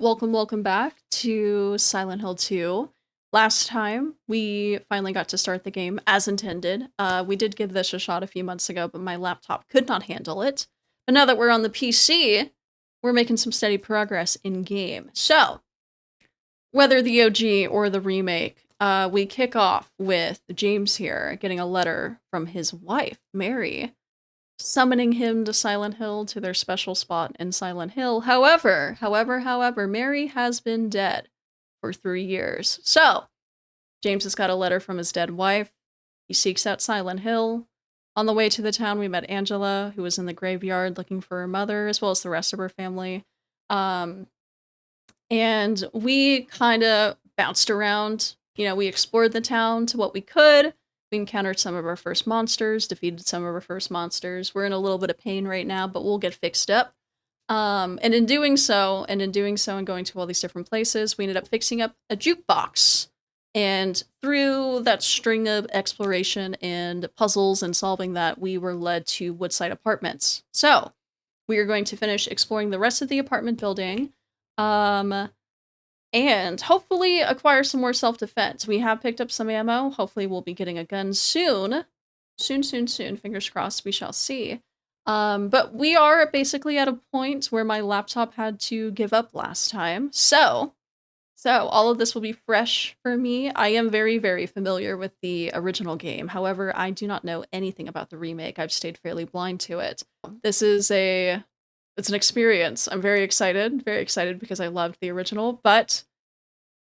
Welcome back to Silent Hill 2. Last time, we finally got to start the game as intended. We did give this a shot a few months ago, but my laptop could not handle it. But now that we're on the PC, we're making some steady progress in-game. So, whether the OG or the remake, we kick off with James here getting a letter from his wife, Mary, summoning him to Silent Hill, to their special spot in Silent Hill. However, Mary has been dead for 3 years. So, James has got a letter from his dead wife. He seeks out Silent Hill. On the way to the town, we met Angela, who was in the graveyard looking for her mother, as well as the rest of her family. And we kind of bounced around. You know, we explored the town to what we could. We encountered some of our first monsters, defeated some of our first monsters. We're in a little bit of pain right now, but we'll get fixed up. And in doing so, and going to all these different places, we ended up fixing up a jukebox. And through that string of exploration and puzzles and solving that, we were led to Woodside Apartments. So, we are going to finish exploring the rest of the apartment building. And hopefully acquire some more self-defense. We have picked up some ammo. Hopefully we'll be getting a gun soon. Soon. Fingers crossed, we shall see. But we are basically at a point where my laptop had to give up last time. So all of this will be fresh for me. I am very, very familiar with the original game. However, I do not know anything about the remake. I've stayed fairly blind to it. It's an experience. I'm very excited because I loved the original, but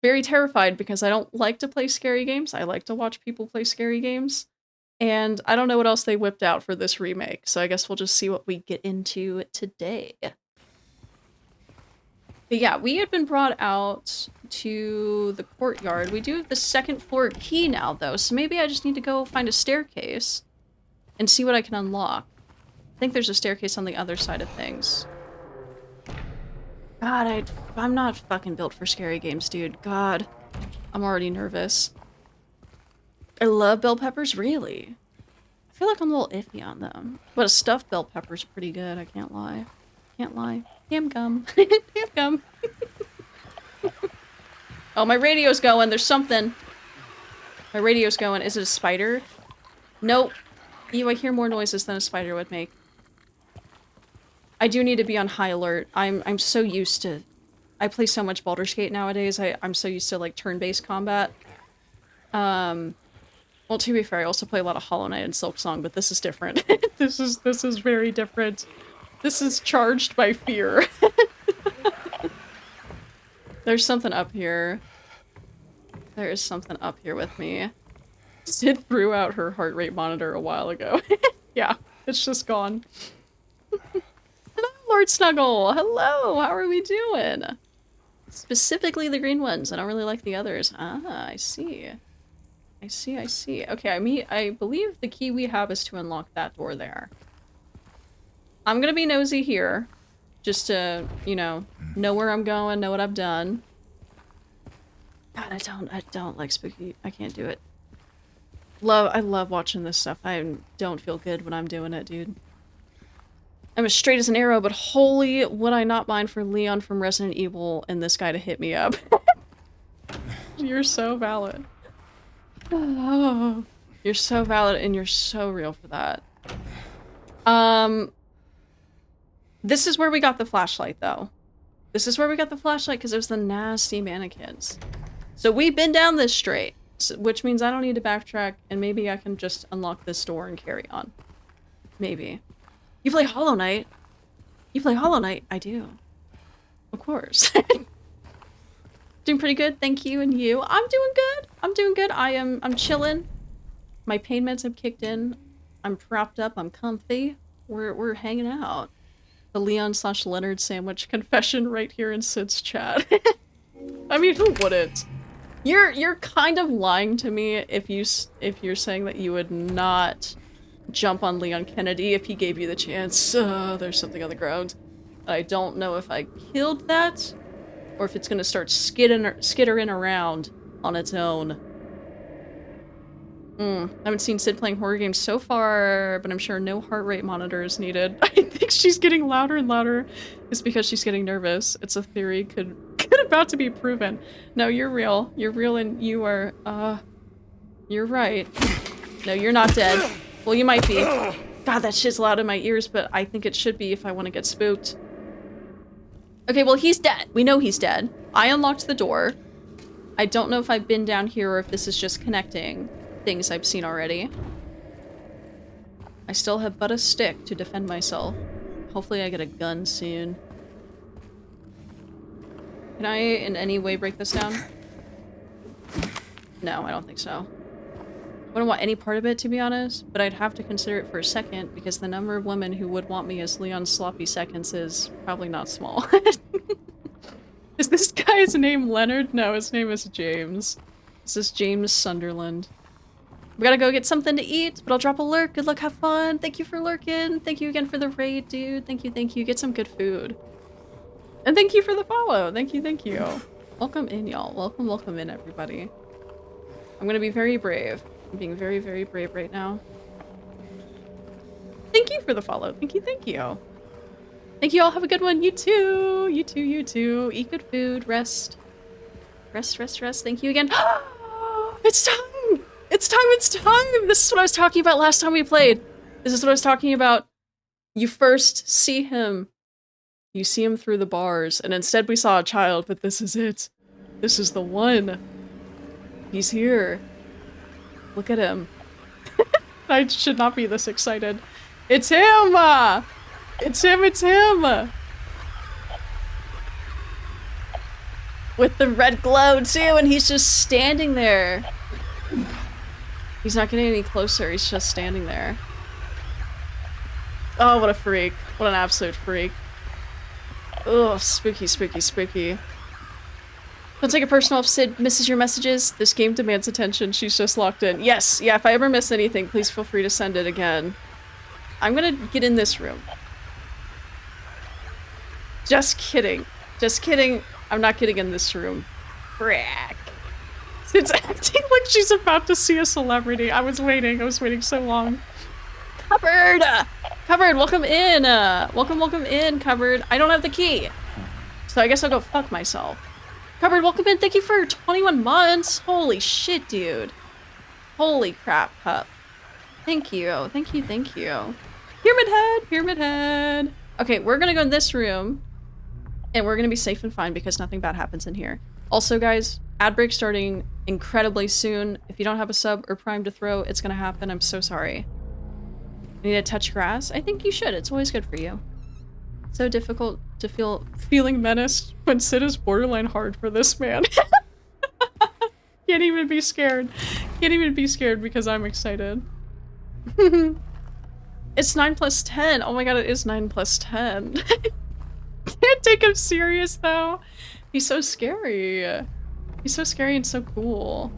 very terrified because I don't like to play scary games. I like to watch people play scary games, and I don't know what else they whipped out for this remake, so I guess we'll just see what we get into today. But yeah, we had been brought out to the courtyard. We do have the second floor key now, though, so maybe I just need to go find a staircase and see what I can unlock. I think there's a staircase on the other side of things. God, I'm not fucking built for scary games, dude. God, I'm already nervous. I love bell peppers, really. I feel like I'm a little iffy on them. But a stuffed bell pepper's pretty good, I can't lie. Damn gum. Damn gum. Oh, my radio's going. There's something. My radio's going. Is it a spider? Nope. Ew, I hear more noises than a spider would make. I do need to be on high alert. I'm so used to... I play so much Baldur's Gate nowadays. I'm so used to, like, turn-based combat. Well, to be fair, I also play a lot of Hollow Knight and Silksong, but this is different. This is very different. This is charged by fear. There's something up here. There is something up here with me. Sid threw out her heart rate monitor a while ago. Yeah, it's just gone. Lord Snuggle! Hello! How are we doing? Specifically the green ones. I don't really like the others. Ah, I see. I see. Okay, I believe the key we have is to unlock that door there. I'm gonna be nosy here. Just to, you know where I'm going, know what I've done. God, I don't like spooky. I can't do it. I love watching this stuff. I don't feel good when I'm doing it, dude. I'm as straight as an arrow, but holy would I not mind for Leon from Resident Evil and this guy to hit me up. You're so valid. Oh, you're so valid and you're so real for that. This is where we got the flashlight, though. This is where we got the flashlight because it was the nasty mannequins. So we've been down this straight, which means I don't need to backtrack, and maybe I can just unlock this door and carry on. Maybe. You play Hollow Knight? You play Hollow Knight? I do. Of course. Doing pretty good, thank you, and you? I'm doing good. I'm chilling. My pain meds have kicked in. I'm propped up, I'm comfy. We're hanging out. The Leon/Leonard sandwich confession right here in Sid's chat. I mean, who wouldn't? You're kind of lying to me if you're saying that you would not jump on Leon Kennedy if he gave you the chance. There's something on the ground. I don't know if I killed that, or if it's gonna start skittering around on its own. I haven't seen Sid playing horror games so far, but I'm sure no heart rate monitor is needed. I think she's getting louder and louder. It's because she's getting nervous. It's a theory. Could about to be proven. No, you're real. You're real and you are, you're right. No, you're not dead. Well, you might be. God, that shit's loud in my ears, but I think it should be if I want to get spooked. Okay, well, he's dead. We know he's dead. I unlocked the door. I don't know if I've been down here or if this is just connecting things I've seen already. I still have but a stick to defend myself. Hopefully I get a gun soon. Can I in any way break this down? No, I don't think so. I wouldn't want any part of it, to be honest, but I'd have to consider it for a second because the number of women who would want me as Leon's sloppy seconds is probably not small. Is this guy's name Leonard? No, his name is James. This is James Sunderland. We gotta go get something to eat, but I'll drop a lurk. Good luck, have fun. Thank you for lurking. Thank you again for the raid, dude. Thank you, thank you. Get some good food. And thank you for the follow. Thank you, thank you. Welcome in, y'all. Welcome, welcome in, everybody. I'm gonna be very brave. I'm being very, very brave right now. Thank you for the follow. Thank you, thank you. Thank you all. Have a good one. You too. You too, you too. Eat good food. Rest. Rest, rest, rest. Thank you again. It's time! It's time, it's time! This is what I was talking about last time we played. This is what I was talking about. You first see him. You see him through the bars, and instead we saw a child, but this is it. This is the one. He's here. Look at him. I should not be this excited. It's him! It's him, it's him! With the red glow too, and he's just standing there. He's not getting any closer, he's just standing there. Oh, what a freak. What an absolute freak. Ugh, spooky, spooky, spooky. Don't take it personal if Sid misses your messages. This game demands attention. She's just locked in. Yes, yeah, if I ever miss anything, please feel free to send it again. I'm gonna get in this room. Just kidding. Just kidding. I'm not getting in this room. Frack. Sid's acting like she's about to see a celebrity. I was waiting so long. Cupboard! Cupboard, welcome in! Welcome in, Cupboard. I don't have the key. So I guess I'll go fuck myself. Cupboard, welcome in. Thank you for 21 months. Holy shit, dude. Holy crap, Cup. Thank you. Thank you, thank you. Pyramid Head! Pyramid Head! Okay, we're gonna go in this room. And we're gonna be safe and fine because nothing bad happens in here. Also, guys, ad break starting incredibly soon. If you don't have a sub or prime to throw, it's gonna happen. I'm so sorry. Need to touch grass? I think you should. It's always good for you. So difficult to feeling menaced when Sid is borderline hard for this man. Can't even be scared. Can't even be scared because I'm excited. It's 9 plus 10. Oh my god, it is 9 plus 10. Can't take him serious though. He's so scary. He's so scary and so cool.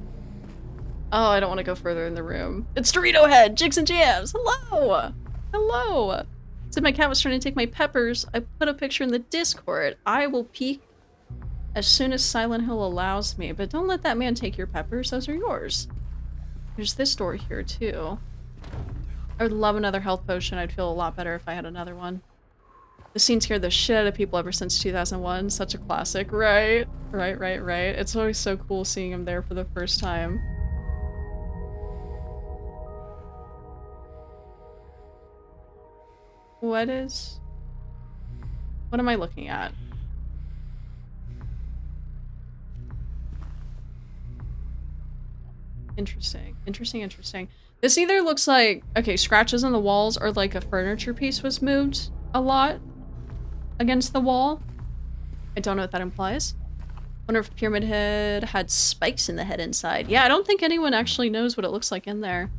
Oh, I don't want to go further in the room. It's Dorito Head, Jigs and Jams. Hello. Hello. Said my cat was trying to take my peppers. I put a picture in the Discord. I will peek as soon as Silent Hill allows me, but don't let that man take your peppers. Those are yours. There's this door here too. I would love another health potion. I'd feel a lot better if I had another one. The scene scared the shit out of people ever since 2001. Such a classic. Right. Right. It's always so cool seeing him there for the first time. What am I looking at? Interesting. This either looks like, okay, scratches on the walls or like a furniture piece was moved a lot against the wall. I don't know what that implies. Wonder if Pyramid Head had spikes in the head inside. Yeah, I don't think anyone actually knows what it looks like in there.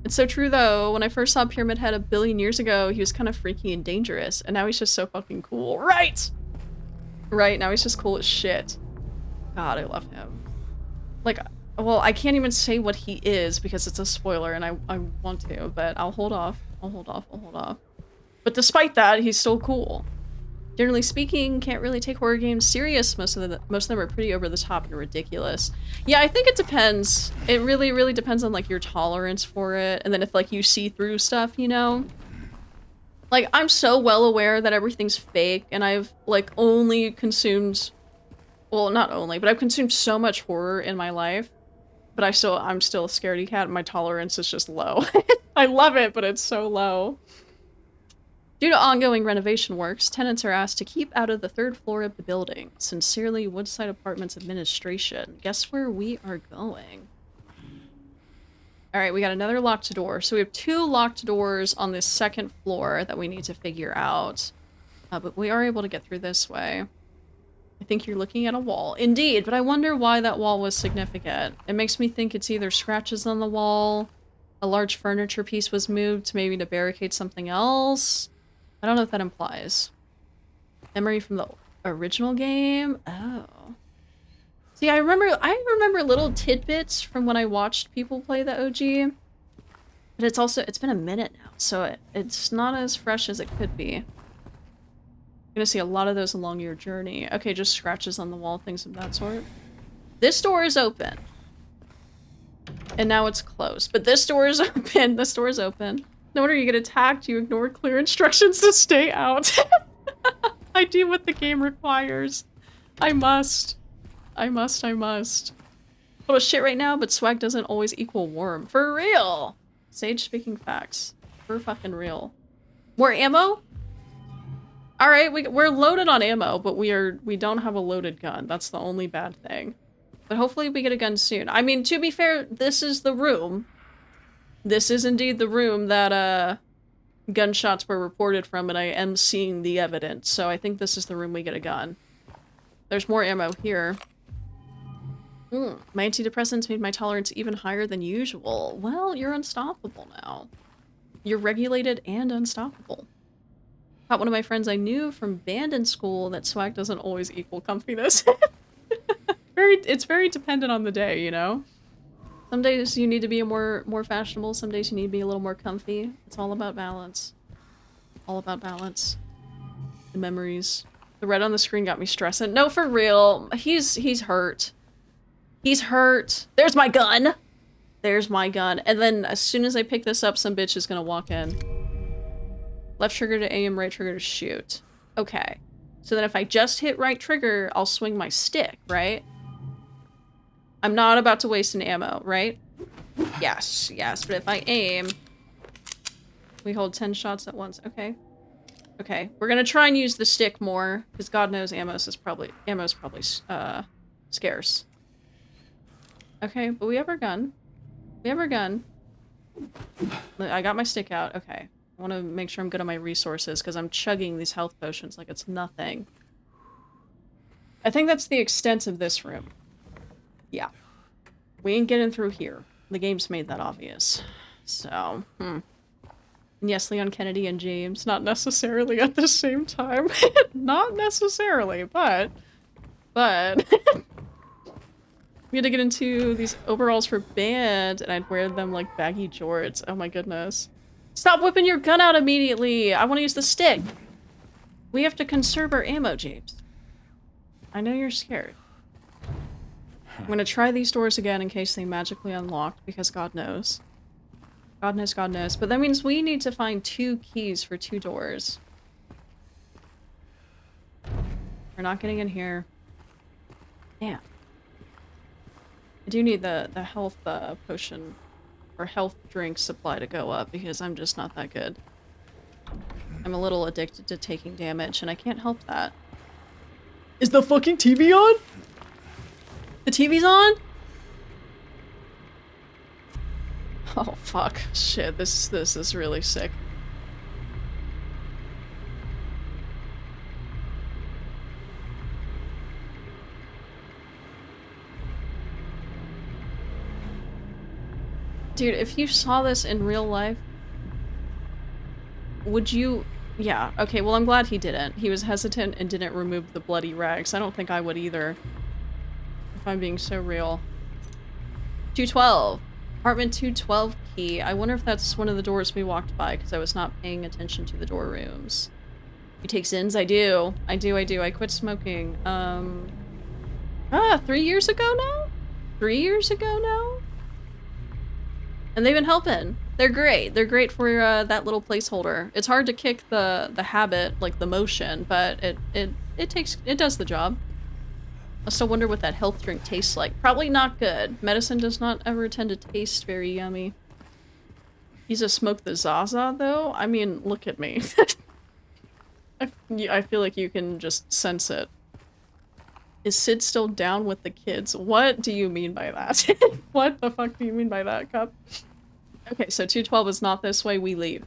It's so true though, when I first saw Pyramid Head a billion years ago, he was kind of freaky and dangerous, and now he's just so fucking cool. Right, now he's just cool as shit. God, I love him. Like, well, I can't even say what he is because it's a spoiler and I want to, but I'll hold off. But despite that, he's still cool. Generally speaking, can't really take horror games serious. Most of them are pretty over the top and ridiculous. Yeah, I think it depends. It really depends on like your tolerance for it, and then if like you see through stuff, you know. Like, I'm so well aware that everything's fake, and I've like only consumed Well, not only, but I've consumed so much horror in my life, but I'm still a scaredy cat, and my tolerance is just low. I love it, but it's so low. Due to ongoing renovation works, tenants are asked to keep out of the 3rd floor of the building. Sincerely, Woodside Apartments Administration. Guess where we are going? Alright, we got another locked door. So we have 2 locked doors on this 2nd floor that we need to figure out. But we are able to get through this way. I think you're looking at a wall. Indeed, but I wonder why that wall was significant. It makes me think it's either scratches on the wall, a large furniture piece was moved maybe to barricade something else. I don't know what that implies. Memory from the original game? Oh. See, I remember little tidbits from when I watched people play the OG. But it's been a minute now, so it's not as fresh as it could be. You're gonna see a lot of those along your journey. Okay, just scratches on the wall, things of that sort. This door is open. And now it's closed. But this door is open. This door is open. No wonder you get attacked, you ignore clear instructions to stay out. I do what the game requires. I must. Full of shit right now, but swag doesn't always equal warm. For real! Sage speaking facts. For fucking real. More ammo? Alright, we're loaded on ammo, but we don't have a loaded gun. That's the only bad thing. But hopefully we get a gun soon. I mean, to be fair, this is the room. This is indeed the room that, gunshots were reported from, and I am seeing the evidence, so I think this is the room we get a gun. There's more ammo here. My antidepressants made my tolerance even higher than usual. Well, you're unstoppable now. You're regulated and unstoppable. Taught one of my friends I knew from band in school that swag doesn't always equal comfiness. It's very dependent on the day, you know? Some days you need to be more fashionable, some days you need to be a little more comfy. It's all about balance. All about balance. The memories. The red on the screen got me stressing. No, for real. He's hurt. He's hurt. There's my gun! There's my gun. And then as soon as I pick this up, some bitch is gonna walk in. Left trigger to aim, right trigger to shoot. Okay. So then if I just hit right trigger, I'll swing my stick, right? I'm not about to waste an ammo, right? Yes, yes, but if I aim... We hold 10 shots at once. Okay. Okay, we're gonna try and use the stick more, because God knows ammo's probably scarce. Okay, but we have our gun. We have our gun. I got my stick out. Okay. I want to make sure I'm good on my resources, because I'm chugging these health potions like it's nothing. I think that's the extent of this room. Yeah. We ain't getting through here. The game's made that obvious. So, And yes, Leon Kennedy and James, not necessarily at the same time. Not necessarily, but... We had to get into these overalls for band, and I'd wear them like baggy jorts. Oh my goodness. Stop whipping your gun out immediately! I want to use the stick! We have to conserve our ammo, James. I know you're scared. I'm gonna try these doors again in case they magically unlocked, because God knows. God knows, God knows. But that means we need to find 2 keys for 2 doors. We're not getting in here. Damn. I do need the health potion or health drink supply to go up, because I'm just not that good. I'm a little addicted to taking damage, and I can't help that. Is the fucking TV on? The TV's on? Oh fuck. Shit, this is really sick. Dude, if you saw this in real life, would you... Yeah, okay, well I'm glad he didn't. He was hesitant and didn't remove the bloody rags. I don't think I would either. If I'm being so real. 212. Apartment 212 key. I wonder if that's one of the doors we walked by, because I was not paying attention to the door rooms. You take Zins? I do. I do. I quit smoking. 3 years ago now? 3 years ago now? And they've been helping. They're great. They're great for that little placeholder. It's hard to kick the habit, like the motion, but it does the job. I still wonder what that health drink tastes like. Probably not good. Medicine does not ever tend to taste very yummy. He's a smoke the Zaza, though? I mean, look at me. I feel like you can just sense it. Is Sid still down with the kids? What do you mean by that? What the fuck do you mean by that, Cup? Okay, so 212 is not this way, we leave.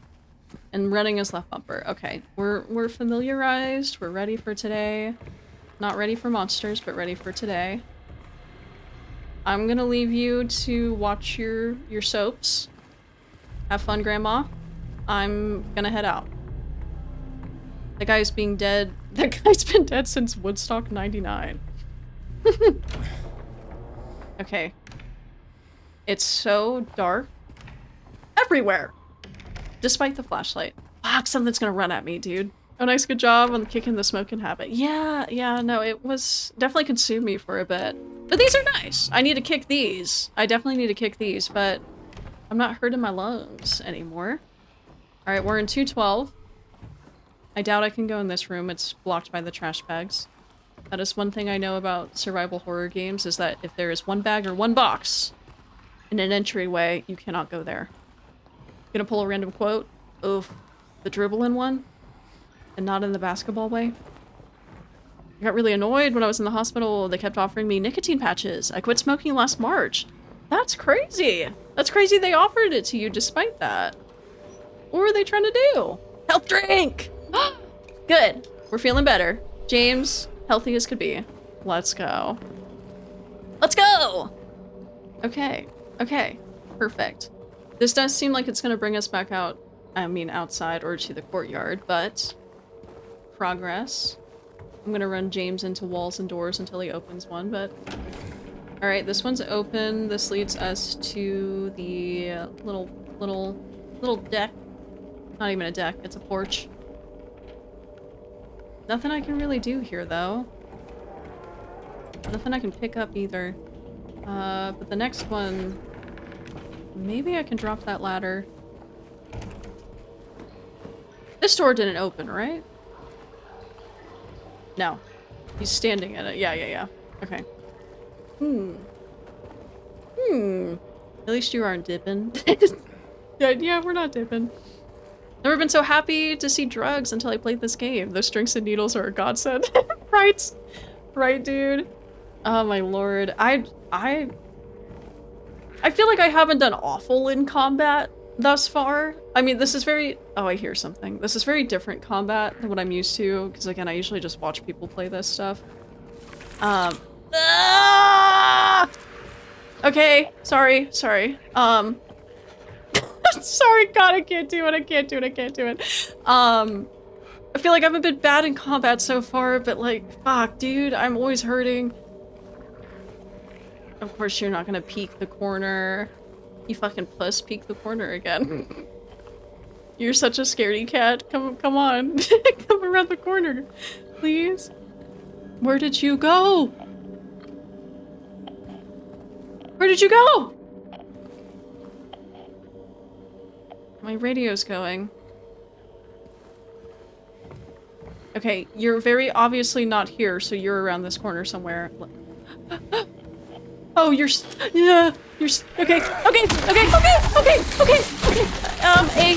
And running is left bumper. Okay, we're familiarized, we're ready for today. Not ready for monsters, but ready for today. I'm gonna leave you to watch your soaps. Have fun, Grandma. I'm gonna head out. The guy's being dead. That guy's been dead since Woodstock 99. Okay. It's so dark. Everywhere! Despite the flashlight. Fuck, something's gonna run at me, dude. Oh, nice, good job on kicking the smoking habit. Yeah, no, it was definitely consumed me for a bit. But these are nice. I need to kick these. I definitely need to kick these, but I'm not hurting my lungs anymore. Alright, we're in 212. I doubt I can go in this room. It's blocked by the trash bags. That is one thing I know about survival horror games, is that if there is one bag or one box in an entryway, you cannot go there. Gonna pull a random quote of the dribbling one, and not in the basketball way. I got really annoyed when I was in the hospital. They kept offering me nicotine patches. I quit smoking last March. That's crazy. That's crazy they offered it to you despite that. What were they trying to do? Health drink! Good. We're feeling better. James, healthy as could be. Let's go. Let's go! Okay. Okay. Perfect. This does seem like it's gonna bring us back out, I mean outside or to the courtyard, but progress. I'm gonna run James into walls and doors until he opens one, but alright, this one's open. This leads us to the little deck. Not even a deck, it's a porch. Nothing I can really do here, though. Nothing I can pick up either. But the next one... Maybe I can drop that ladder. This door didn't open, right? No. He's standing in it. Yeah. Okay. At least you aren't dipping. Yeah, we're not dipping. Never been so happy to see drugs until I played this game. Those drinks and needles are a godsend. Right? Right, dude? Oh my lord. I feel like I haven't done awful in combat thus far. I mean, this is very... Oh, I hear something. This is very different combat than what I'm used to, because again, I usually just watch people play this stuff. Okay, sorry. Sorry, God, I can't do it. I feel like I haven't been bad in combat so far, but like, fuck, dude, I'm always hurting. Of course you're not gonna peek the corner. You fucking puss, peek the corner again. You're such a scaredy cat. Come on. Come around the corner, please. Where did you go? Where did you go? My radio's going. Okay, you're very obviously not here, so you're around this corner somewhere. Oh, yeah, okay.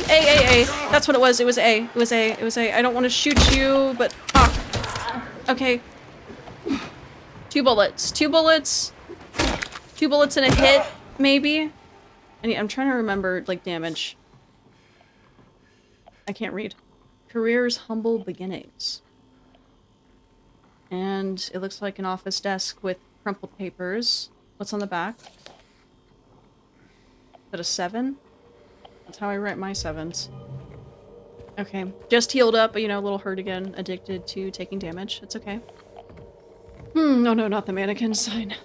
A. That's what it was. It was A. I don't want to shoot you, but fuck. Okay. 2 bullets. 2 bullets and a hit, maybe? I'm trying to remember, like, damage. I can't read. Career's humble beginnings. And it looks like an office desk with crumpled papers. What's on the back? Is that a 7? That's how I write my 7s. Okay. Just healed up, but you know, a little hurt again. Addicted to taking damage. It's okay. No, not the mannequin sign.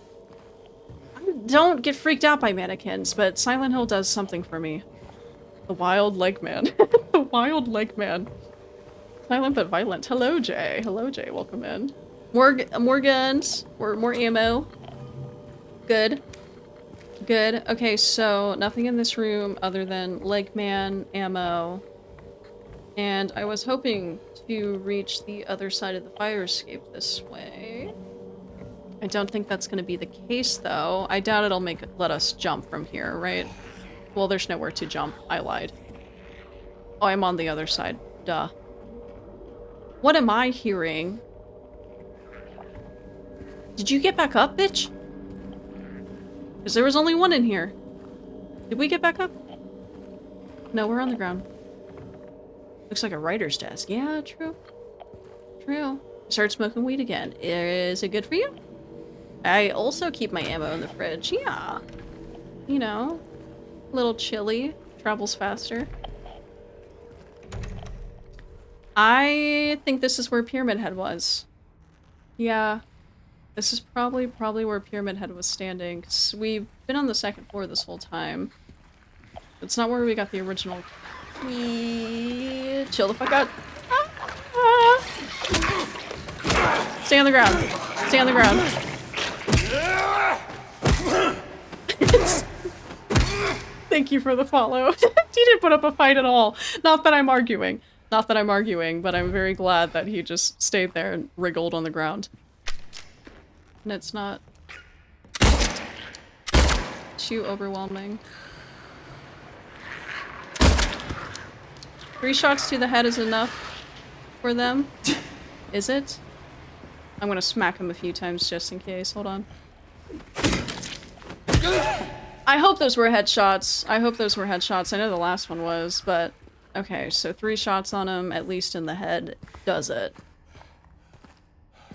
Don't get freaked out by mannequins, but Silent Hill does something for me. The wild leg man. The wild leg man. Silent but violent. Hello, Jay. Welcome in. More guns. More ammo. Good. Okay, so nothing in this room other than leg man, ammo. And I was hoping to reach the other side of the fire escape this way. I don't think that's going to be the case, though. I doubt it'll let us jump from here, right? Well, there's nowhere to jump. I lied. Oh, I'm on the other side. Duh. What am I hearing? Did you get back up, bitch? Because there was only one in here. Did we get back up? No, we're on the ground. Looks like a writer's desk. Yeah, true. True. Start smoking weed again. Is it good for you? I also keep my ammo in the fridge. Yeah. You know, a little chilly. Travels faster. I think this is where Pyramid Head was. Yeah. This is probably where Pyramid Head was standing. 'Cause we've been on the second floor this whole time. It's not where we got the original key. Chill the fuck out. Ah. Stay on the ground. Stay on the ground. Thank you for the follow. He didn't put up a fight at all. Not that I'm arguing. Not that I'm arguing, but I'm very glad that he just stayed there and wriggled on the ground. And it's not too overwhelming. 3 shots to the head is enough for them. Is it? I'm gonna smack him a few times just in case. Hold on. I hope those were headshots. I hope those were headshots. I know the last one was, but... Okay, so 3 shots on him, at least in the head, does it.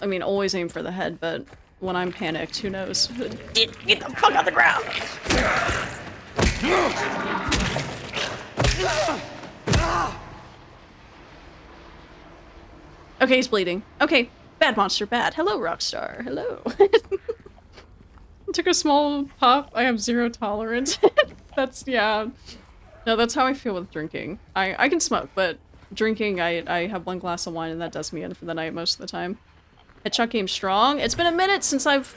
I mean, always aim for the head, but when I'm panicked, who knows? Get the fuck out the ground! Okay, he's bleeding. Okay, bad monster, bad. Hello, Rockstar. Hello. Took a small puff. I have 0 tolerance. That's, yeah. No, that's how I feel with drinking. I can smoke, but drinking, I have 1 glass of wine and that does me in for the night most of the time. Headshot game strong. It's been a minute since I've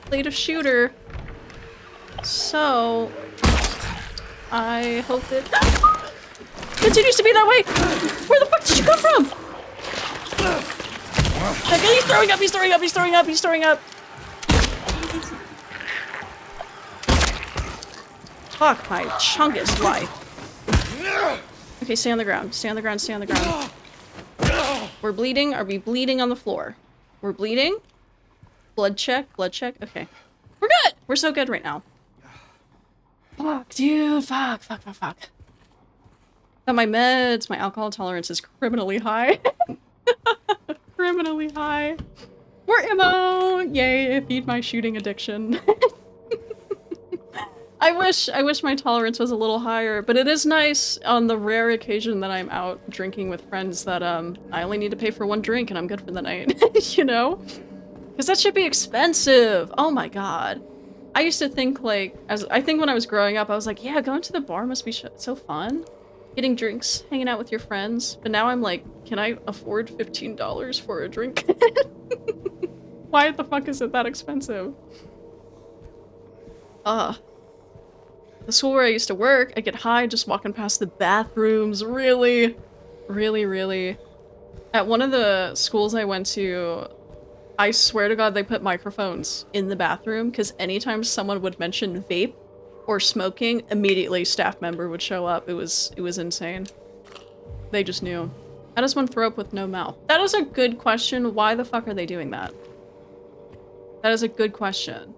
played a shooter. So, I hope it continues to be that way. Where the fuck did you come from? Okay, he's throwing up, he's throwing up, he's throwing up, he's throwing up. Fuck my chungus life. Okay, stay on the ground. Stay on the ground, stay on the ground. We're bleeding. Are we bleeding on the floor? We're bleeding? Blood check, blood check. Okay. We're good! We're so good right now. Fuck, dude. Fuck, fuck, fuck, fuck. Got my meds. My alcohol tolerance is criminally high. Criminally high. More ammo! Yay, feed my shooting addiction. I wish my tolerance was a little higher, but it is nice on the rare occasion that I'm out drinking with friends that I only need to pay for 1 drink and I'm good for the night, you know? Because that should be expensive. Oh my god. I used to think like, I think when I was growing up, I was like, yeah, going to the bar must be so fun. Getting drinks, hanging out with your friends. But now I'm like, can I afford $15 for a drink? Why the fuck is it that expensive? The school where I used to work, I get high just walking past the bathrooms. Really, really, really. At one of the schools I went to, I swear to God they put microphones in the bathroom because anytime someone would mention vape or smoking, immediately staff member would show up. It was insane. They just knew. How does one throw up with no mouth? That is a good question. Why the fuck are they doing that? That is a good question.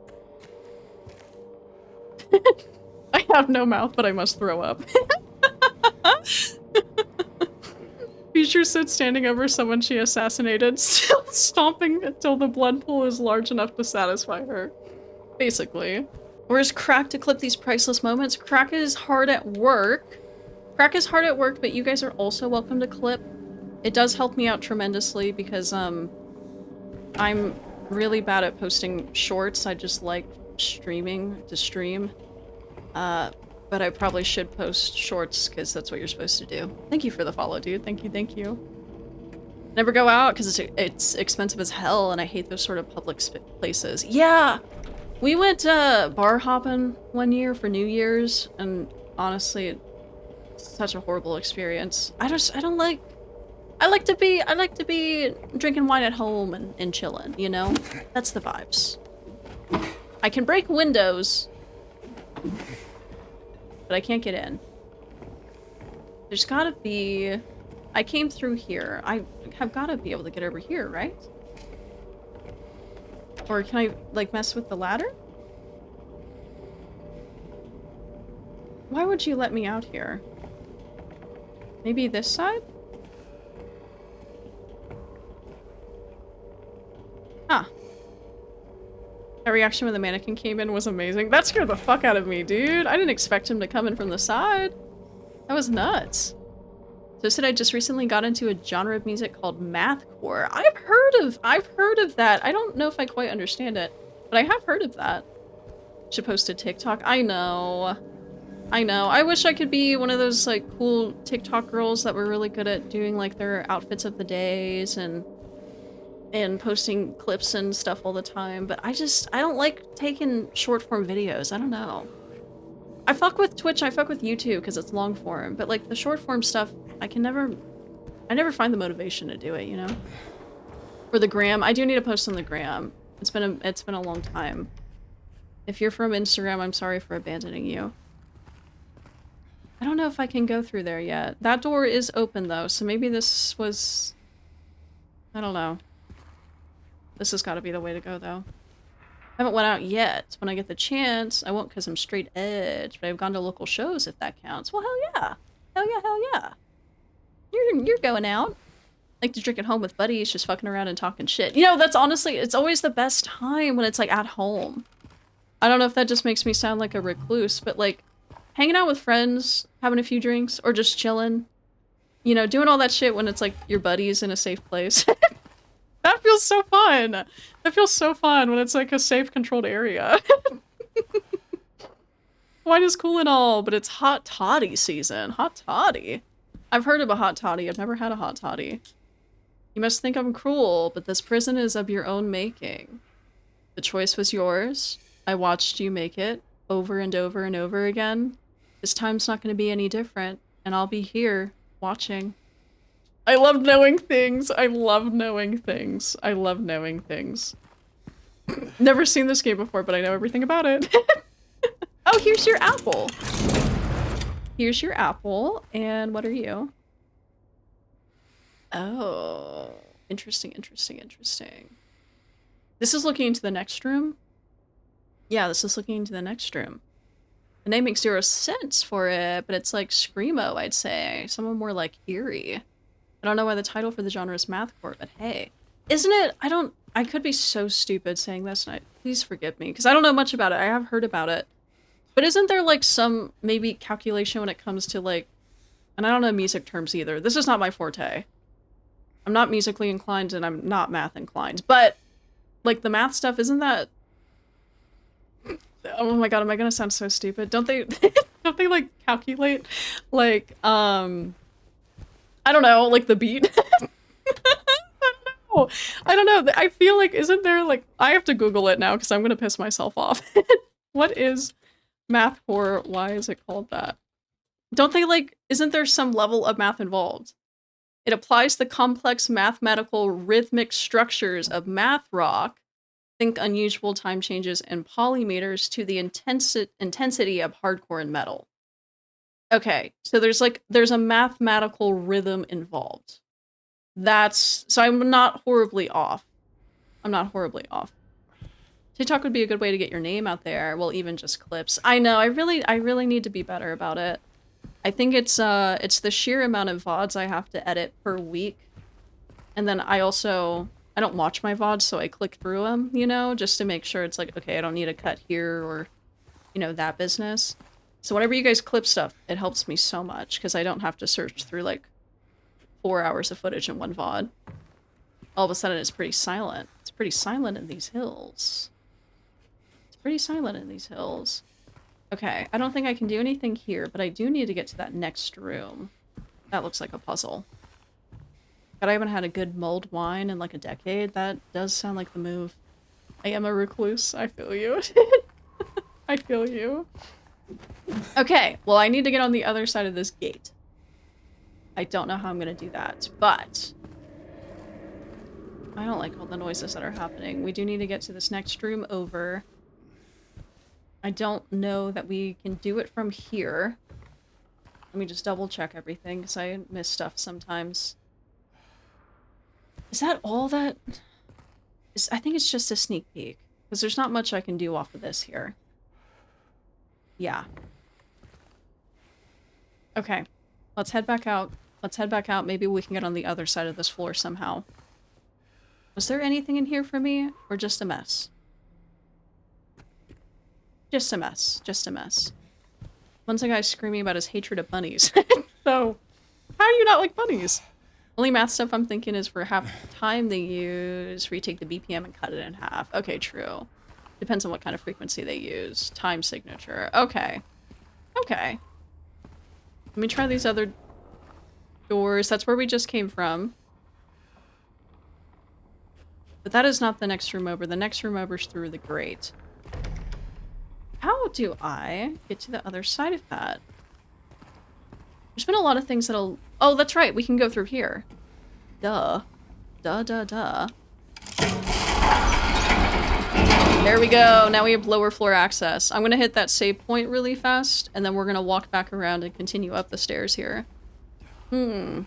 I have no mouth, but I must throw up. Future sits standing over someone she assassinated, still stomping until the blood pool is large enough to satisfy her. Basically. Where's Crack to clip these priceless moments? Crack is hard at work. Crack is hard at work, but you guys are also welcome to clip. It does help me out tremendously because, I'm really bad at posting shorts. I just like streaming to stream. But I probably should post shorts because that's what you're supposed to do. Thank you for the follow, dude. Thank you, thank you. Never go out because it's expensive as hell and I hate those sort of public places. Yeah! We went bar hopping one year for New Year's and honestly, it's such a horrible experience. I don't like I like to be drinking wine at home and chilling, you know? That's the vibes. I can break windows, but I can't get in. There's gotta be... I came through here. I have gotta be able to get over here, right? Or can I, like, mess with the ladder? Why would you let me out here? Maybe this side? Huh. That reaction when the mannequin came in was amazing. That scared the fuck out of me, dude. I didn't expect him to come in from the side. That was nuts. So said I just recently got into a genre of music called mathcore. I've heard of that. I don't know if I quite understand it, but I have heard of that. Should post to TikTok. I know. I wish I could be one of those like cool TikTok girls that were really good at doing like their outfits of the days and posting clips and stuff all the time, but I don't like taking short form videos. I don't know. I fuck with Twitch, I fuck with YouTube because it's long form, but like the short form stuff, I never find the motivation to do it, you know? For the gram, I do need to post on the gram. It's been a long time. If you're from Instagram, I'm sorry for abandoning you. I don't know if I can go through there yet. That door is open though, so maybe this was... I don't know. This has got to be the way to go though. I haven't went out yet. When I get the chance, I won't because I'm straight edge, but I've gone to local shows if that counts. Well, hell yeah. Hell yeah, hell yeah. You're going out. Like to drink at home with buddies, just fucking around and talking shit. You know, that's honestly, it's always the best time when it's like at home. I don't know if that just makes me sound like a recluse, but like hanging out with friends, having a few drinks, or just chilling. You know, doing all that shit when it's like your buddies in a safe place. That feels so fun. That feels so fun when it's like a safe, controlled area. Wine is cool and all, but it's hot toddy season. Hot toddy? I've heard of a hot toddy. I've never had a hot toddy. You must think I'm cruel, but this prison is of your own making. The choice was yours. I watched you make it over and over and over again. This time's not going to be any different, and I'll be here watching. I love knowing things. I love knowing things. I love knowing things. Never seen this game before, but I know everything about it. Oh, here's your apple. Here's your apple. And what are you? Oh, interesting, interesting, interesting. This is looking into the next room. Yeah, this is looking into the next room. The name makes 0 sense for it, but it's like Screamo, I'd say. Someone more like eerie. I don't know why the title for the genre is mathcore, but hey. Isn't it? I could be so stupid saying this, and please forgive me, because I don't know much about it. I have heard about it. But isn't there like some, maybe, calculation when it comes to like, and I don't know music terms either. This is not my forte. I'm not musically inclined, and I'm not math inclined. But, like, the math stuff, isn't that... Oh my god, am I gonna sound so stupid? Don't they, don't they, like, calculate, like, I don't know, like the beat? I don't know. I feel like, isn't there like, I have to Google it now because I'm gonna piss myself off. What is mathcore? Why is it called that? Don't they like, isn't there some level of math involved? It applies the complex mathematical rhythmic structures of math rock, think unusual time changes and polymeters, to the intensity of hardcore and metal. Okay, so there's a mathematical rhythm involved. So I'm not horribly off. I'm not horribly off. TikTok would be a good way to get your name out there. Well, even just clips. I know, I really need to be better about it. I think it's the sheer amount of VODs I have to edit per week. And then I don't watch my VODs, so I click through them, you know, just to make sure it's like, okay, I don't need a cut here or, you know, that business. So whenever you guys clip stuff, it helps me so much because I don't have to search through like 4 hours of footage in one VOD. All of a sudden it's pretty silent. It's pretty silent in these hills. It's pretty silent in these hills. Okay, I don't think I can do anything here, but I do need to get to that next room. That looks like a puzzle. But I haven't had a good mulled wine in like a decade. That does sound like the move. I am a recluse. I feel you. I feel you. Okay, well, I need to get on the other side of this gate. I don't know how I'm gonna do that, but I don't like all the noises that are happening. We do need to get to this next room over. I don't know that we can do it from here. Let me just double check everything, because I miss stuff sometimes. Is that all that... I think it's just a sneak peek, because there's not much I can do off of this here. Yeah. Okay. Let's head back out. Let's head back out. Maybe we can get on the other side of this floor somehow. Was there anything in here for me? Or just a mess? Just a mess. Just a mess. One's a guy screaming about his hatred of bunnies. So, how do you not like bunnies? Only math stuff I'm thinking is for half the time they use, retake the BPM and cut it in half. Okay, true. Depends on what kind of frequency they use. Time signature. Okay. Okay. Let me try these other doors. That's where we just came from. But that is not the next room over. The next room over is through the grate. How do I get to the other side of that? There's been a lot of things that'll... Oh, that's right. We can go through here. Duh. Duh, duh, duh. There we go. Now we have lower floor access. I'm going to hit that save point really fast, and then we're going to walk back around and continue up the stairs here. There's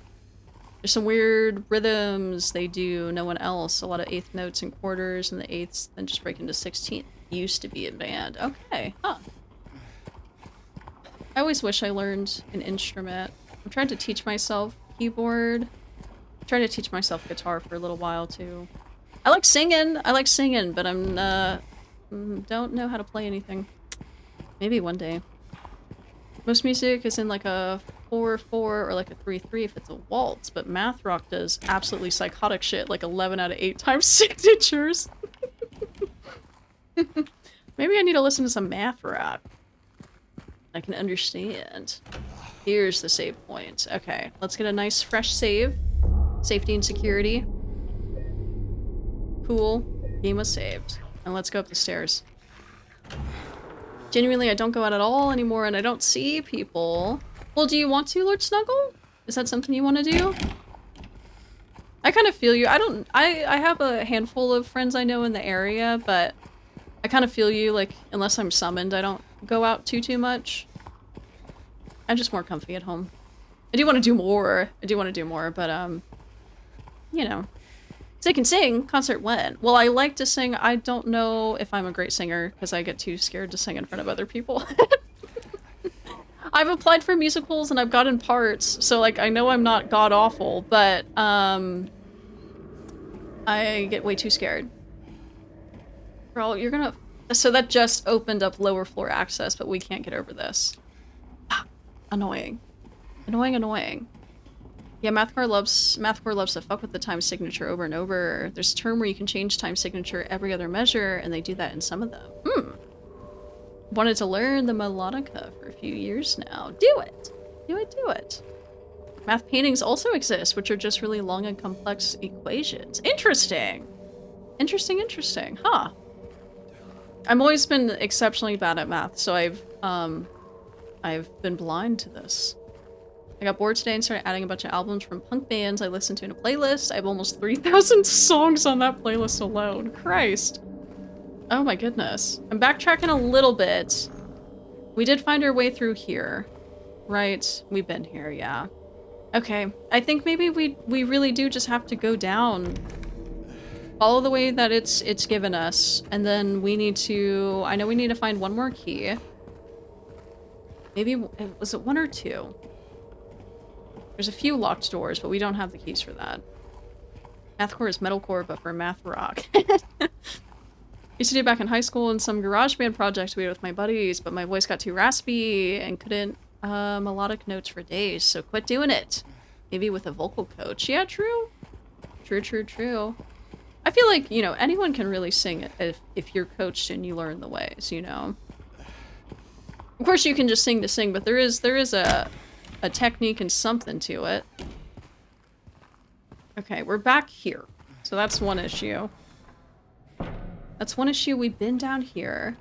some weird rhythms they do. No one else. A lot of eighth notes and quarters, and the eighths then just break into 16th. Used to be a band. Okay. Huh. I always wish I learned an instrument. I'm trying to teach myself keyboard. I'm trying to teach myself guitar for a little while, too. I like singing, but I'm, don't know how to play anything. Maybe one day. Most music is in like a 4-4 or like a 3-3 if it's a waltz, but math rock does absolutely psychotic shit, like 11 out of 8 times signatures. Maybe I need to listen to some math rock. I can understand. Here's the save point. Okay, let's get a nice fresh save. Safety and security. Cool. Game was saved. And let's go up the stairs. Genuinely, I don't go out at all anymore and I don't see people. Well, do you want to, Lord Snuggle? Is that something you want to do? I kind of feel you. I have a handful of friends I know in the area, but I kind of feel you, like, unless I'm summoned, I don't go out too much. I'm just more comfy at home. I do want to do more. But, you know. So I can sing. Concert when? Well, I like to sing. I don't know if I'm a great singer, because I get too scared to sing in front of other people. I've applied for musicals and I've gotten parts, so, like, I know I'm not god-awful, but, I get way too scared. Girl, you're gonna... So that just opened up lower floor access, but we can't get over this. Ah, annoying. Annoying. Yeah, Mathcore loves to fuck with the time signature over and over. There's a term where you can change time signature every other measure, and they do that in some of them. Wanted to learn the melodica for a few years now. Do it! Do it. Math paintings also exist, which are just really long and complex equations. Interesting! Interesting. Huh. I've always been exceptionally bad at math, so I've been blind to this. I got bored today and started adding a bunch of albums from punk bands I listened to in a playlist. I have almost 3,000 songs on that playlist alone. Christ. Oh my goodness. I'm backtracking a little bit. We did find our way through here. Right? We've been here, yeah. Okay. I think maybe we really do just have to go down. Follow the way that it's given us. And then we need to... I know we need to find one more key. Maybe... Was it 1 or 2? There's a few locked doors, but we don't have the keys for that. Mathcore is metalcore, but for math rock. Used to do back in high school in some garage band projects we had with my buddies, but my voice got too raspy and couldn't melodic notes for days, so quit doing it. Maybe with a vocal coach. Yeah, true. True. I feel like, you know, anyone can really sing if you're coached and you learn the ways, you know? Of course you can just sing to sing, but there is a technique and something to it. Okay, we're back here. So that's one issue. We've been down here.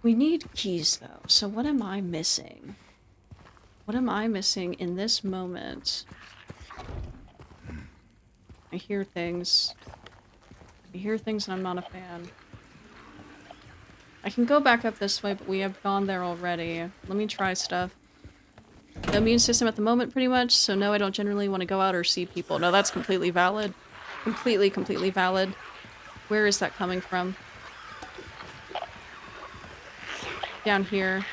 We need keys, though. So what am I missing? What am I missing in this moment? I hear things. I hear things and I'm not a fan. I can go back up this way, but we have gone there already. Let me try stuff. No immune system at the moment, pretty much, so no, I don't generally want to go out or see people. No, that's completely valid. Completely valid. Where is that coming from? Down here.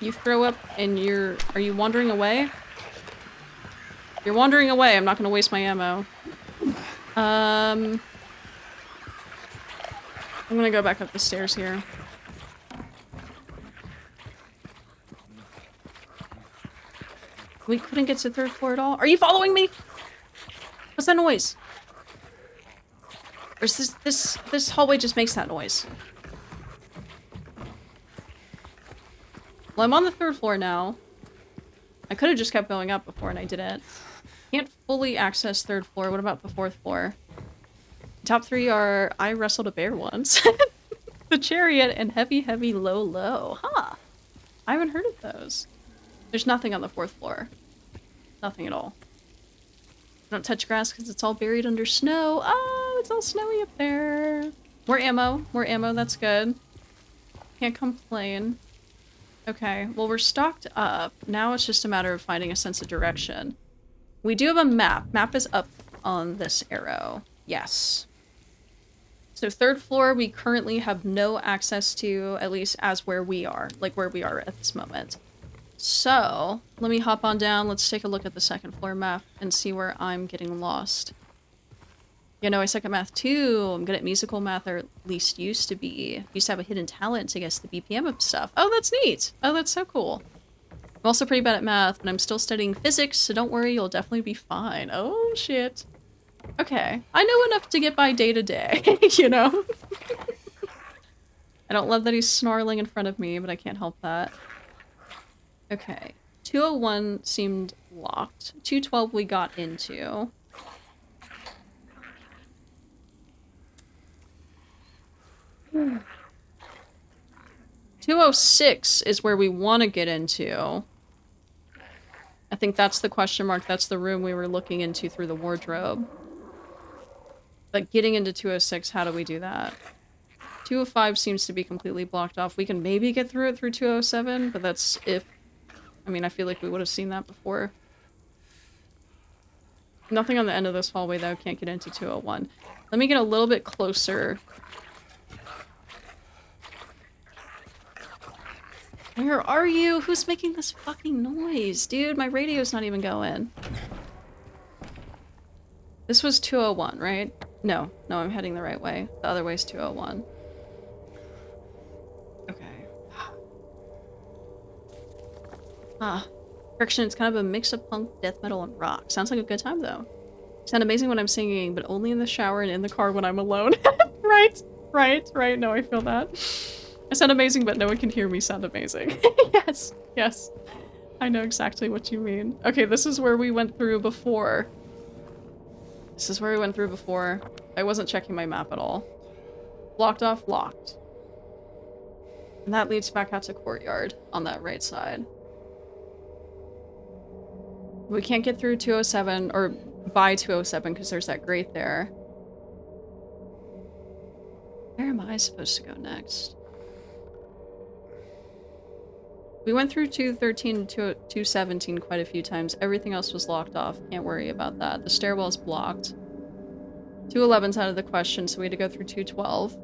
You throw up and are you wandering away? You're wandering away, I'm not gonna waste my ammo. I'm gonna go back up the stairs here. We couldn't get to the 3rd floor at all? Are you following me? What's that noise? Or is this hallway just makes that noise? Well, I'm on the 3rd floor now. I could have just kept going up before and I didn't. Can't fully access 3rd floor. What about the 4th floor? Top 3 are I wrestled a bear once. The Chariot and Heavy Low Low. Huh. I haven't heard of those. There's nothing on the 4th floor. Nothing at all. Don't touch grass because it's all buried under snow. Oh, it's all snowy up there. More ammo. More ammo. That's good. Can't complain. Okay. Well, we're stocked up. Now it's just a matter of finding a sense of direction. We do have a map. Map is up on this arrow. Yes. So 3rd floor, we currently have no access to, at least as where we are. Like where we are at this moment. So, let me hop on down. Let's take a look at the 2nd floor map and see where I'm getting lost. You know, I suck at math too. I'm good at musical math, or at least used to be. Used to have a hidden talent to guess the BPM of stuff. Oh, that's neat. Oh, that's so cool. I'm also pretty bad at math, but I'm still studying physics, so don't worry, you'll definitely be fine. Oh, shit. Okay. I know enough to get by day to day, you know? I don't love that he's snarling in front of me, but I can't help that. Okay. 201 seemed locked. 212 we got into. Hmm. 206 is where we want to get into. I think that's the question mark. That's the room we were looking into through the wardrobe. But getting into 206, how do we do that? 205 seems to be completely blocked off. We can maybe get through it through 207, but that's if... I mean, I feel like we would have seen that before. Nothing on the end of this hallway, though. Can't get into 201. Let me get a little bit closer. Where are you? Who's making this fucking noise? Dude, my radio's not even going. This was 201, right? No, I'm heading the right way. The other way's 201. Okay. Friction, it's kind of a mix of punk, death metal, and rock. Sounds like a good time, though. Sound amazing when I'm singing, but only in the shower and in the car when I'm alone. Right. No, I feel that. I sound amazing, but no one can hear me sound amazing. Yes. I know exactly what you mean. Okay, this is where we went through before. I wasn't checking my map at all. Blocked off, locked. And that leads back out to courtyard on that right side. We can't get through 207, or by 207, because there's that grate there. Where am I supposed to go next? We went through 213 and 217 quite a few times. Everything else was locked off. Can't worry about that. The stairwell's blocked. 211's out of the question, so we had to go through 212.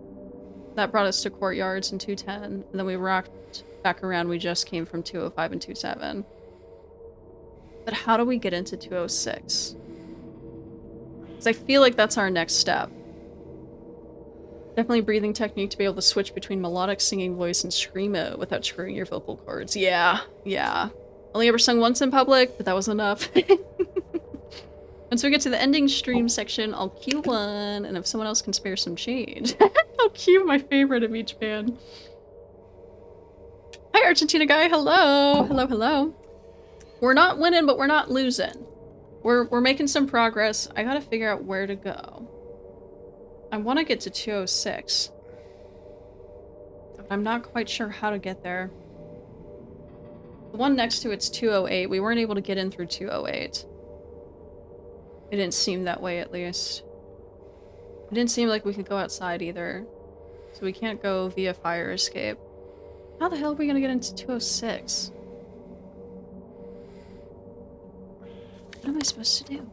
That brought us to courtyards and 210, and then we rocked back around. We just came from 205 and 27. But how do we get into 206? Because I feel like that's our next step. Definitely breathing technique to be able to switch between melodic singing voice and screamo without screwing your vocal cords. Yeah. Only ever sung once in public, but that was enough. Once we get to the ending stream section, I'll cue one, and if someone else can spare some change, I'll cue my favorite of each band. Hi, Argentina guy. Hello. We're not winning, but we're not losing. We're making some progress. I gotta figure out where to go. I want to get to 206. But I'm not quite sure how to get there. The one next to it's 208. We weren't able to get in through 208. It didn't seem that way, at least. It didn't seem like we could go outside either. So we can't go via fire escape. How the hell are we gonna get into 206? What am I supposed to do?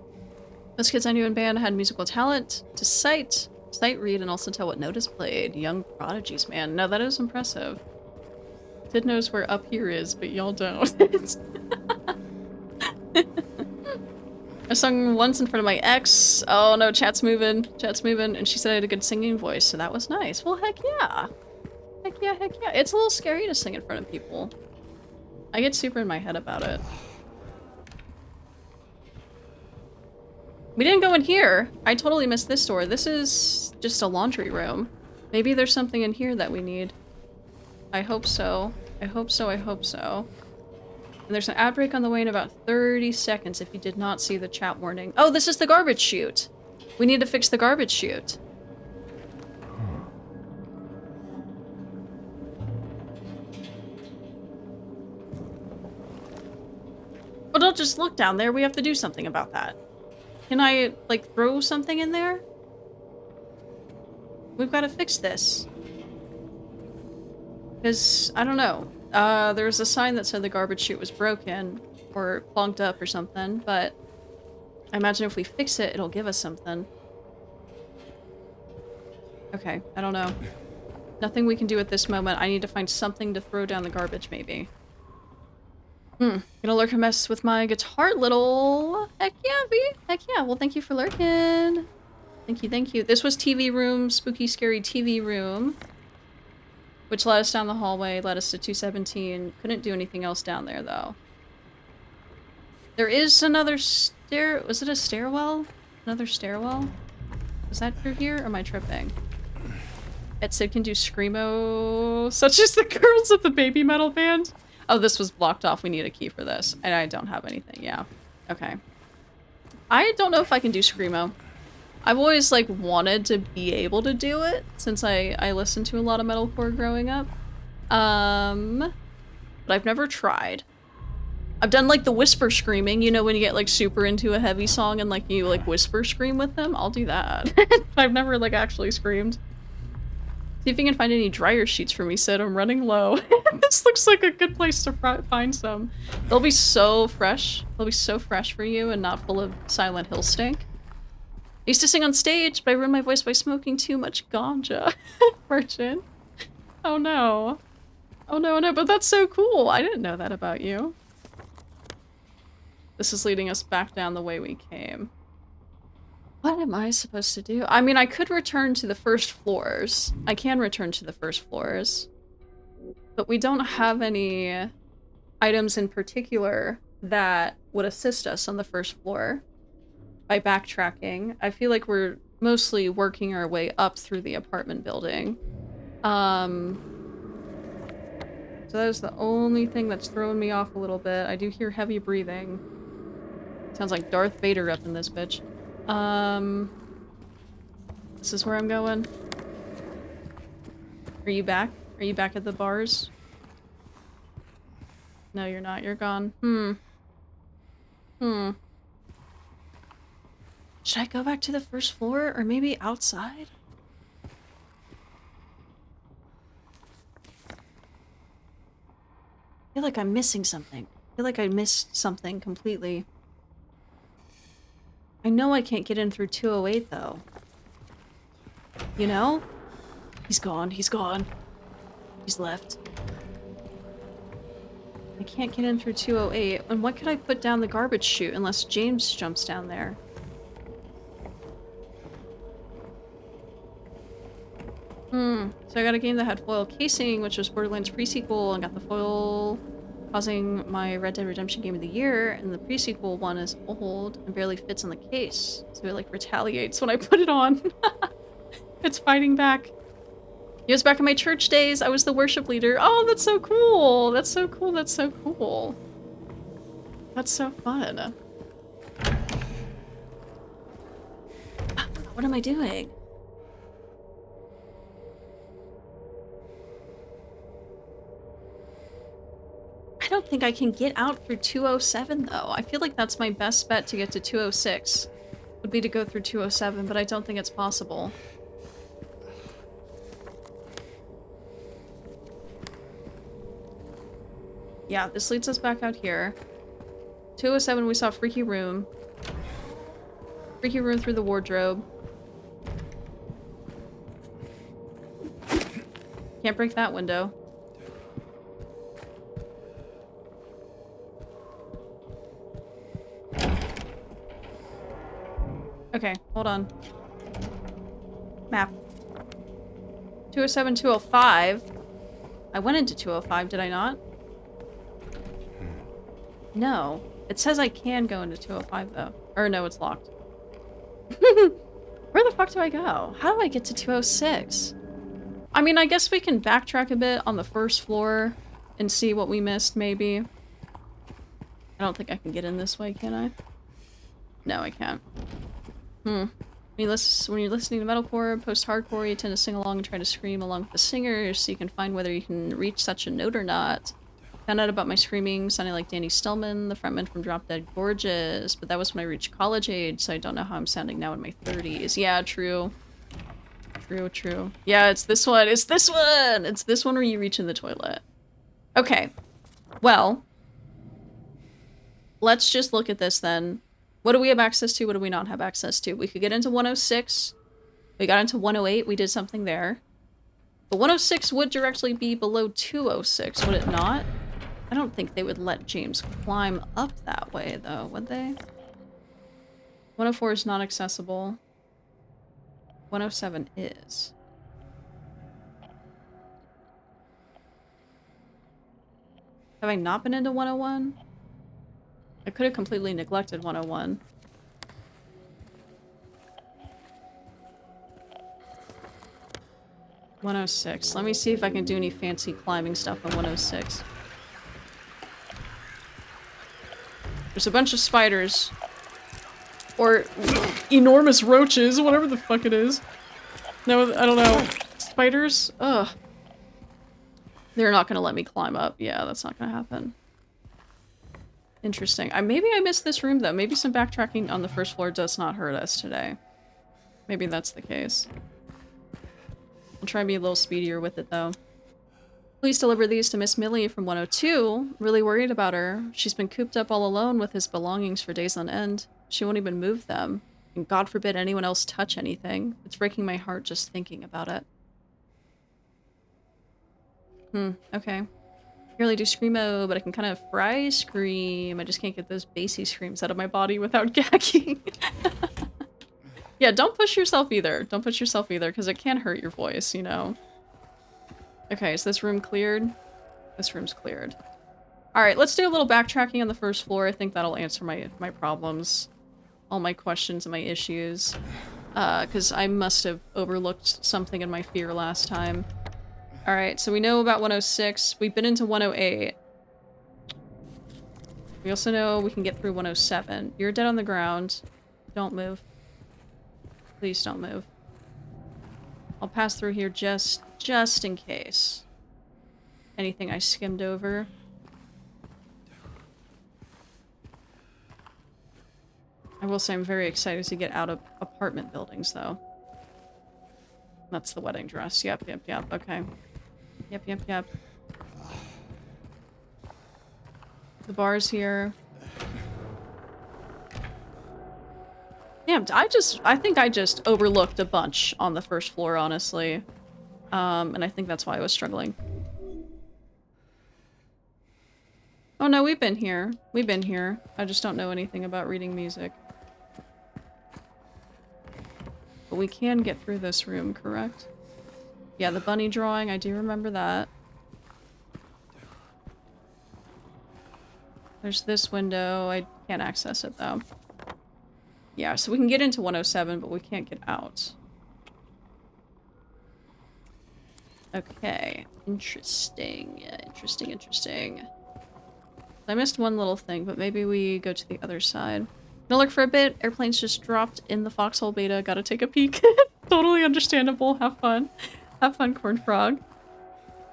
Most kids I knew in band had musical talent to sight read, and also tell what note is played. Young prodigies, man. No, that is impressive. Did knows where up here is, but y'all don't. I sung once in front of my ex. Oh no, chat's moving, and she said I had a good singing voice, so that was nice. Well, heck yeah. Heck yeah, heck yeah. It's a little scary to sing in front of people. I get super in my head about it. We didn't go in here. I totally missed this door. This is just a laundry room. Maybe there's something in here that we need. I hope so. I hope so, I hope so. And there's an ad break on the way in about 30 seconds if you did not see the chat warning. Oh, this is the garbage chute. We need to fix the garbage chute. Well, don't just look down there. We have to do something about that. Can I, like, throw something in there? We've got to fix this. Because, I don't know. There was a sign that said the garbage chute was broken or plunked up or something, but I imagine if we fix it, it'll give us something. Okay, I don't know. Nothing we can do at this moment. I need to find something to throw down the garbage, maybe. Gonna lurk a mess with my guitar little. Heck yeah, V. Heck yeah. Well, thank you for lurking. Thank you, thank you. This was TV room, spooky, scary TV room. Which led us down the hallway, led us to 217. Couldn't do anything else down there, though. There is another stair. Was it a stairwell? Another stairwell? Was that through here, or am I tripping? It said can do screamo, such as the girls of the baby metal band. Oh, this was blocked off. We need a key for this. And I don't have anything. Yeah. Okay. I don't know if I can do screamo. I've always, like, wanted to be able to do it since I listened to a lot of metalcore growing up. But I've never tried. I've done, like, the whisper screaming, you know, when you get, like, super into a heavy song and, like, you, like, whisper scream with them. I'll do that. I've never, like, actually screamed. See if you can find any dryer sheets for me, Sid. I'm running low. This looks like a good place to find some. They'll be so fresh. They'll be so fresh for you and not full of Silent Hill stink. I used to sing on stage, but I ruined my voice by smoking too much ganja. Merchant. Oh no. Oh no, no, but that's so cool. I didn't know that about you. This is leading us back down the way we came. What am I supposed to do? I mean, I could return to the first floors. I can return to the first floors. But we don't have any items in particular that would assist us on the first floor by backtracking. I feel like we're mostly working our way up through the apartment building. So that is the only thing that's throwing me off a little bit. I do hear heavy breathing. Sounds like Darth Vader up in this bitch. This is where I'm going. Are you back? Are you back at the bars? No, you're not. You're gone. Should I go back to the first floor or maybe outside? I feel like I'm missing something. I feel like I missed something completely. I know I can't get in through 208 though. You know? He's gone. He's gone. He's left. I can't get in through 208. And what could I put down the garbage chute unless James jumps down there? So I got a game that had foil casing, which was Borderlands pre-sequel, and got the foil causing my Red Dead Redemption Game of the Year, and the pre-sequel one is old and barely fits on the case, so it like retaliates when I put it on. It's fighting back. It was back in my church days. I was the worship leader. Oh, that's so cool. That's so cool. That's so cool. That's so fun. What am I doing? think I can get out through 207 though. I feel like that's my best bet to get to 206. Would be to go through 207, but I don't think it's possible. Yeah, this leads us back out here. 207, we saw Freaky Room. Freaky Room through the wardrobe. Can't break that window. Okay, hold on. Map. 207, 205. I went into 205, did I not? No. It says I can go into 205 though. Or no, it's locked. Where the fuck do I go? How do I get to 206? I mean, I guess we can backtrack a bit on the first floor and see what we missed, maybe. I don't think I can get in this way, can I? No, I can't. When you're listening to metalcore, post-hardcore, you tend to sing along and try to scream along with the singers so you can find whether you can reach such a note or not. Found out about my screaming sounding like Danny Stillman, the frontman from Drop Dead Gorgeous, but that was when I reached college age, so I don't know how I'm sounding now in my 30s. Yeah, true. True. Yeah, it's this one. It's this one! It's this one where you reach in the toilet. Okay. Well, let's just look at this then. What do we have access to? What do we not have access to? We could get into 106. We got into 108. We did something there. But 106 would directly be below 206, would it not? I don't think they would let James climb up that way, though, would they? 104 is not accessible. 107 is. Have I not been into 101? I could have completely neglected 101. (106). Let me see if I can do any fancy climbing stuff on 106. There's a bunch of spiders. Or enormous roaches, whatever the fuck it is. No, I don't know. Spiders? Ugh. They're not gonna let me climb up. Yeah, that's not gonna happen. Interesting. Maybe I missed this room, though. Maybe some backtracking on the first floor does not hurt us today. Maybe that's the case. I'll try and be a little speedier with it, though. Please deliver these to Miss Millie from 102. Really worried about her. She's been cooped up all alone with his belongings for days on end. She won't even move them. And God forbid anyone else touch anything. It's breaking my heart just thinking about it. Okay. Barely do screamo, but I can kind of fry scream. I just can't get those bassy screams out of my body without gagging. Yeah, don't push yourself either. Don't push yourself either, because it can hurt your voice, you know? Okay, is this room cleared? This room's cleared. Alright, let's do a little backtracking on the first floor. I think that'll answer my problems. All my questions and my issues. Because I must have overlooked something in my fear last time. Alright, so we know about 106. We've been into 108. We also know we can get through 107. You're dead on the ground. Don't move. Please don't move. I'll pass through here just in case. Anything I skimmed over. I will say I'm very excited to get out of apartment buildings, though. That's the wedding dress. Yep, okay. Yep. The bar's here. Damn, I think I just overlooked a bunch on the first floor, honestly. And I think that's why I was struggling. Oh no, we've been here. I just don't know anything about reading music. But we can get through this room, correct? Yeah, the bunny drawing, I do remember that. There's this window. I can't access it, though. Yeah, so we can get into 107, but we can't get out. Okay. Interesting. Yeah, interesting. I missed one little thing, but maybe we go to the other side. Gonna look for a bit. Airplanes just dropped in the Foxhole beta. Gotta take a peek. Totally understandable. Have fun. Have fun, Corn Frog.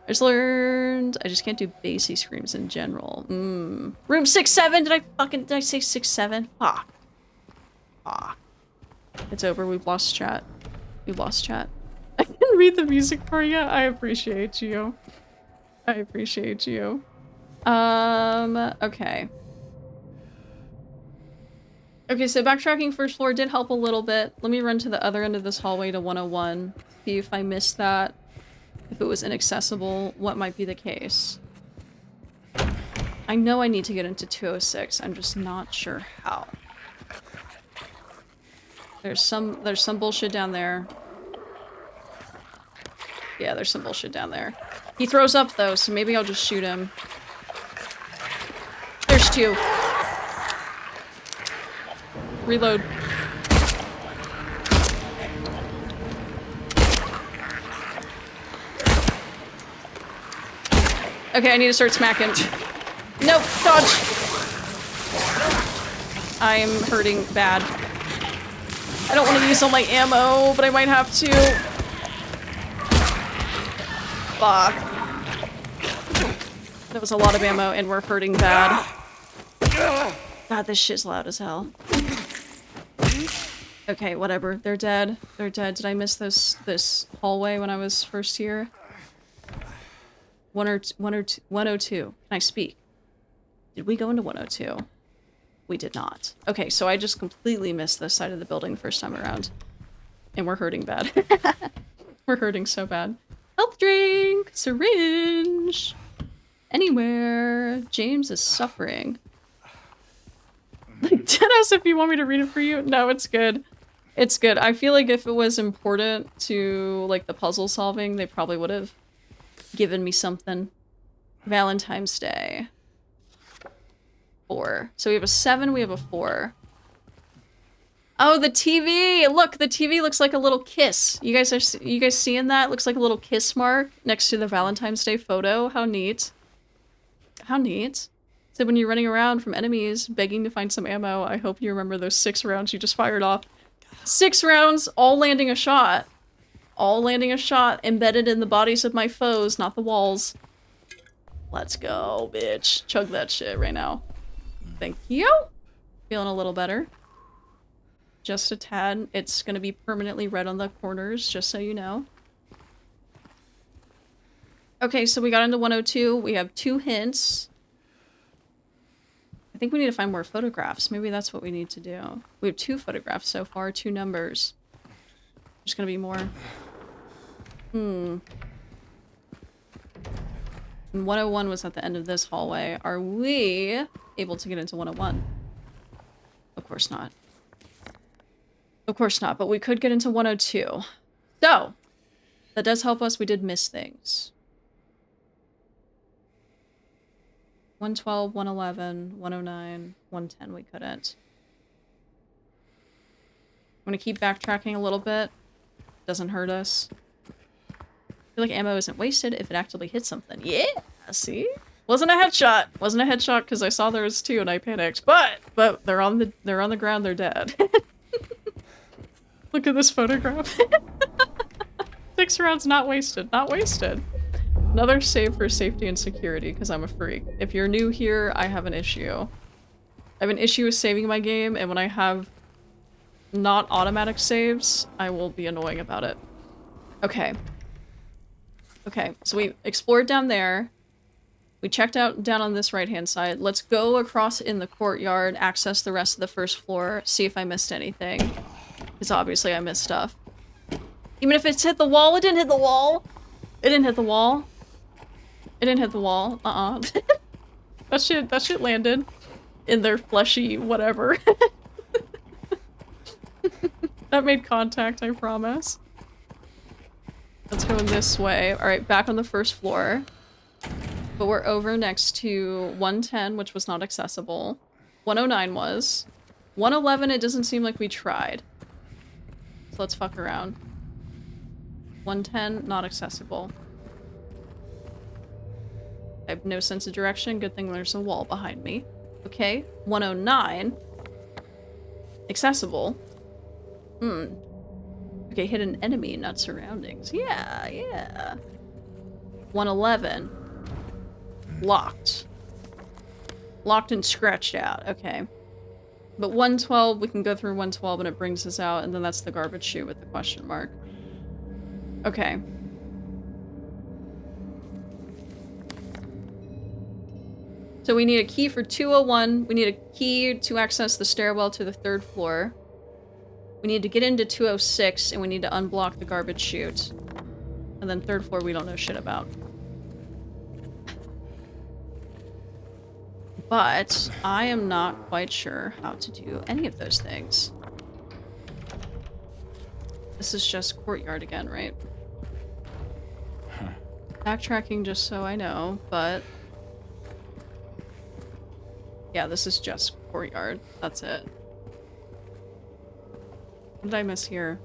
I just learned I just can't do bassy screams in general. Room 6-7. Did I say 6-7? Fuck. Fuck. It's over. We've lost chat. We've lost chat. I didn't read the music for you. I appreciate you. I appreciate you. Okay. Okay, so backtracking first floor did help a little bit. Let me run to the other end of this hallway to 101. See if I missed that. If it was inaccessible, what might be the case. I know I need to get into 206. I'm just not sure how. There's some bullshit down there. Yeah, there's some bullshit down there. He throws up though, so maybe I'll just shoot him. There's 2. Reload. Okay, I need to start smacking. Nope, dodge. I'm hurting bad. I don't want to use all my ammo, but I might have to. Fuck. That was a lot of ammo, and we're hurting bad. God, this shit's loud as hell. Okay, whatever. They're dead. They're dead. Did I miss this hallway when I was first here? 102. Can I speak? Did we go into 102? We did not. Okay, so I just completely missed this side of the building the first time around. And we're hurting bad. We're hurting so bad. Health drink! Syringe! Anywhere. James is suffering. Like, deadass, if you want me to read it for you? No, it's good. It's good. I feel like if it was important to, like, the puzzle solving, they probably would have given me something. Valentine's Day. 4. So we have a 7, we have a 4. Oh, the TV! Look, the TV looks like a little kiss. You guys seeing that? It looks like a little kiss mark next to the Valentine's Day photo. How neat. How neat. So when you're running around from enemies, begging to find some ammo, I hope you remember those 6 rounds you just fired off. 6 rounds, all landing a shot. All landing a shot, embedded in the bodies of my foes, not the walls. Let's go, bitch. Chug that shit right now. Thank you. Feeling a little better. Just a tad. It's gonna be permanently red on the corners, just so you know. Okay, so we got into 102. We have 2 hints. I think we need to find more photographs. Maybe that's what we need to do. We have 2 photographs so far, 2 numbers. There's gonna be more. And 101 was at the end of this hallway. Are we able to get into 101? Of course not. Of course not, but we could get into 102. So, that does help us. We did miss things. 112, 111, 109, 110 we couldn't. I'm gonna keep backtracking a little bit. Doesn't hurt us. I feel like ammo isn't wasted if it actively hits something. Yeah, see? Wasn't a headshot. Wasn't a headshot because I saw there was 2 and I panicked. But they're on the ground, they're dead. Look at this photograph. 6 rounds not wasted. Not wasted. Another save for safety and security, because I'm a freak. If you're new here, I have an issue. I have an issue with saving my game, and when I have not automatic saves, I will be annoying about it. Okay. Okay, so we explored down there. We checked out down on this right-hand side. Let's go across in the courtyard, access the rest of the first floor, see if I missed anything. Because obviously I missed stuff. Even if it's hit the wall, it didn't hit the wall! It didn't hit the wall. It didn't hit the wall. That shit landed in their fleshy whatever. That made contact, I promise. Let's go this way. Alright, back on the first floor. But we're over next to 110, which was not accessible. 109 was. 111, it doesn't seem like we tried. So let's fuck around. 110, not accessible. I have no sense of direction. Good thing there's a wall behind me. Okay, 109. Accessible. Okay, hit an enemy, not surroundings. Yeah, yeah. 111. Locked. Locked and scratched out. Okay. But 112, we can go through 112 and it brings us out, and then that's the garbage chute with the question mark. Okay. So we need a key for 201. We need a key to access the stairwell to the 3rd floor. We need to get into 206, and we need to unblock the garbage chute. And then 3rd floor we don't know shit about. But I am not quite sure how to do any of those things. This is just courtyard again, right? Backtracking just so I know, but... yeah, this is just courtyard. That's it. What did I miss here?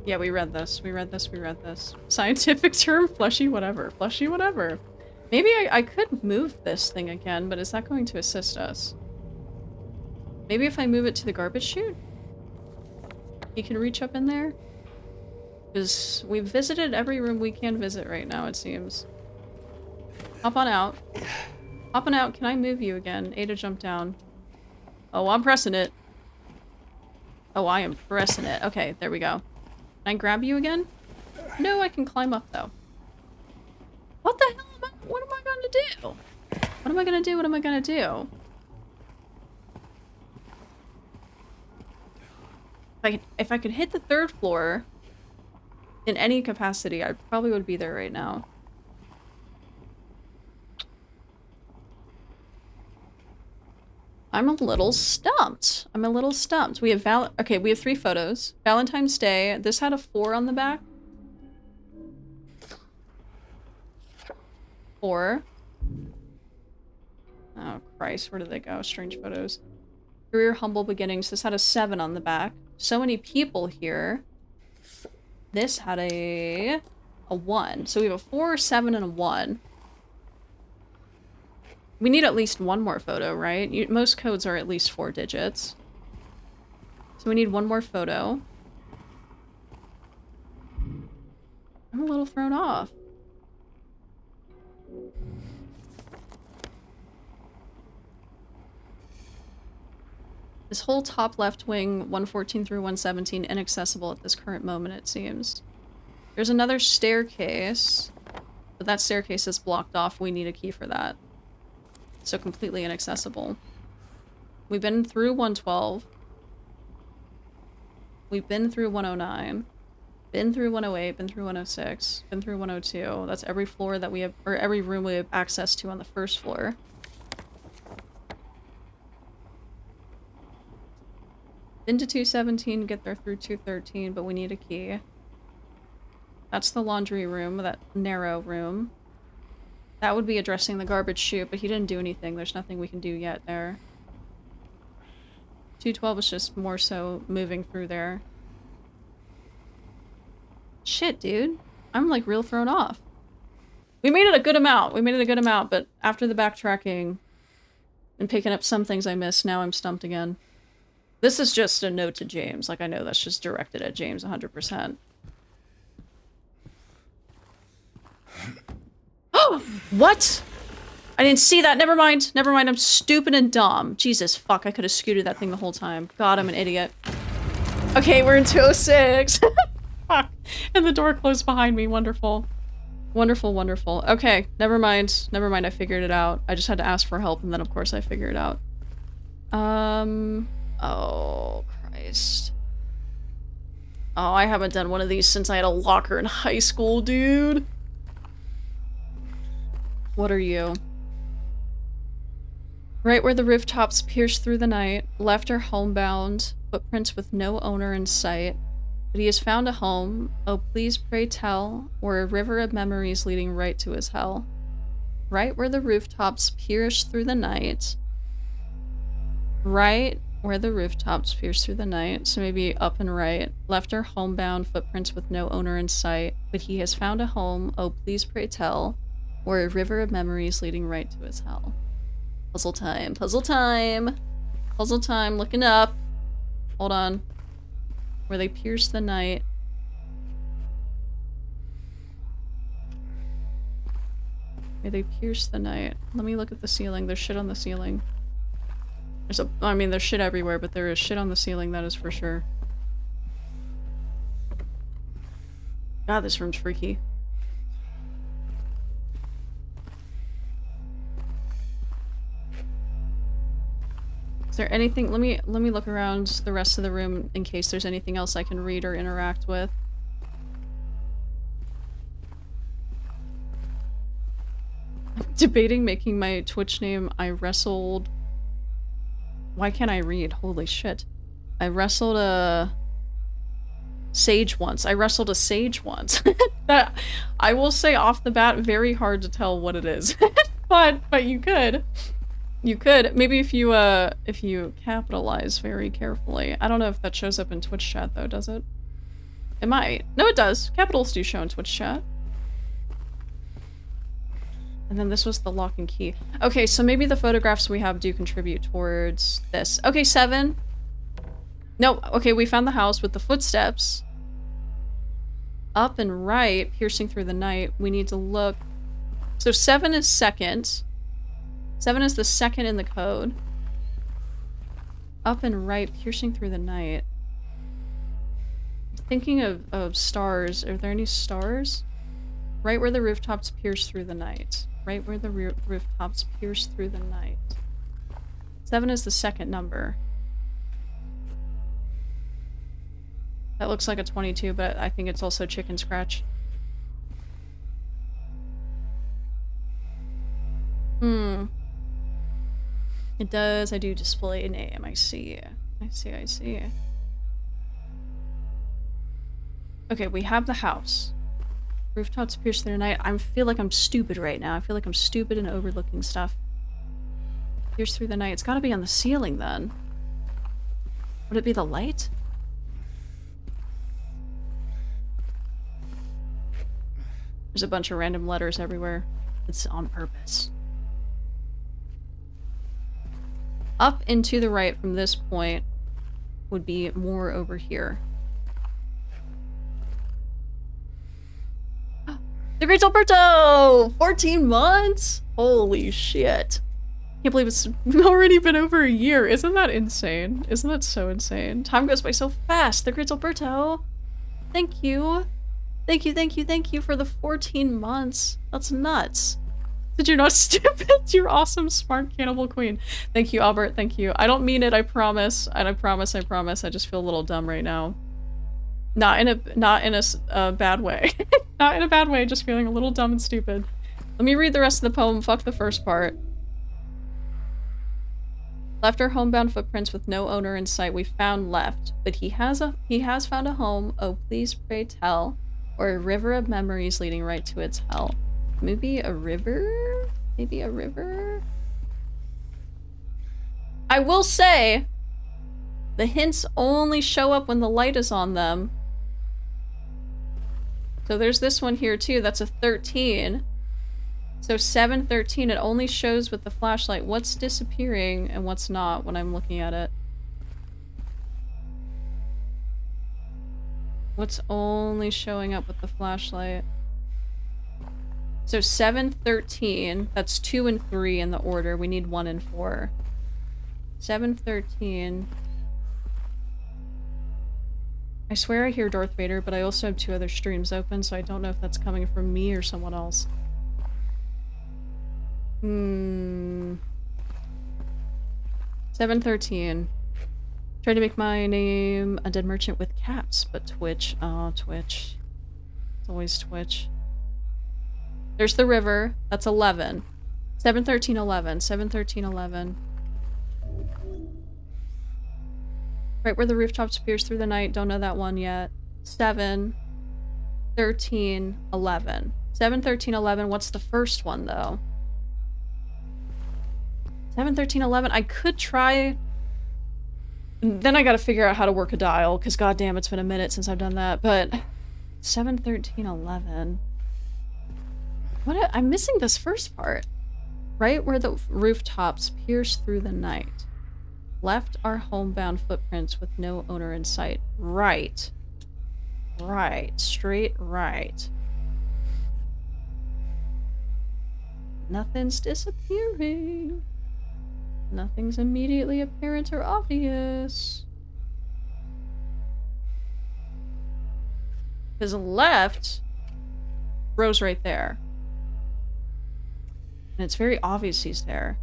Yeah, we read this. We read this. We read this. Scientific term? Fleshy whatever. Fleshy whatever. Maybe I could move this thing again, but is that going to assist us? Maybe if I move it to the garbage chute? You can reach up in there? Because we've visited every room we can visit right now, it seems. Hop on out. Hopping out, can I move you again? A to jump down. Oh, I'm pressing it. Oh, I am pressing it. Okay, there we go. Can I grab you again? No, I can climb up though. What the hell am I? What am I gonna do? What am I gonna do? What am I gonna do? If I could hit the 3rd floor in any capacity, I probably would be there right now. I'm a little stumped. I'm a little stumped. We have okay, we have 3 photos. Valentine's Day. This had a 4 on the back. 4. Oh, Christ. Where did they go? Strange photos. Career humble beginnings. This had a 7 on the back. So many people here. This had a 1. So we have a 4, 7, and a 1. We need at least one more photo, right? Most codes are at least 4 digits. So we need one more photo. I'm a little thrown off. This whole top left wing, 114 through 117, inaccessible at this current moment, it seems. There's another staircase, but that staircase is blocked off. We need a key for that. So completely inaccessible. We've been through 112. We've been through 109. Been through 108, been through 106, been through 102. That's every floor that we have, or every room we have access to on the 1st floor. Been to 217, get there through 213, but we need a key. That's the laundry room, that narrow room. That would be addressing the garbage chute, but he didn't do anything. There's nothing we can do yet there. 212 is just more so moving through there. Shit, dude. I'm like real thrown off. We made it a good amount. We made it a good amount, but after the backtracking and picking up some things I missed, now I'm stumped again. This is just a note to James. Like, I know that's just directed at James 100%. Oh! What? I didn't see that. Never mind. Never mind. I'm stupid and dumb. Jesus, fuck. I could have scooted that thing the whole time. God, I'm an idiot. Okay, we're in 206. Fuck. And the door closed behind me. Wonderful. Wonderful, wonderful. Okay, never mind. Never mind. I figured it out. I just had to ask for help, and then, of course, I figured it out. Oh, Christ. Oh, I haven't done one of these since I had a locker in high school, dude. What are you? Right where the rooftops pierce through the night, left are homebound, footprints with no owner in sight. But he has found a home, oh please pray tell, where a river of memories leading right to his hell. Right where the rooftops pierce through the night. Right where the rooftops pierce through the night, so maybe up and right. Left are homebound, footprints with no owner in sight. But he has found a home, oh please pray tell, where a river of memories leading right to his hell. Puzzle time, puzzle time! Puzzle time, looking up. Hold on. Where they pierce the night. May they pierce the night. Let me look at the ceiling. There's shit on the ceiling. I mean, there's shit everywhere, but there is shit on the ceiling, that is for sure. God, this room's freaky. Is there anything? Let me look around the rest of the room in case there's anything else I can read or interact with. I'm debating making my Twitch name I wrestled. Why can't I read? Holy shit. I wrestled a sage once. I wrestled a sage once. That, I will say off the bat, very hard to tell what it is. but you could. You could. Maybe if you capitalize very carefully. I don't know if that shows up in Twitch chat though, does it? It might. No, it does. Capitals do show in Twitch chat. And then this was the lock and key. Okay, so maybe the photographs we have do contribute towards this. Okay, 7. No, okay, we found the house with the footsteps. Up and right, piercing through the night. We need to look. So 7 is second. 7 is the second in the code. Up and right, piercing through the night. Thinking of stars. Are there any stars? Right where the rooftops pierce through the night. Right where the rooftops pierce through the night. 7 is the second number. That looks like a 22, but I think it's also chicken scratch. It does. I do display a name. I see. I see. Okay, we have the house. Rooftops pierce through the night. I feel like I'm stupid right now. I feel like I'm stupid and overlooking stuff. Pierce through the night. It's gotta be on the ceiling then. Would it be the light? There's a bunch of random letters everywhere. It's on purpose. Up and to the right from this point would be more over here. The Great Alberto! 14 months? Holy shit. Can't believe it's already been over a year. Isn't that insane? Isn't that so insane? Time goes by so fast. The Great Alberto. Thank you. Thank you for the 14 months. That's nuts. Did you not stupid? You're awesome, smart cannibal queen. Thank you, Albert. Thank you. I don't mean it, I promise. And I promise. I just feel a little dumb right now. Not in a bad way. Not in a bad way, just feeling a little dumb and stupid. Let me read the rest of the poem. Fuck the first part. Left our homebound footprints with no owner in sight. We found left, but he has found a home. Oh, please pray tell, or a river of memories leading right to its hell. Maybe a river? Maybe a river? I will say, the hints only show up when the light is on them. So there's this one here too, that's a 13. So 7, 13, it only shows with the flashlight what's disappearing and what's not when I'm looking at it. What's only showing up with the flashlight? So 7, 13, that's 2 and 3 in the order. We need 1 and 4. 7, 13. I swear I hear Darth Vader, but I also have 2 other streams open, so I don't know if that's coming from me or someone else. 713. Tried to make my name a dead merchant with caps, but Twitch. Oh, Twitch. It's always Twitch. There's the river. That's 11. 713, 11. 713, 11. Right where the rooftops pierce through the night. Don't know that one yet. 7, 13, 11. 7, 13, 11. What's the first one, though? 7, 13, 11. I could try... Then I gotta figure out how to work a dial, because goddamn, it's been a minute since I've done that. But 7, 13, 11. What? I'm missing this first part. Right where the rooftops pierce through the night. Left our homebound footprints with no owner in sight. Right. Right. Straight right. Nothing's disappearing. Nothing's immediately apparent or obvious. Because left, Rose right there. And it's very obvious he's there.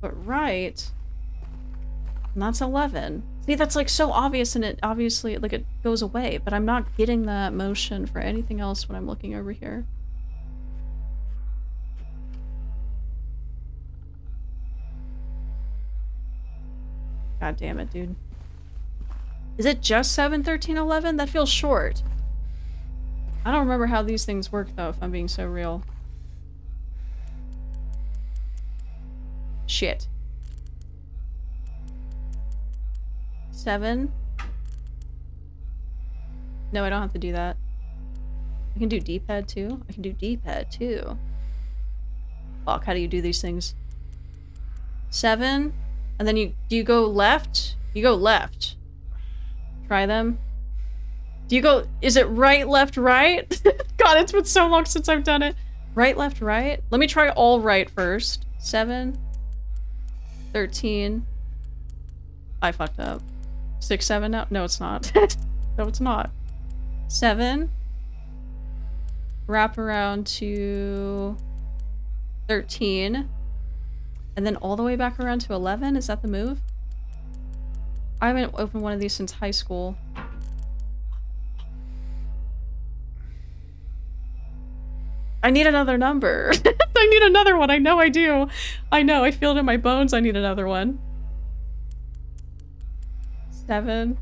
But right, and that's 11. See, that's like so obvious, and it obviously, like, it goes away, but I'm not getting that motion for anything else when I'm looking over here. God damn it, dude. Is it just 7, 13, 11? That feels short. I don't remember how these things work, though, if I'm being so real. Shit. 7. No, I don't have to do that. I can do D-pad too. I can do D-pad too. Fuck, how do you do these things? 7. And then do you go left? You go left. Try them. Do you go, is it right, left, right? God, it's been so long since I've done it. Right, left, right? Let me try all right first. 7. 13. I fucked up. 6, 7 now? No, it's not. No, it's not. 7. Wrap around to 13. And then all the way back around to 11? Is that the move? I haven't opened one of these since high school. I need another number. I need another one. I know I do. I know. I feel it in my bones. I need another one. 7.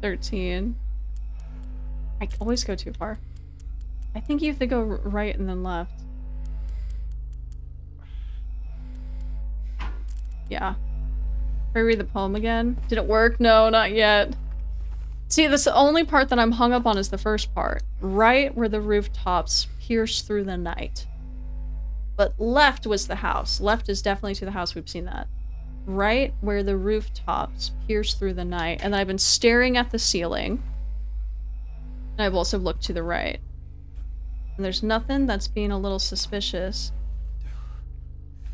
13. I always go too far. I think you have to go right and then left. Yeah. Can I read the poem again? Did it work? No, not yet. See, that's the only part that I'm hung up on is the first part. Right where the rooftops pierce through the night. But left was the house. Left is definitely to the house. We've seen that. Right where the rooftops pierce through the night. And I've been staring at the ceiling. And I've also looked to the right. And there's nothing that's being a little suspicious.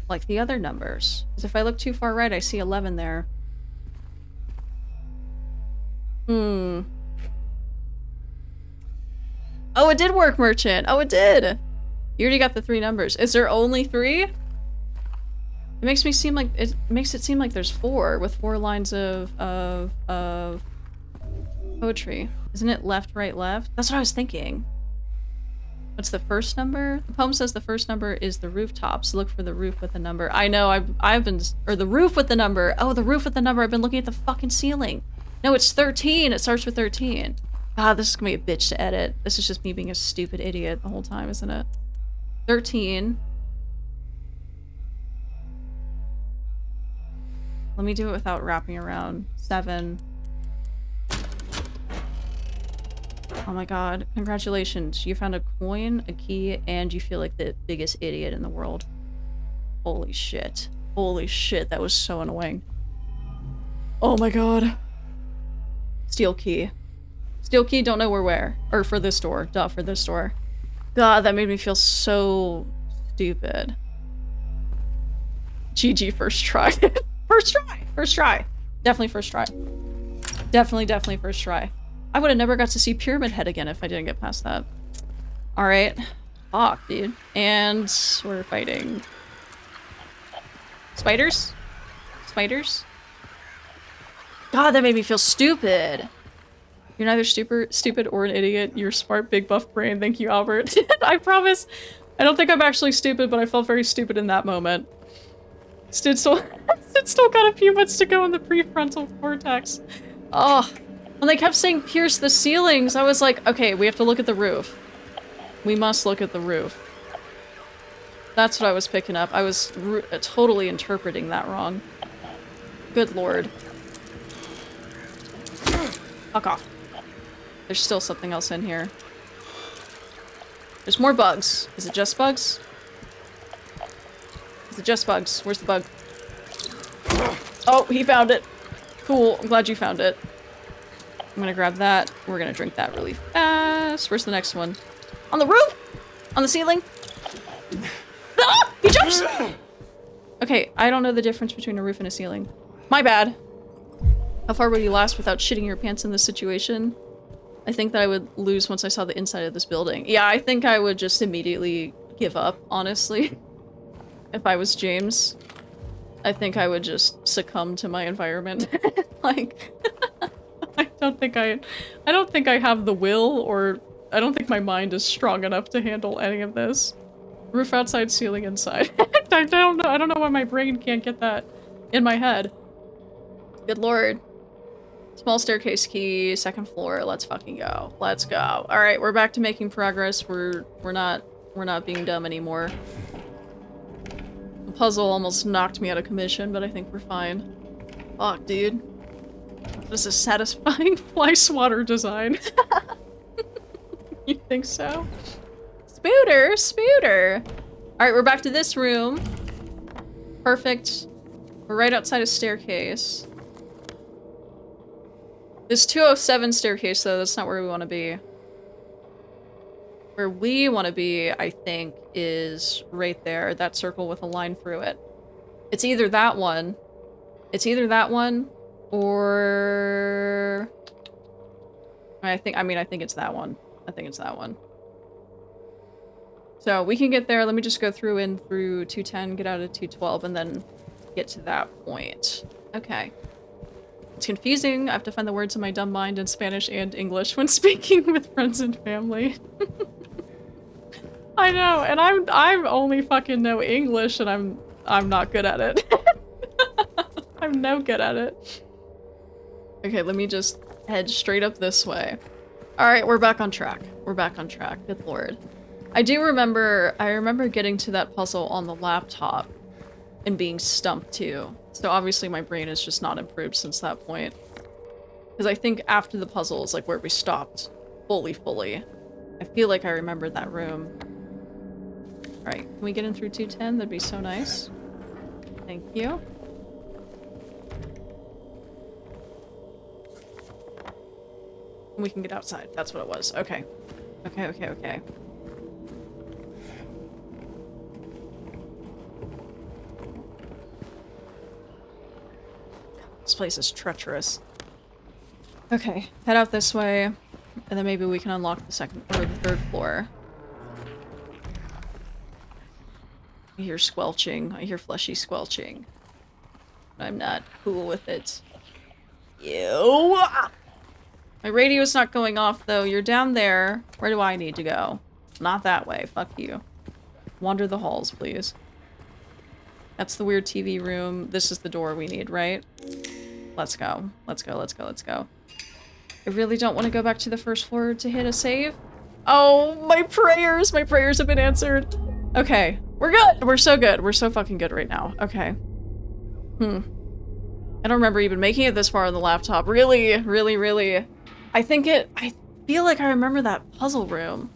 Like the other numbers. Because if I look too far right, I see 11 there. Oh, it did work, Merchant. Oh, it did. You already got the 3 numbers. Is there only 3? It makes me seem like it makes it seem like there's 4 with 4 lines of poetry. Isn't it left, right, left? That's what I was thinking. What's the first number? The poem says the first number is the rooftops. Look for the roof with the number. I know, I've been, or the roof with the number. Oh, the roof with the number. I've been looking at the fucking ceiling. No, it's 13. It starts with 13. God, this is gonna be a bitch to edit. This is just me being a stupid idiot the whole time, isn't it? 13. Let me do it without wrapping around. 7. Oh my god. Congratulations. You found a coin, a key, and you feel like the biggest idiot in the world. Holy shit. Holy shit, that was so annoying. Oh my god. Steel key. Steel key, don't know where. Or for this door. Duh, for this door. God, that made me feel so stupid. GG, first try. First try! First try. Definitely first try. Definitely first try. I would have never got to see Pyramid Head again if I didn't get past that. Alright. Fuck, dude. And we're fighting. Spiders? Spiders? God, that made me feel stupid. You're neither stupid or an idiot. You're smart, big buff brain. Thank you, Albert. I promise. I don't think I'm actually stupid, but I felt very stupid in that moment. Stid still got a few months to go in the prefrontal cortex. Oh, when they kept saying pierce the ceilings, I was like, okay, we have to look at the roof. We must look at the roof. That's what I was picking up. I was totally interpreting that wrong. Good lord. Fuck off. There's still something else in here. There's more bugs. Is it just bugs? Is it just bugs? Where's the bug? Oh, he found it. Cool. I'm glad you found it. I'm gonna grab that. We're gonna drink that really fast. Yes. Where's the next one? On the roof? On the ceiling? Ah! He jumps! Okay, I don't know the difference between a roof and a ceiling. My bad. How far would you last without shitting your pants in this situation? I think that I would lose once I saw the inside of this building. Yeah, I think I would just immediately give up, honestly. If I was James. I think I would just succumb to my environment. Like, I don't think I have the will, or I don't think my mind is strong enough to handle any of this. Roof outside, ceiling inside. I don't know why my brain can't get that in my head. Good lord. Small staircase key, second floor. Let's fucking go. Let's go. All right, we're back to making progress. We're not being dumb anymore. The puzzle almost knocked me out of commission, but I think we're fine. Fuck, dude. This is satisfying fly swatter design. You think so? Spooter, spooter. All right, we're back to this room. Perfect. We're right outside a staircase. This 207 staircase, though, that's not where we want to be. Where we want to be, I think, is right there. That circle with a line through it. It's either that one. It's either that one, or... I think it's that one. I think it's that one. So we can get there. Let me just go through 210, get out of 212, and then get to that point. Okay. It's confusing. I have to find the words in my dumb mind in Spanish and English when speaking with friends and family. I know, and I'm only fucking know English, and I'm not good at it. I'm no good at it. Okay, let me just head straight up this way. Alright, we're back on track. We're back on track. Good lord. I remember getting to that puzzle on the laptop and being stumped too. So obviously my brain is just not improved since that point. Because I think after the puzzle is like where we stopped. Fully. I feel like I remember that room. Alright, can we get in through 210? That'd be so nice. Thank you. We can get outside. That's what it was. Okay. Okay. This place is treacherous. Okay, head out this way, and then maybe we can unlock the second or the third floor. I hear squelching. I hear fleshy squelching. I'm not cool with it. Ew! My radio's not going off, though. You're down there. Where do I need to go? Not that way. Fuck you. Wander the halls, please. That's the weird TV room. This is the door we need, right? Let's go. Let's go. I really don't want to go back to the first floor to hit a save. Oh, my prayers! My prayers have been answered. Okay. We're good! We're so good. We're so fucking good right now. Okay. I don't remember even making it this far on the laptop. Really. I feel like I remember that puzzle room.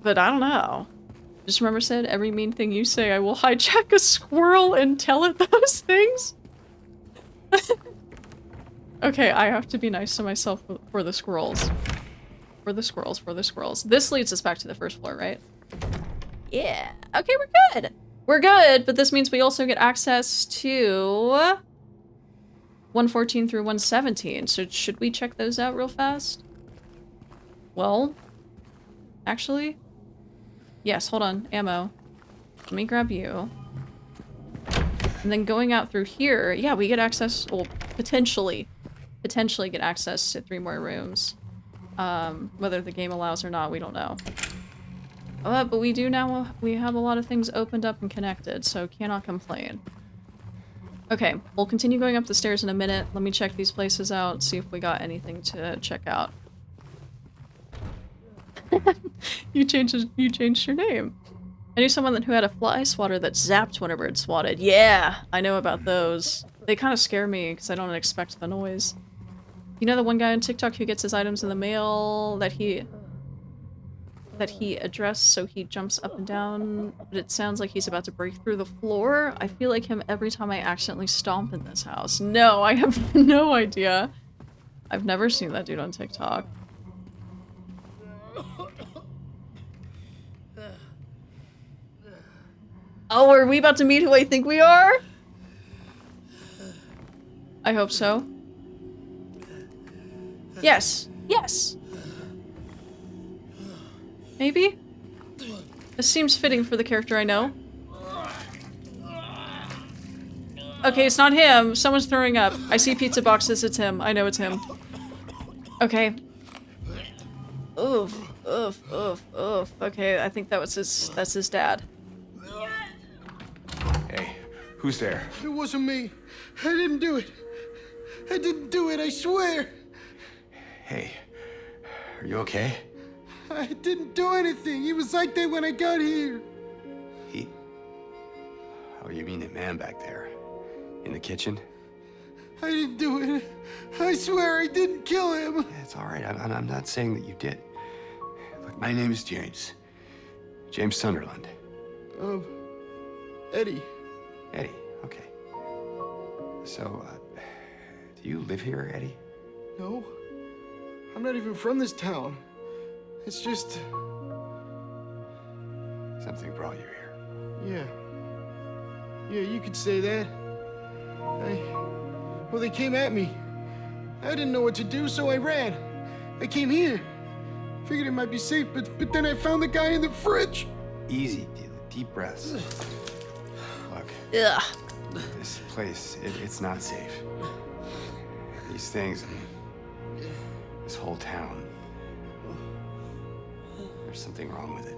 But I don't know. Just remember said, every mean thing you say, I will hijack a squirrel and tell it those things. Okay, I have to be nice to myself for the squirrels. For the squirrels. This leads us back to the first floor, right? Yeah. Okay, we're good. We're good, but this means we also get access to 114 through 117. So should we check those out real fast? Well, actually, yes, hold on. Ammo. Let me grab you. And then going out through here, yeah, we get access, well, potentially get access to 3 more rooms. Whether the game allows or not, we don't know. But we do now, we have a lot of things opened up and connected, so cannot complain. Okay, we'll continue going up the stairs in a minute. Let me check these places out, see if we got anything to check out. You changed your name. I knew someone who had a fly swatter that zapped whenever it swatted. Yeah, I know about those. They kind of scare me because I don't expect the noise. You know the one guy on TikTok who gets his items in the mail that he addressed, so he jumps up and down, but it sounds like he's about to break through the floor? I feel like him every time I accidentally stomp in this house. No, I have no idea. I've never seen that dude on TikTok. Oh, are we about to meet who I think we are? I hope so. Yes. Yes. Maybe? This seems fitting for the character I know. Okay, it's not him. Someone's throwing up. I see pizza boxes. It's him. I know it's him. Okay. Oof. Oof. Oof. Oof. Okay, I think that's his dad. Hey, who's there? It wasn't me. I didn't do it. I didn't do it, I swear. Hey, are you okay? I didn't do anything. He was like that when I got here. He... Oh, you mean the man back there? In the kitchen? I didn't do it. I swear I didn't kill him. Yeah, it's all right. I'm not saying that you did. Look, my name is James. James Sunderland. Eddie. Eddie, okay. So, do you live here, Eddie? No. I'm not even from this town. It's just... Something brought you here. Yeah. Yeah, you could say that. Well, they came at me. I didn't know what to do, so I ran. I came here. Figured it might be safe, but then I found the guy in the fridge. Easy, deep breaths. Look. Ugh. This place, it's not safe. These things, this whole town. There's something wrong with it.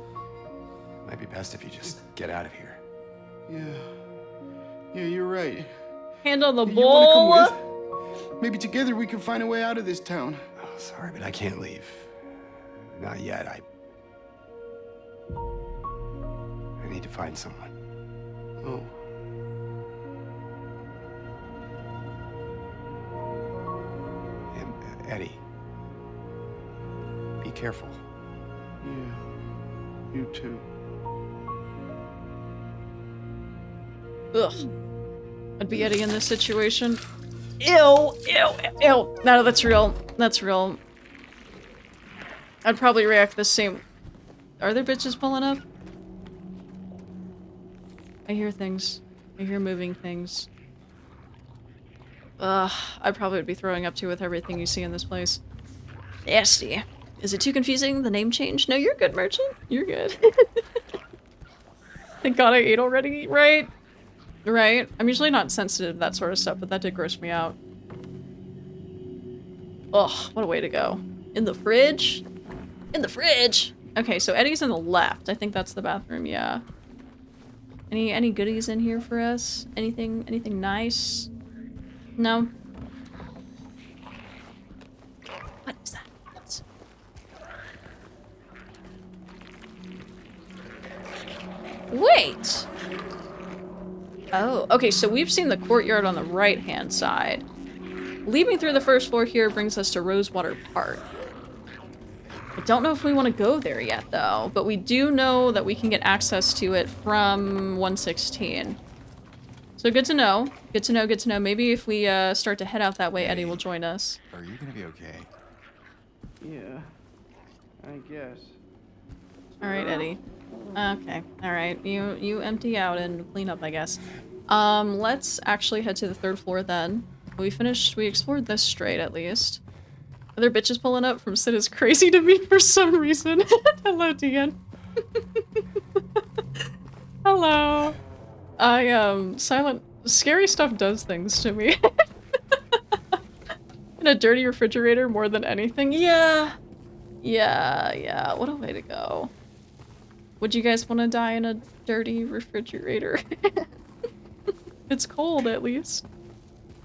Might be best if you just get out of here. Yeah, you're right. Hand on the You wanna come ball. with? Maybe together we can find a way out of this town. Oh, sorry, but I can't leave. Not yet. I need to find someone. Oh. Eddie, be careful. Yeah, you too. Ugh. I'd be Eddie in this situation. Ew, ew, ew. No, that's real. That's real. I'd probably react the same. Are there bitches pulling up? I hear things. I hear moving things. Ugh, I probably would be throwing up too with everything you see in this place. Nasty. Is it too confusing? The name change? No, you're good, merchant. You're good. Thank God I ate already, right? Right? I'm usually not sensitive to that sort of stuff, but that did gross me out. Ugh, what a way to go. In the fridge? In the fridge! Okay, so Eddie's in the left. I think that's the bathroom, yeah. Any goodies in here for us? Anything nice? No? What is that? Wait! Oh, okay, so we've seen the courtyard on the right-hand side. Leaving through the first floor here brings us to Rosewater Park. I don't know if we want to go there yet, though, but we do know that we can get access to it from 116. So good to know. Good to know, good to know. Maybe if we start to head out that way, Eddie will join us. Are you gonna be okay? Yeah, I guess. Alright, Eddie. Okay, alright. You empty out and clean up, I guess. Let's actually head to the third floor then. We explored this straight at least. Are there bitches pulling up from Sid is crazy to me for some reason? Hello, Dean. Hello. Scary stuff does things to me. In a dirty refrigerator more than anything. Yeah. Yeah, what a way to go. Would you guys want to die in a dirty refrigerator? It's cold, at least.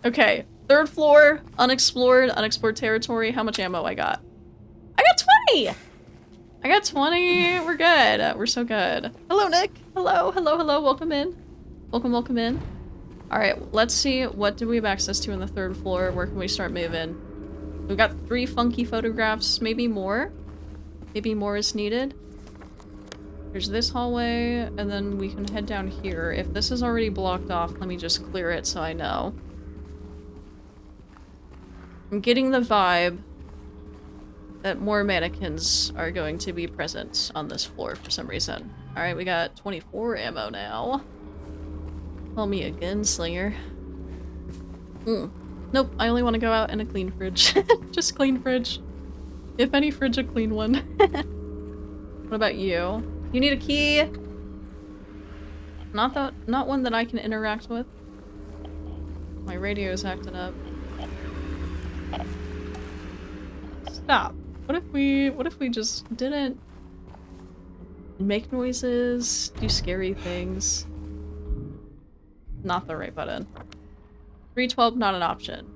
Okay, third floor, unexplored territory. How much ammo I got? I got 20! I got 20, we're good. We're so good. Hello, Nick. Hello, welcome in. Welcome in. All right, let's see, what do we have access to in the third floor? Where can we start moving? We've got 3 funky photographs, maybe more. Maybe more is needed. There's this hallway, and then we can head down here. If this is already blocked off, let me just clear it so I know. I'm getting the vibe that more mannequins are going to be present on this floor for some reason. Alright, we got 24 ammo now. Call me a gunslinger. Nope, I only want to go out in a clean fridge. Just clean fridge. If any fridge, a clean one. What about you? You need a key? Not one that I can interact with. My radio's acting up. Stop. What if we just didn't make noises, do scary things? Not the right button. 312, not an option.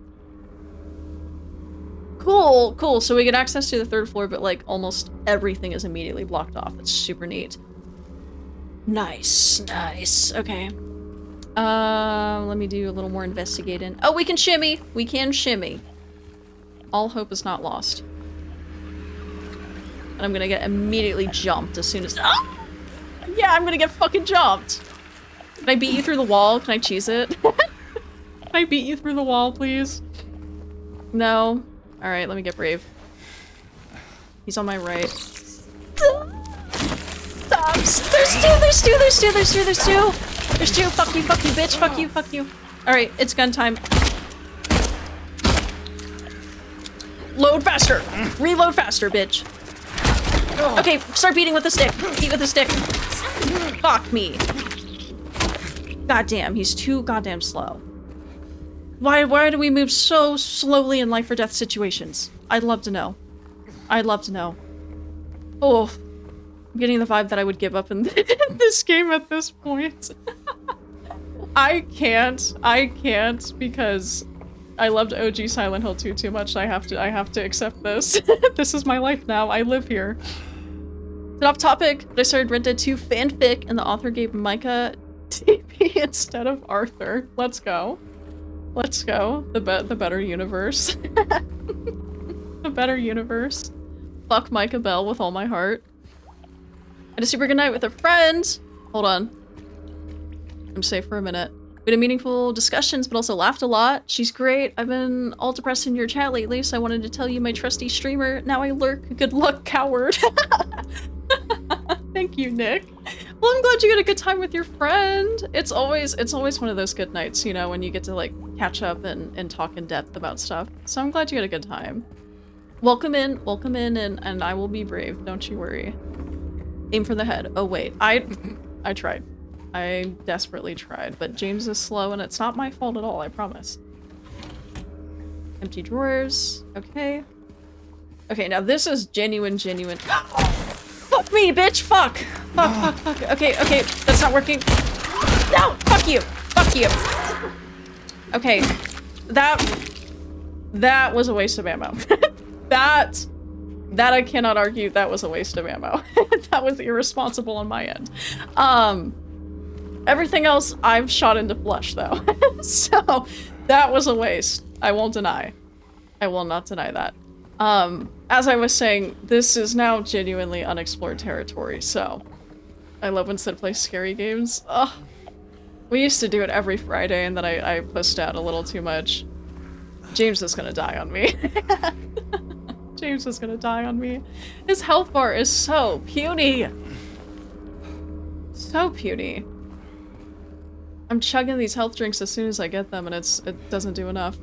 Cool, cool. So we get access to the 3rd floor, but like almost everything is immediately blocked off. It's super neat. Nice, nice. Okay. Let me do a little more investigating. Oh, we can shimmy! We can shimmy. All hope is not lost. And I'm gonna get immediately jumped as soon as- oh! Yeah, I'm gonna get fucking jumped! Can I beat you through the wall? Can I cheese it? Can I beat you through the wall, please? No? Alright, let me get brave. He's on my right. Stops! There's two! There's two! Fuck you, bitch! Fuck you! Alright, it's gun time. Load faster! Reload faster, bitch! Okay, start beating with the stick. Beat with the stick. Fuck me. Goddamn, he's too goddamn slow. Why do we move so slowly in life or death situations? I'd love to know. I'd love to know. Oh, I'm getting the vibe that I would give up in this game at this point. I can't because I loved OG Silent Hill 2 too much. I have to accept this. This is my life now. I live here. Off topic, but I started Red Dead 2 fanfic and the author gave Micah TP instead of Arthur. Let's go. Let's go. The better universe. The better universe. Fuck Micah Bell with all my heart. I had a super good night with a friend. Hold on. I'm safe for a minute. We had meaningful discussions, but also laughed a lot. She's great. I've been all depressed in your chat lately, so I wanted to tell you my trusty streamer. Now I lurk. Good luck, coward. Thank you, Nick. Well, I'm glad you had a good time with your friend. It's always one of those good nights, you know, when you get to like catch up and talk in depth about stuff. So I'm glad you had a good time. Welcome in, and I will be brave. Don't you worry. Aim for the head. Oh wait, I tried. I desperately tried, but James is slow and it's not my fault at all, I promise. Empty drawers. Okay. Okay, now this is genuine. Fuck me, bitch! Fuck! Fuck. Okay, that's not working. No! Fuck you! Okay. That was a waste of ammo. That I cannot argue that was a waste of ammo. That was irresponsible on my end. Everything else I've shot into flush though. So that was a waste. I won't deny. I will not deny that. As I was saying, this is now genuinely unexplored territory, so I love when Sid plays scary games. Ugh. We used to do it every Friday and then I pushed out a little too much. James is gonna die on me. James is gonna die on me. His health bar is so puny. So puny. I'm chugging these health drinks as soon as I get them and it doesn't do enough.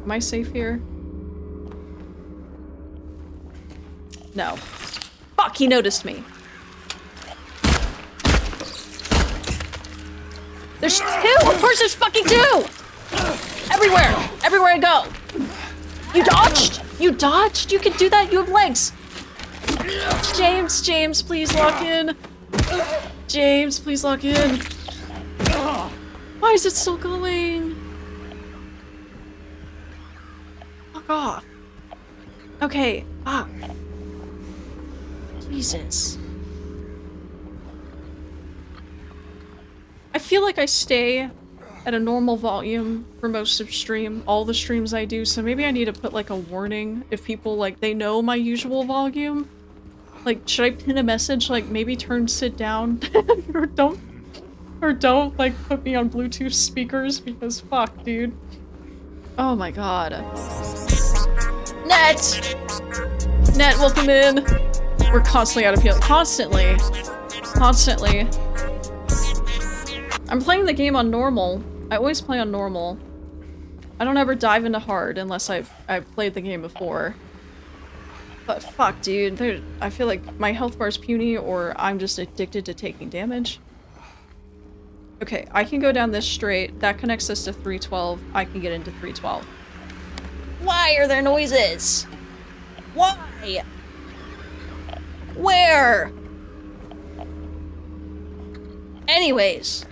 Am I safe here? No. Fuck, he noticed me. There's two! Of course there's fucking two! Everywhere! Everywhere I go! You dodged? You dodged? You can do that? You have legs! James, please lock in. James, please lock in. Why is it still going? Fuck off. Okay, fuck. Jesus. I feel like I stay at a normal volume for most of stream, all the streams I do, so maybe I need to put like a warning if people like, they know my usual volume. Like, should I pin a message like maybe sit down or don't like put me on Bluetooth speakers because fuck, dude. Oh my god. Net! Net, welcome in. We're constantly out of healing. Constantly. Constantly. I'm playing the game on normal. I always play on normal. I don't ever dive into hard unless I've played the game before. But fuck, dude. I feel like my health bar is puny or I'm just addicted to taking damage. Okay, I can go down this straight. That connects us to 312. I can get into 312. Why are there noises? Why? Where? Anyways.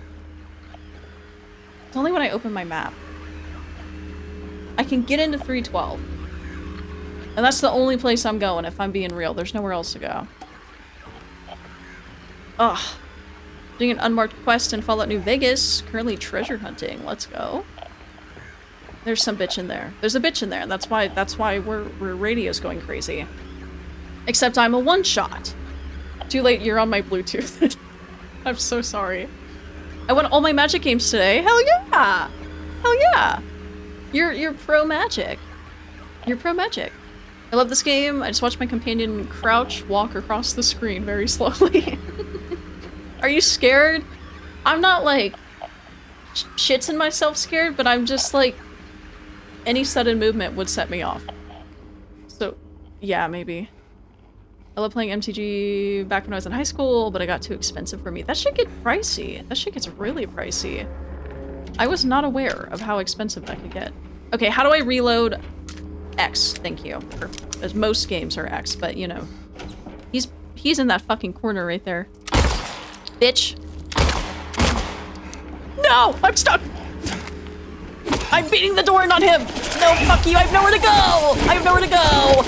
It's only when I open my map. I can get into 312. And that's the only place I'm going if I'm being real. There's nowhere else to go. Ugh. Doing an unmarked quest in Fallout New Vegas. Currently treasure hunting. Let's go. There's some bitch in there. There's a bitch in there. That's why we're radio's going crazy. Except I'm a one-shot. Too late, you're on my Bluetooth. I'm so sorry. I won all my Magic games today. Hell yeah! Hell yeah! You're pro Magic. You're pro Magic. I love this game. I just watched my companion crouch walk across the screen very slowly. Are you scared? I'm not like shits in myself scared, but I'm just like any sudden movement would set me off. So yeah, maybe. I love playing MTG back when I was in high school, but it got too expensive for me. That shit get pricey. That shit gets really pricey. I was not aware of how expensive that could get. Okay, how do I reload? X, thank you. As most games are X, but you know. He's in that fucking corner right there. Bitch. No! I'm stuck! I'm beating the door, not him! No, fuck you, I have nowhere to go! I have nowhere to go!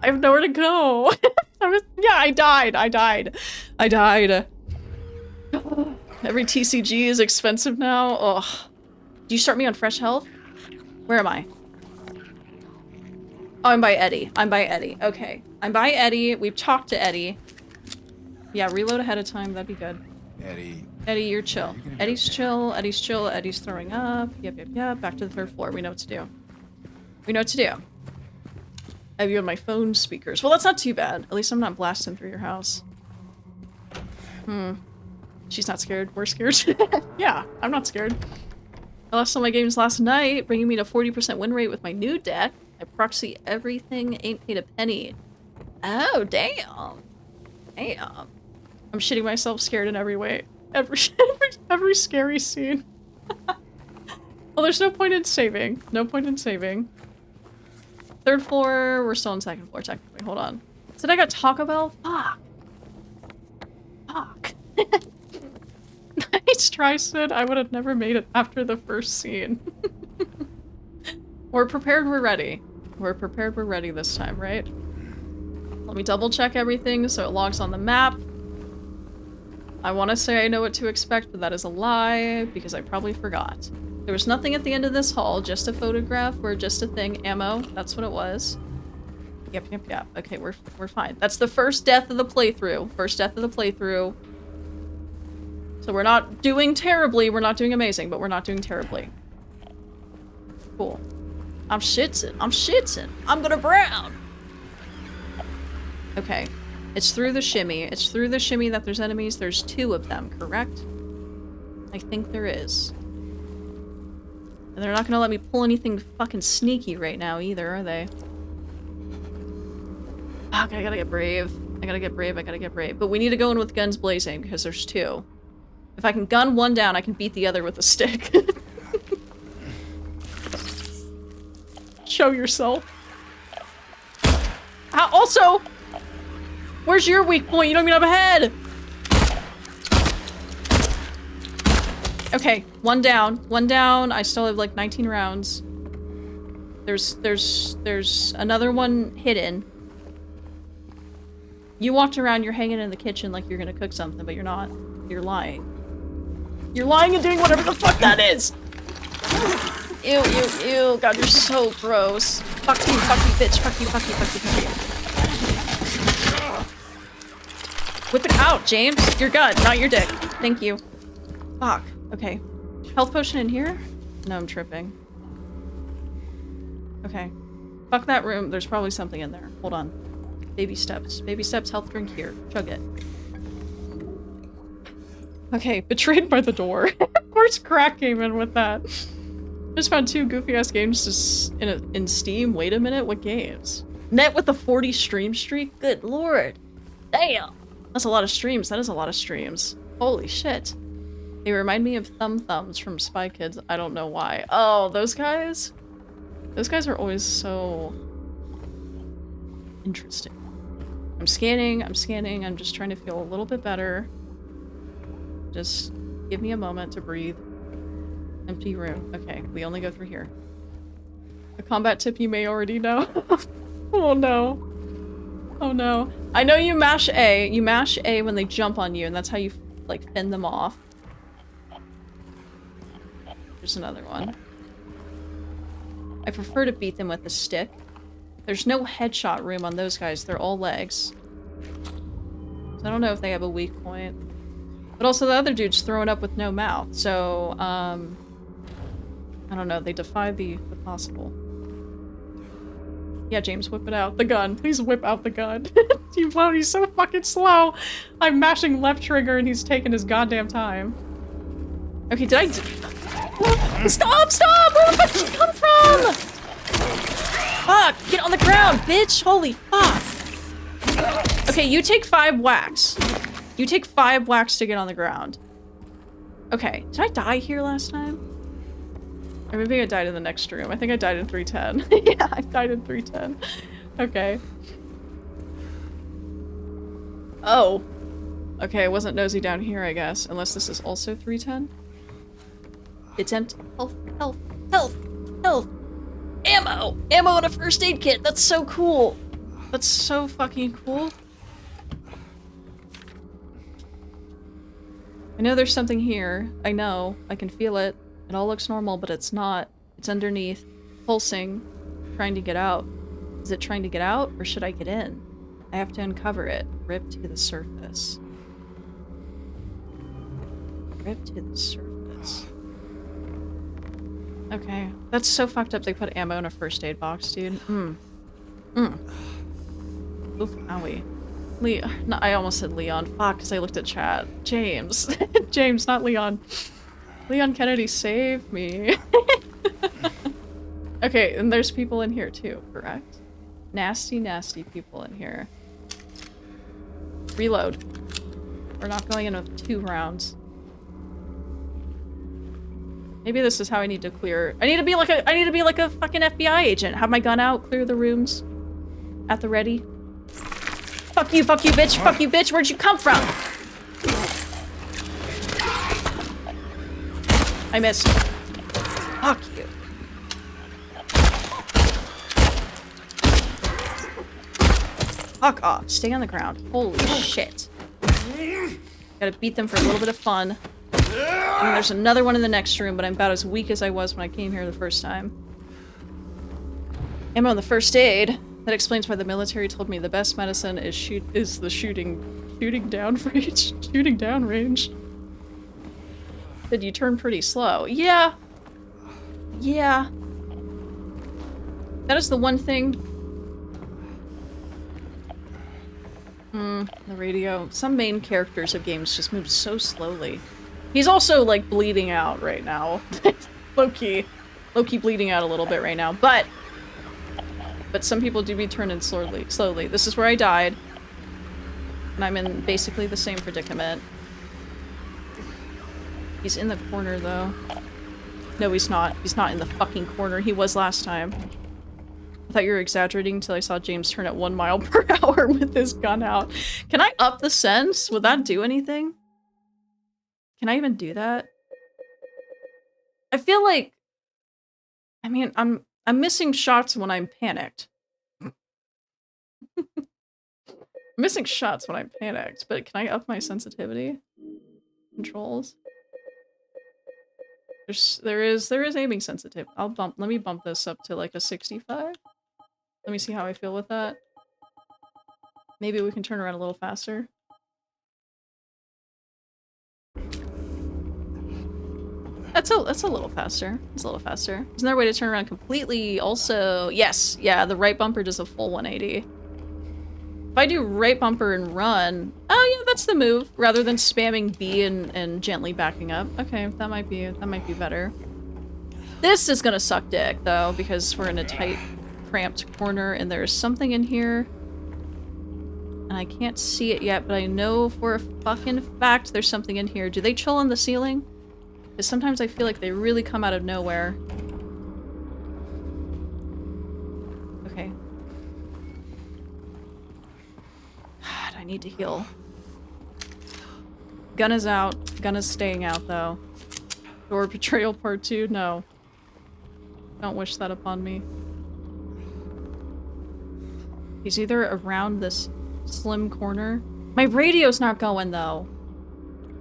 I have nowhere to go. I died. Every TCG is expensive now. Ugh. Do you start me on fresh health? Where am I? Oh, I'm by Eddie. Okay. I'm by Eddie. We've talked to Eddie. Yeah, reload ahead of time. That'd be good. Eddie, you're chill. Eddie's chill. Eddie's chill. Eddie's throwing up. Yep. Back to the 3rd floor. We know what to do. I have you on my phone speakers. Well, that's not too bad. At least I'm not blasting through your house. She's not scared. We're scared. Yeah, I'm not scared. I lost all my games last night, bringing me to 40% win rate with my new deck. I proxy everything, ain't paid a penny. Oh, damn. Damn. I'm shitting myself scared in every way. Every scary scene. Well, there's no point in saving. 3rd floor, we're still on 2nd floor, technically. Hold on. Said I got Taco Bell? Fuck. Nice try, Sid. I would have never made it after the first scene. We're prepared, we're ready. We're prepared, we're ready this time, right? Let me double check everything so it logs on the map. I want to say I know what to expect, but that is a lie, because I probably forgot. There was nothing at the end of this hall, just a photograph or just a thing. Ammo, that's what it was. Yep. Okay, we're fine. That's the first death of the playthrough. So we're not doing terribly, we're not doing amazing, but we're not doing terribly. Cool. I'm shitsin'. I'm gonna brown! Okay. It's through the shimmy. That there's enemies. There's 2 of them, correct? I think there is. And they're not gonna let me pull anything fucking sneaky right now either, are they? Fuck, I gotta get brave. But we need to go in with guns blazing, because there's 2. If I can gun one down, I can beat the other with a stick. Show yourself. Also, where's your weak point? You don't even have a head! Okay, one down. I still have like 19 rounds. There's another one hidden. You walked around, you're hanging in the kitchen like you're gonna cook something, but you're not. You're lying. You're lying and doing whatever the fuck that is! Ew. God, you're so gross. Fuck you, bitch. Fuck you. Whip it out, James. Your gun, not your dick. Thank you. Fuck. Okay. Health potion in here? No, I'm tripping. Okay. Fuck that room. There's probably something in there. Hold on. Baby steps. Baby steps, health drink here. Chug it. Okay, betrayed by the door. Of course Crack came in with that. Just found 2 goofy-ass games in Steam. Wait a minute, what games? Net with a 40 stream streak? Good lord. Damn! That's a lot of streams. That is a lot of streams. Holy shit. They remind me of Thumbs from Spy Kids. I don't know why. Oh, those guys? Those guys are always so... interesting. I'm scanning, I'm just trying to feel a little bit better. Just give me a moment to breathe. Empty room. Okay, we only go through here. A combat tip you may already know. Oh no. Oh no. I know you mash A. You mash A when they jump on you, and that's how you, like, fend them off. There's another one. I prefer to beat them with a stick. There's no headshot room on those guys. They're all legs. So I don't know if they have a weak point. But also the other dude's throwing up with no mouth, so, I don't know. They defy the possible. Yeah, James, whip it out. The gun. Please whip out the gun. You won't. He's so fucking slow. I'm mashing left trigger and he's taking his goddamn time. Okay, did I... Stop! Stop! Where the fuck did you come from? Fuck! Get on the ground, bitch! Holy fuck! Okay, you take 5 whacks. You take 5 whacks to get on the ground. Okay, did I die here last time? Or maybe I died in the next room. I think I died in 310. Yeah, I died in 310. Okay. Oh. Okay, I wasn't nosy down here, I guess. Unless this is also 310. It's empty. Health, health, health, health. Ammo! Ammo and a first aid kit! That's so cool! That's so fucking cool. I know there's something here. I know. I can feel it. It all looks normal, but it's not. It's underneath. Pulsing. Trying to get out. Is it trying to get out, or should I get in? I have to uncover it. Rip to the surface. Rip to the surface. Okay. That's so fucked up they put ammo in a first aid box, dude. Oof, owie. No, I almost said Leon. Fuck, because I looked at chat. James. James, not Leon. Leon Kennedy, save me. Okay, and there's people in here too, correct? Nasty, nasty people in here. Reload. We're not going in with 2 rounds. Maybe this is how I need to clear. I need to be like a fucking FBI agent. Have my gun out, clear the rooms. At the ready. Fuck you, bitch, fuck you, bitch. Where'd you come from? I missed. Fuck you. Fuck off. Stay on the ground. Holy shit. Gotta beat them for a little bit of fun. And there's another one in the next room, but I'm about as weak as I was when I came here the first time. Ammo on the first aid. That explains why the military told me the best medicine is the shooting down range. Shooting down range. Said you turn pretty slow. Yeah. Yeah. That is the one thing. The radio. Some main characters of games just move so slowly. He's also, like, bleeding out right now. Low-key. Low-key bleeding out a little bit right now, but some people do be turning slowly. This is where I died. And I'm in basically the same predicament. He's in the corner, though. No, he's not. He's not in the fucking corner. He was last time. I thought you were exaggerating until I saw James turn at 1 mile per hour with his gun out. Can I up the sense? Would that do anything? Can I even do that? I feel like... I mean, I'm missing shots when I'm panicked. I'm missing shots when I'm panicked, but can I up my sensitivity? Controls? There is aiming sensitivity. Let me bump this up to like a 65. Let me see how I feel with that. Maybe we can turn around a little faster. That's a little faster. It's a little faster. Isn't there a way to turn around completely also? Yes. Yeah, the right bumper does a full 180. If I do right bumper and run... Oh yeah, that's the move. Rather than spamming B and gently backing up. Okay, that might be better. This is gonna suck dick, though, because we're in a tight, cramped corner and there's something in here. And I can't see it yet, but I know for a fucking fact there's something in here. Do they chill on the ceiling? Because sometimes I feel like they really come out of nowhere. Okay. God, I need to heal. Gun is out. Gun is staying out, though. Door Betrayal Part 2? No. Don't wish that upon me. He's either around this slim corner. My radio's not going, though.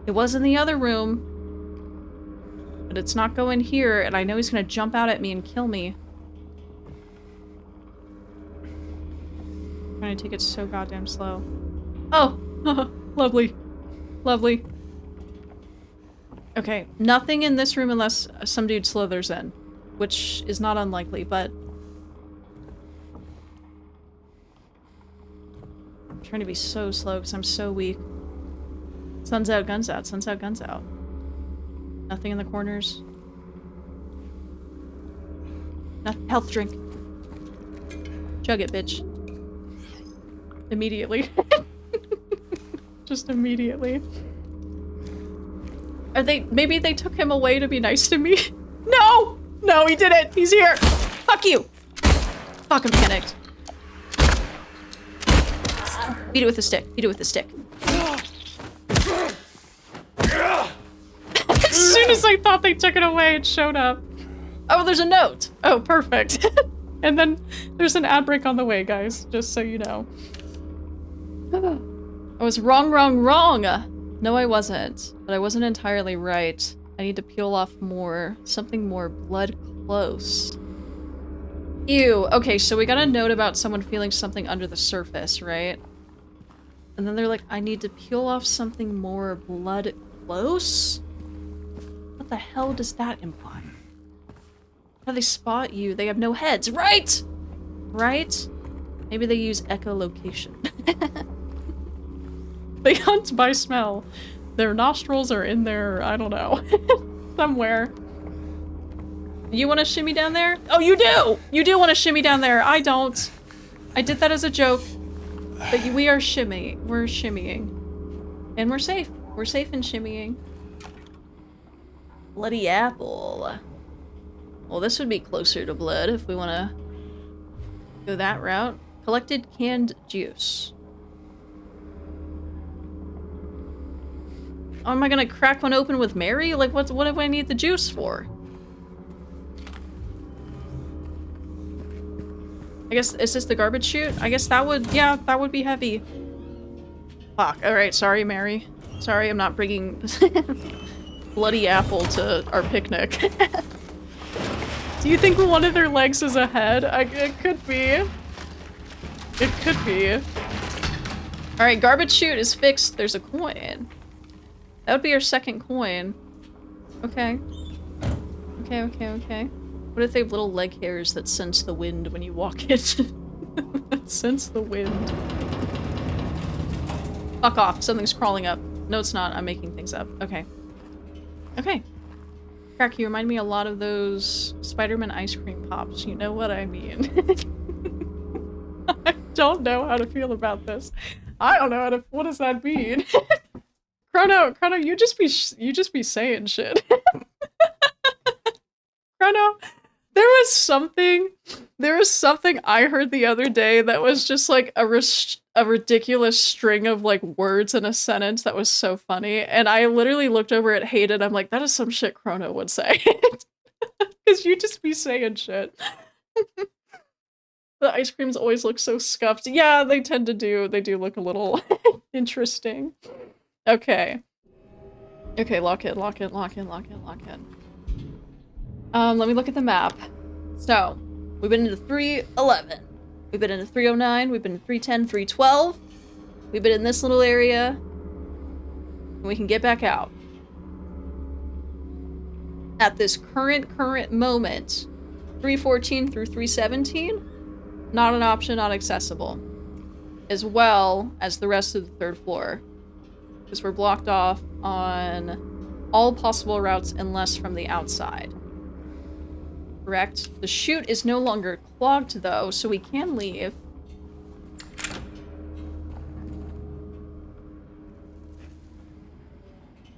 It was in the other room. But it's not going here, and I know he's gonna jump out at me and kill me. I'm trying to take it so goddamn slow. Oh! Lovely. Lovely. Okay, nothing in this room unless some dude slithers in. Which is not unlikely, but... I'm trying to be so slow because I'm so weak. Sun's out, guns out. Sun's out, guns out. Nothing in the corners. Health drink. Chug it, bitch. Immediately. Just immediately. Are they- maybe they took him away to be nice to me? No! No, he didn't! He's here! Fuck you! Fuck, I'm panicked. Beat it with a stick. Beat it with a stick. As soon as I thought they took it away, it showed up. Oh, there's a note! Oh, perfect. And then there's an ad break on the way, guys, just so you know. I was wrong. No, I wasn't. But I wasn't entirely right. I need to peel off more. Something more blood close. Ew. Okay, so we got a note about someone feeling something under the surface, right? And then they're like, I need to peel off something more blood close? What the hell does that imply? How do they spot you? They have no heads, right? Right? Maybe they use echolocation. They hunt by smell. Their nostrils are in their, I don't know, somewhere. You want to shimmy down there? Oh, you do! You do want to shimmy down there. I don't. I did that as a joke. But we are shimmying. We're shimmying. And we're safe. We're safe in shimmying. Bloody apple. Well, this would be closer to blood if we want to go that route. Collected canned juice. Oh, am I gonna crack one open with Mary? Like, what do I need the juice for? I guess, is this the garbage chute? I guess that would, yeah, that would be heavy. Fuck, alright, sorry, Mary. Sorry, I'm not bringing bloody apple to our picnic. Do you think one of their legs is a head? It could be. It could be. Alright, garbage chute is fixed. There's a coin. That would be our second coin. Okay. Okay. What if they have little leg hairs that sense the wind when you walk it? That sense the wind. Fuck off. Something's crawling up. No, it's not. I'm making things up. Okay. Okay. Crack, you remind me a lot of those Spider-Man ice cream pops. You know what I mean. I don't know how to feel about this. I don't know how to- what does that mean? Chrono, you just be saying shit. Chrono, there was something I heard the other day that was just like a ridiculous string of like words in a sentence that was so funny, and I literally looked over at Hayden. I'm like, that is some shit Chrono would say. Because you just be saying shit. The ice creams always look so scuffed. Yeah, they tend to do. They do look a little interesting. Okay. Okay, lock in. Let me look at the map. So, we've been into 311. We've been into 309. We've been to 310, 312. We've been in this little area. And we can get back out. at this current moment, 314 through 317, not an option, not accessible. As well as the rest of the 3rd floor. Because we're blocked off on all possible routes unless from the outside. Correct? The chute is no longer clogged though, so we can leave.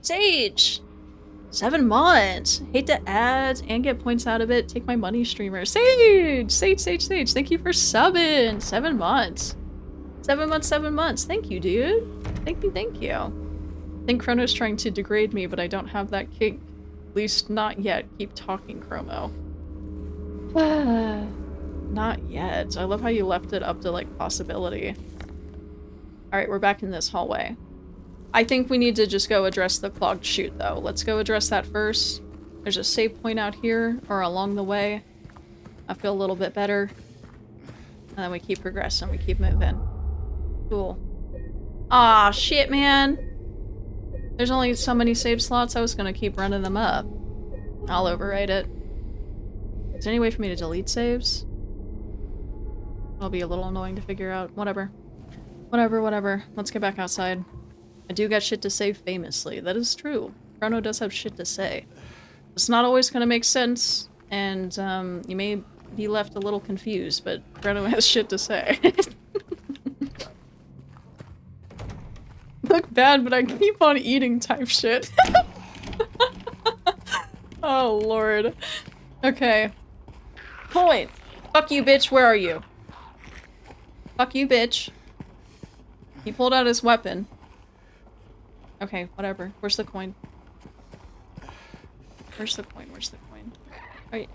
Sage! 7 months! Hate to add and get points out of it. Take my money, streamer. Sage! Sage! Thank you for subbing! 7 months. 7 months, 7 months. Thank you, dude. Thank you. I think Chrono's trying to degrade me, but I don't have that kink. At least not yet. Keep talking, Chromo. Not yet. I love how you left it up to, like, possibility. Alright, we're back in this hallway. I think we need to just go address the clogged chute, though. Let's go address that first. There's a save point out here, or along the way. I feel a little bit better. And then we keep progressing, we keep moving. Cool. Aw, shit, man! There's only so many save slots, I was gonna keep running them up. I'll overwrite it. Is there any way for me to delete saves? That'll be a little annoying to figure out. Whatever. Whatever. Let's get back outside. I do got shit to say famously. That is true. Chrono does have shit to say. It's not always gonna make sense, and you may be left a little confused, but Chrono has shit to say. Look bad, but I keep on eating type shit. Oh lord. Okay. Coin! Fuck you, bitch, where are you? Fuck you, bitch. He pulled out his weapon. Okay, whatever. Where's the coin? Where's the coin?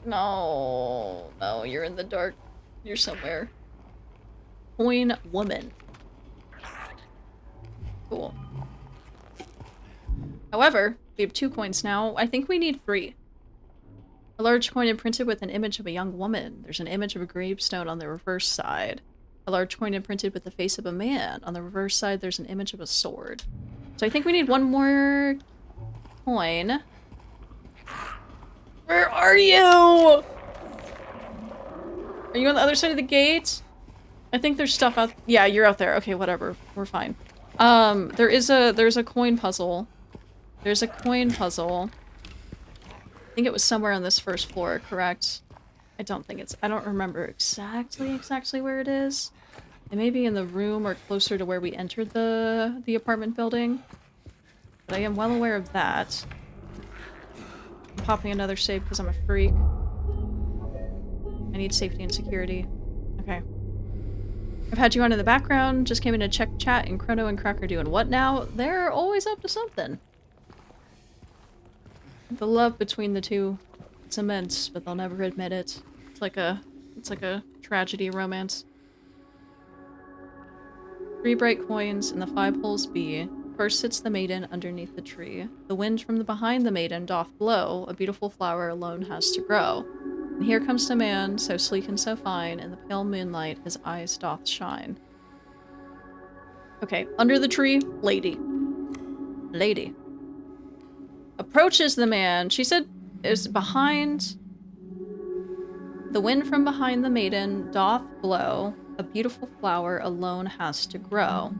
No, you're in the dark. You're somewhere. Coin woman. Cool. However, we have 2 coins now. I think we need 3. A large coin imprinted with an image of a young woman. There's an image of a gravestone on the reverse side. A large coin imprinted with the face of a man. On the reverse side, there's an image of a sword. So I think we need 1 more coin. Where are you? Are you on the other side of the gate? I think there's stuff out- yeah, you're out there. Okay, whatever. We're fine. There's a coin puzzle. There's a coin puzzle. I think it was somewhere on this 1st floor, correct? I don't remember exactly where it is. It may be in the room or closer to where we entered the apartment building. But I am well aware of that. I'm popping another save because I'm a freak. I need safety and security. Okay. I've had you on in the background, just came in to check chat, and Chrono and Crack are doing what now? They're always up to something. The love between the two, it's immense, but they'll never admit it. It's like a tragedy romance. 3 bright coins in the 5 holes be. First sits the maiden underneath the tree. The wind from behind the maiden doth blow, a beautiful flower alone has to grow. And here comes the man, so sleek and so fine, in the pale moonlight his eyes doth shine. Okay, under the tree, lady. Lady. Approaches the man. She said is behind. The wind from behind the maiden doth blow, a beautiful flower alone has to grow.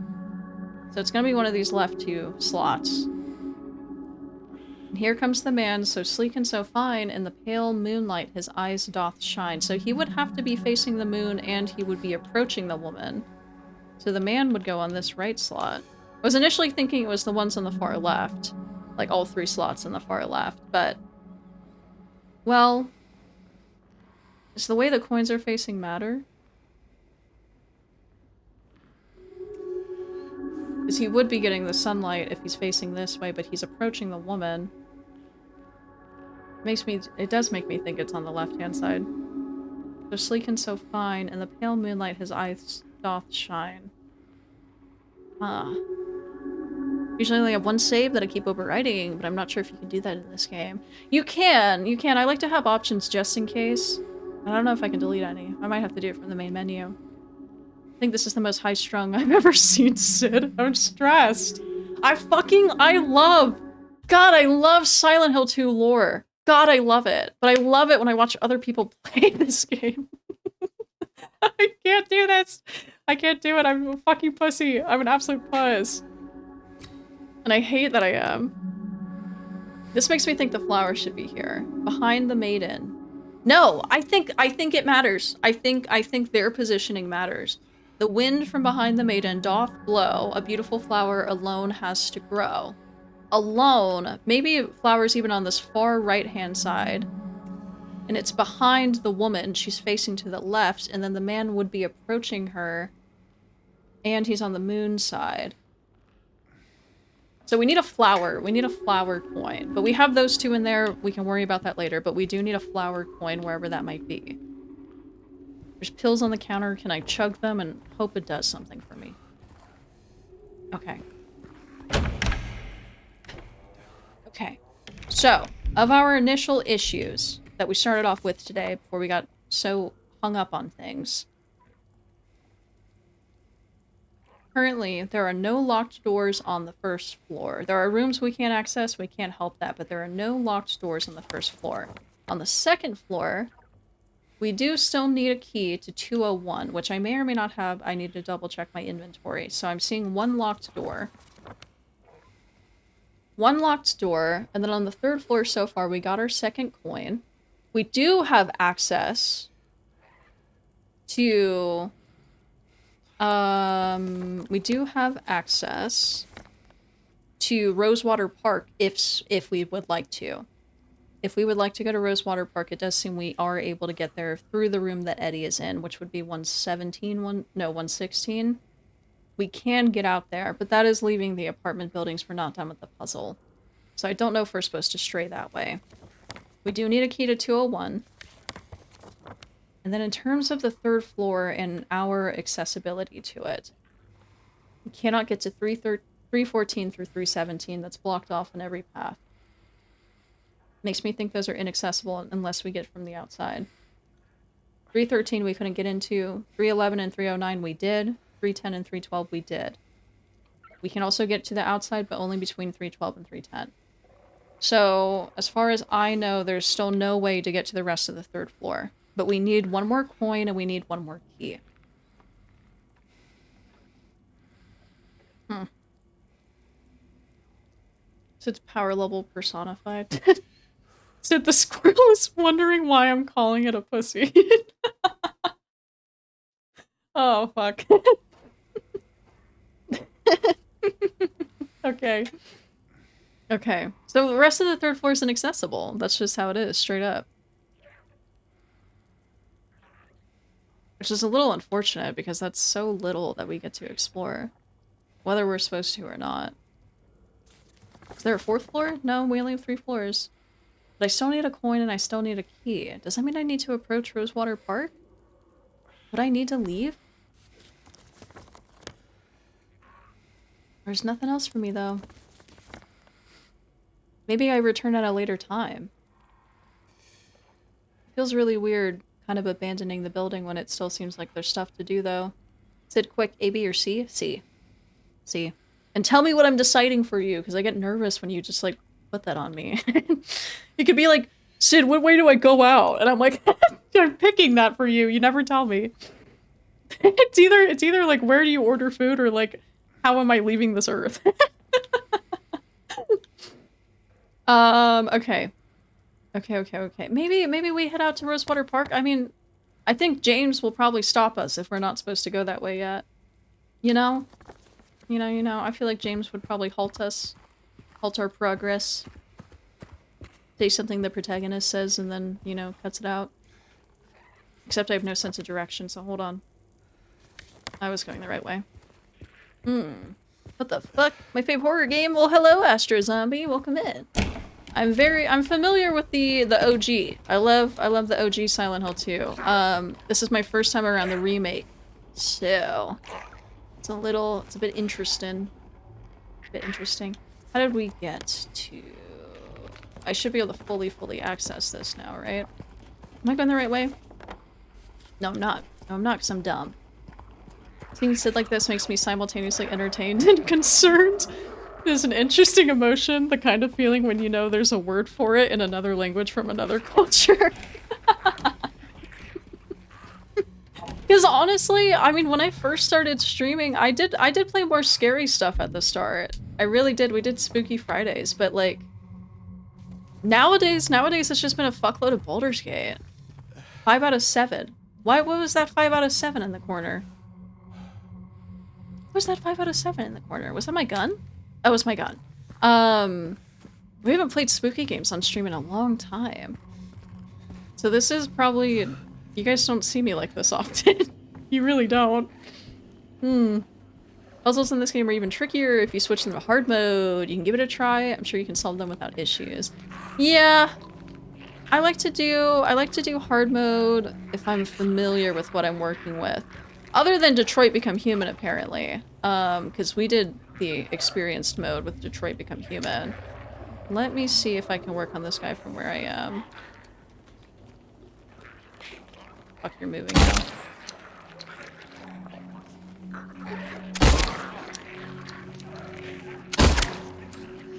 So it's gonna be one of these left 2 slots. And here comes the man, so sleek and so fine, in the pale moonlight his eyes doth shine. So he would have to be facing the moon and he would be approaching the woman. So the man would go on this right slot. I was initially thinking it was the ones on the far left. Like all 3 slots on the far left, but... well... does the way the coins are facing matter? Because he would be getting the sunlight if he's facing this way, but he's approaching the woman. It does make me think it's on the left-hand side. So sleek and so fine, in the pale moonlight his eyes doth shine. Huh. Usually I only have 1 save that I keep overwriting, but I'm not sure if you can do that in this game. You can! I like to have options just in case. I don't know if I can delete any. I might have to do it from the main menu. I think this is the most high-strung I've ever seen Sid. I'm stressed. I love Silent Hill 2 lore. God, I love it. But I love it when I watch other people play this game. I can't do this. I can't do it. I'm a fucking pussy. I'm an absolute puss. And I hate that I am. This makes me think the flower should be here. Behind the maiden. No, I think it matters. I think their positioning matters. The wind from behind the maiden doth blow. A beautiful flower alone has to grow. Alone. Maybe flowers even on this far right-hand side. And it's behind the woman. She's facing to the left, and then the man would be approaching her. And he's on the moon side. So we need a flower. We need a flower coin. But we have those two in there. We can worry about that later. But we do need a flower coin wherever that might be. There's pills on the counter. Can I chug them and hope it does something for me? Okay. Okay. So, of our initial issues that we started off with today before we got so hung up on things. Currently, there are no locked doors on the first floor. There are rooms we can't access, we can't help that, but there are no locked doors on the first floor. On the second floor, we do still need a key to 201, which I may or may not have. I need to double check my inventory. So I'm seeing one locked door. One locked door, and then on the third floor so far, we got our second coin. We do have access to... we do have access to Rosewater Park if we would like to. If we would like to go to Rosewater Park, it does seem we are able to get there through the room that Eddie is in, which would be 116. We can get out there, but that is leaving the apartment buildings. We're not done with the puzzle. So I don't know if we're supposed to stray that way. We do need a key to 201. And then in terms of the third floor and our accessibility to it, we cannot get to 314 through 317. That's blocked off on every path. Makes me think those are inaccessible unless we get from the outside. 313 we couldn't get into. 311 and 309 we did. 310 and 312 we did. We can also get to the outside, but only between 312 and 310. So, as far as I know, there's still no way to get to the rest of the third floor. But we need one more coin and we need one more key. So it's power level personified. So the squirrel is wondering why I'm calling it a pussy. Oh, fuck. Okay. Okay. So the rest of the third floor is inaccessible. That's just how it is, straight up. Which is a little unfortunate because that's so little that we get to explore. Whether we're supposed to or not. Is there a fourth floor? No, we only have 3 floors. But I still need a coin and I still need a key. Does that mean I need to approach Rosewater Park? Would I need to leave? There's nothing else for me though. Maybe I return at a later time. It feels really weird kind of abandoning the building when it still seems like there's stuff to do though. Sid, quick, A, B, or C? C. C. And tell me what I'm deciding for you, because I get nervous when you just like put that on me. You could be like, Sid, what way do I go out? And I'm like, I'm picking that for you. You never tell me. It's either like, where do you order food, or like, how am I leaving this earth? Okay. Okay. Maybe we head out to Rosewater Park. I mean, I think James will probably stop us if we're not supposed to go that way yet. You know? You know, I feel like James would probably halt our progress. Say something the protagonist says and then, you know, cuts it out. Except I have no sense of direction, so hold on. I was going the right way. What the fuck? My favorite horror game? Well, hello, Astro Zombie. Welcome in. I'm familiar with the OG. I love the OG Silent Hill 2. This is my first time around the remake. So it's a bit interesting. How did we get to... I should be able to fully access this now, right? Am I going the right way? No, I'm not. No, I'm not, because I'm dumb. Seeing Sid like this makes me simultaneously entertained and concerned. There's an interesting emotion, the kind of feeling when you know there's a word for it in another language from another culture. Because honestly, I mean, when I first started streaming, I did play more scary stuff at the start. I really did. We did Spooky Fridays, but like nowadays it's just been a fuckload of Baldur's Gate. 5 out of 7. What was that 5 out of 7 in the corner? What was that 5 out of 7 in the corner? Was that my gun? Oh, it was my gun. We haven't played spooky games on stream in a long time. So this is probably... You guys don't see me like this often. You really don't. Puzzles in this game are even trickier if you switch them to hard mode. You can give it a try. I'm sure you can solve them without issues. Yeah. I like to do hard mode if I'm familiar with what I'm working with. Other than Detroit Become Human, apparently. Because we did the experienced mode with Detroit Become Human. Let me see if I can work on this guy from where I am. Fuck, you're moving now.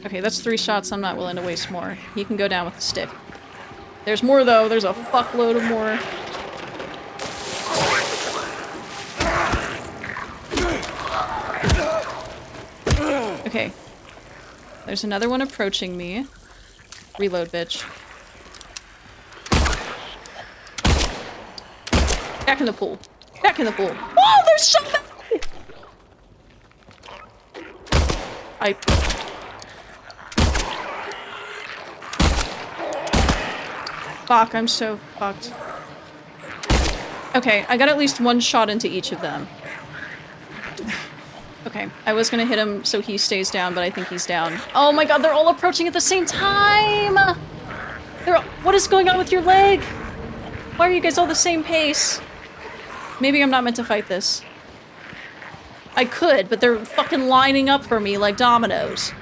Okay, that's 3 shots. I'm not willing to waste more. He can go down with the stick. There's more, though. There's a fuckload of more. Okay. There's another one approaching me. Reload, bitch. Back in the pool. Back in the pool. Oh, there's something! Fuck, I'm so fucked. Okay, I got at least 1 shot into each of them. Okay, I was gonna hit him so he stays down, but I think he's down. Oh my god, they're all approaching at the same time! What is going on with your leg? Why are you guys all the same pace? Maybe I'm not meant to fight this. I could, but they're fucking lining up for me like dominoes.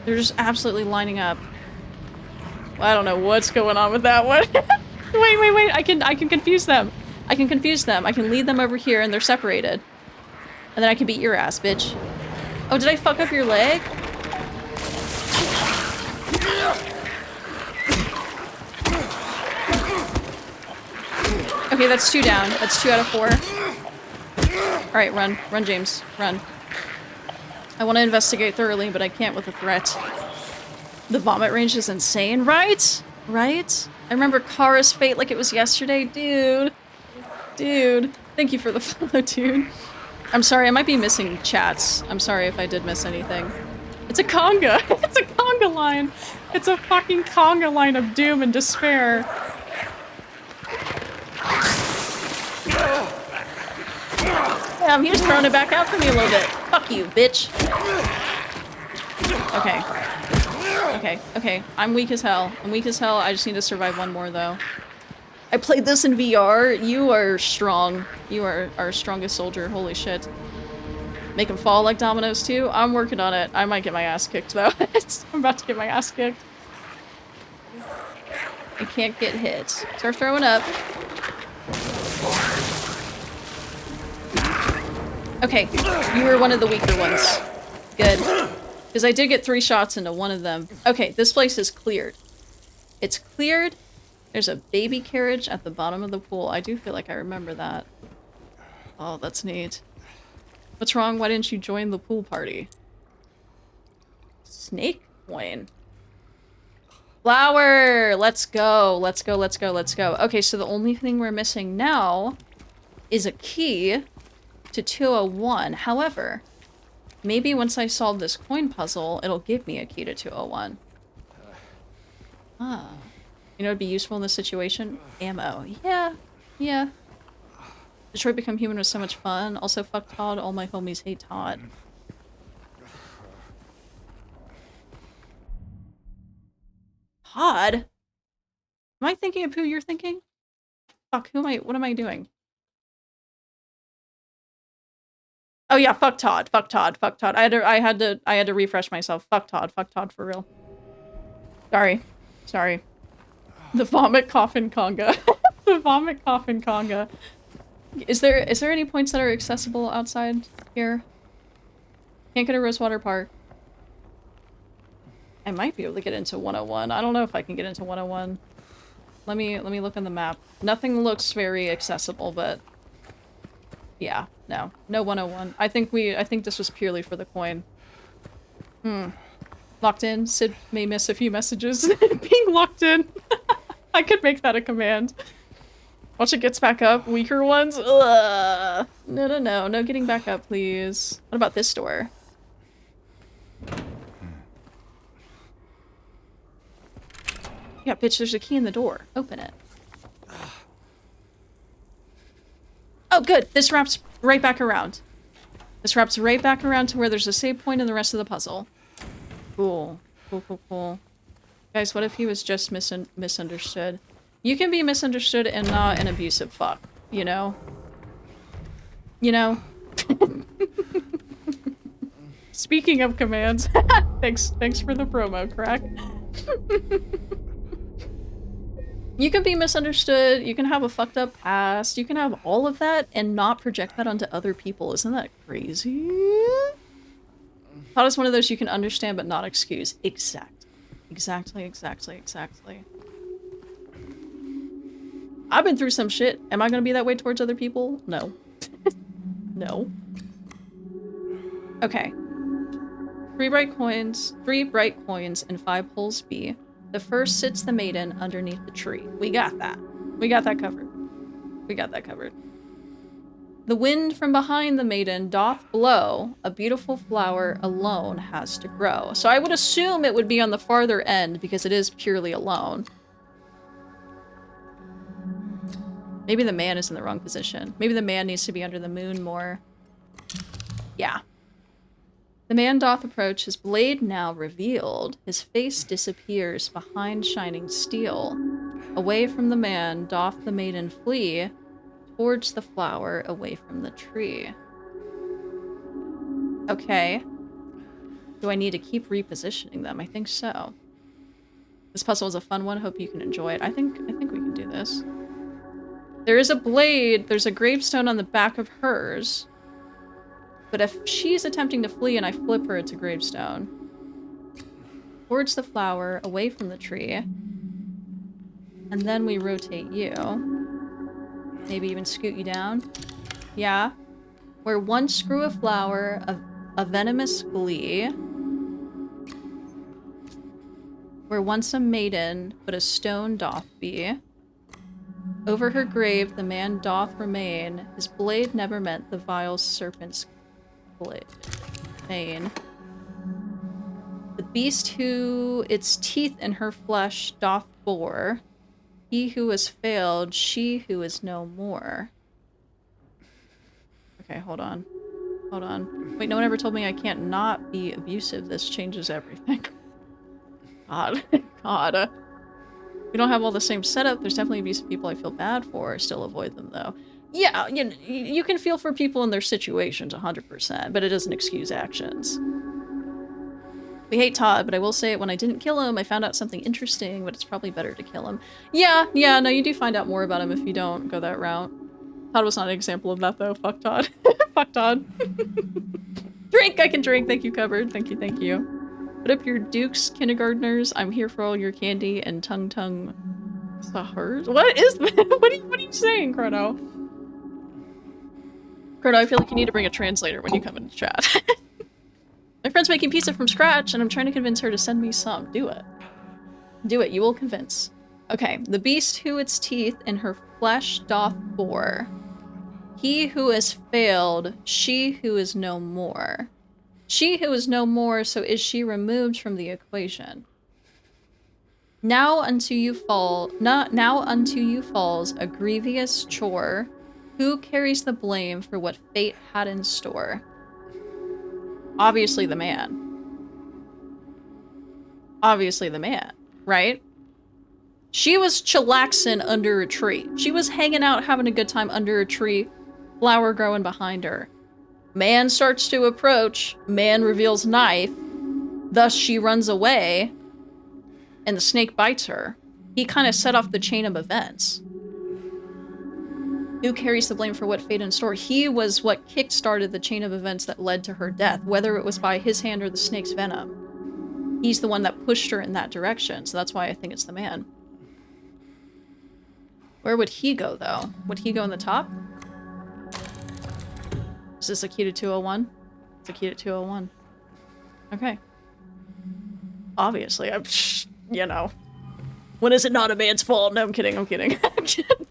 They're just absolutely lining up. I don't know what's going on with that one. Wait. I can confuse them. I can confuse them. I can lead them over here and they're separated. And then I can beat your ass, bitch. Oh, did I fuck up your leg? Okay, that's 2 down. That's 2 out of 4. Alright, run. Run, James. Run. I want to investigate thoroughly, but I can't with a threat. The vomit range is insane, right? Right? I remember Kara's fate like it was yesterday. Dude. Dude. Thank you for the follow, dude. I'm sorry, I might be missing chats. I'm sorry if I did miss anything. It's a conga! It's a conga line! It's a fucking conga line of doom and despair. Damn, he just throwing it back out for me a little bit. Fuck you, bitch. Okay. Okay. I'm weak as hell. I just need to survive 1 more, though. I played this in VR. You are strong. You are our strongest soldier. Holy shit. Make him fall like dominoes, too? I'm working on it. I might get my ass kicked, though. I'm about to get my ass kicked. I can't get hit. Start throwing up. Okay, you were one of the weaker ones. Good. Because I did get 3 shots into one of them. Okay, this place is cleared. It's cleared. There's a baby carriage at the bottom of the pool. I do feel like I remember that. Oh, that's neat. What's wrong? Why didn't you join the pool party? Snake coin. Flower! Let's go. Let's go. Okay, so the only thing we're missing now is a key to 201. However, maybe once I solve this coin puzzle, it'll give me a key to 201. Ah. You know, it'd be useful in this situation? Ammo. Yeah. Detroit Become Human was so much fun. Also, fuck Todd. All my homies hate Todd. Todd? Am I thinking of who you're thinking? Fuck, what am I doing? Oh yeah, fuck Todd. I had to refresh myself. Fuck Todd for real. Sorry. The vomit coffin conga. The vomit coffin conga. Is there any points that are accessible outside here? Can't get a Rosewater Park. I might be able to get into 101. I don't know if I can get into 101. Let me look on the map. Nothing looks very accessible, but yeah, no 101. I think this was purely for the coin. Locked in. Sid may miss a few messages. Being locked in. I could make that a command. Once it gets back up, weaker ones. Ugh. No getting back up, please. What about this door? Yeah, bitch, there's a key in the door. Open it. Oh, good. This wraps right back around. This wraps right back around to where there's a save point in the rest of the puzzle. Cool. Cool. Guys, what if he was just misunderstood? You can be misunderstood and not an abusive fuck, you know? You know? Speaking of commands, thanks for the promo, Crack. You can be misunderstood, you can have a fucked up past, you can have all of that and not project that onto other people. Isn't that crazy? Thought it's one of those you can understand but not excuse. Exactly. I've been through some shit. Am I gonna be that way towards other people? No. No. Okay. 3 bright coins, and 5 holes B. The first sits the maiden underneath the tree. We got that. We got that covered. The wind from behind the maiden doth blow, a beautiful flower alone has to grow. So I would assume it would be on the farther end because it is purely alone. Maybe the man is in the wrong position. Maybe the man needs to be under the moon more. Yeah. The man doth approach, his blade now revealed. His face disappears behind shining steel. Away from the man doth the maiden flee, towards the flower away from the tree. Okay. Do I need to keep repositioning them? I think so. This puzzle is a fun one. Hope you can enjoy it. I think we can do this. There is a blade. There's a gravestone on the back of hers. But if she's attempting to flee and I flip her, it's a gravestone. Towards the flower, away from the tree. And then we rotate you. Maybe even scoot you down. Yeah. Where once grew a flower of a venomous glee. Where once a maiden, but a stone doth be. Over her grave the man doth remain. His blade never met the vile serpent's bane. The beast who its teeth in her flesh doth bore. He who has failed, she who is no more. Okay, hold on. Wait, no one ever told me I can't not be abusive. This changes everything. God. We don't have all the same setup. There's definitely abusive people I feel bad for. I still avoid them, though. Yeah, you can feel for people in their situations 100%, but it doesn't excuse actions. We hate Todd, but I will say it, when I didn't kill him, I found out something interesting, but it's probably better to kill him. Yeah, no, you do find out more about him if you don't go that route. Todd was not an example of that, though. Fuck Todd. Fuck Todd. Drink! I can drink! Thank you, Cupboard. Thank you. Put up your dukes, kindergartners. I'm here for all your candy and tongue sahurs. What is that? What are you saying, Chrono? Chrono, I feel like you need to bring a translator when you come into chat. My friend's making pizza from scratch, and I'm trying to convince her to send me some. Do it. Do it. You will convince. Okay. The beast who its teeth in her flesh doth bore. He who has failed, she who is no more. She who is no more, so is she removed from the equation. Now unto you falls a grievous chore. Who carries the blame for what fate had in store? Obviously the man. Obviously the man, right? She was chillaxing under a tree. She was hanging out, having a good time under a tree, flower growing behind her. Man starts to approach, man reveals knife, thus she runs away, and the snake bites her. He kind of set off the chain of events. Who carries the blame for what fate in store? He was what kick-started the chain of events that led to her death, whether it was by his hand or the snake's venom. He's the one that pushed her in that direction, so that's why I think it's the man. Where would he go, though? Would he go in the top? Is this a key to 201? It's a key to 201. Okay. Obviously, you know. When is it not a man's fault? No, I'm kidding, I'm kidding. I'm kidding.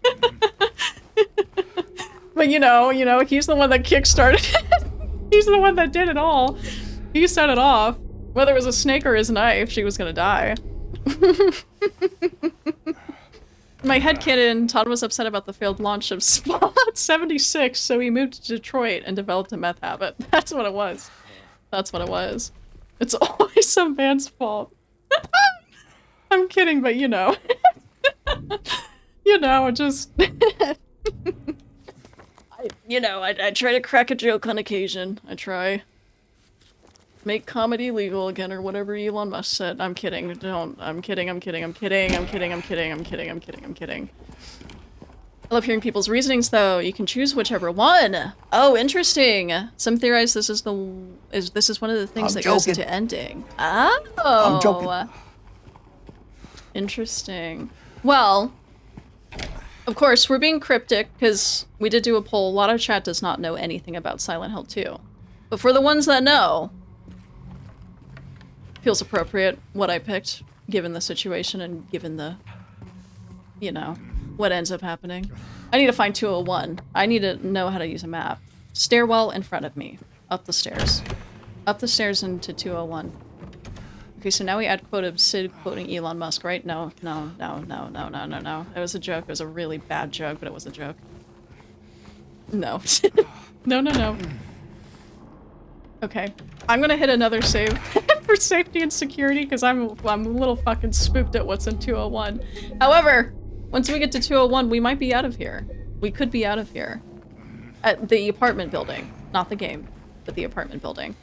But you know, he's the one that kickstarted it. He's the one that did it all. He set it off. Whether it was a snake or his knife, she was gonna die. My headcanon, Todd was upset about the failed launch of Spot 76, so he moved to Detroit and developed a meth habit. That's what it was. That's what it was. It's always some man's fault. I'm kidding, but you know. You know, just... I try to crack a joke on occasion. I try. Make comedy legal again, or whatever Elon Musk said. I'm kidding. Don't. I'm kidding. I'm kidding. I'm kidding. I'm kidding. I'm kidding. I'm kidding. I'm kidding. I'm kidding. I love hearing people's reasonings, though. You can choose whichever one. Oh, interesting. Some theorize this is one of the things that goes into ending. Oh. I'm joking. Interesting. Well, of course, we're being cryptic because we did do a poll. A lot of chat does not know anything about Silent Hill 2. But for the ones that know, feels appropriate what I picked, given the situation and given the, you know, what ends up happening. I need to find 201. I need to know how to use a map. Stairwell in front of me. Up the stairs. Up the stairs into 201. Okay, so now we add quote of Sid quoting Elon Musk, right? No. It was a joke. It was a really bad joke, but it was a joke. No. No. Okay. I'm gonna hit another save for safety and security because I'm a little fucking spooked at what's in 201. However, once we get to 201, we might be out of here. We could be out of here. At the apartment building. Not the game, but the apartment building.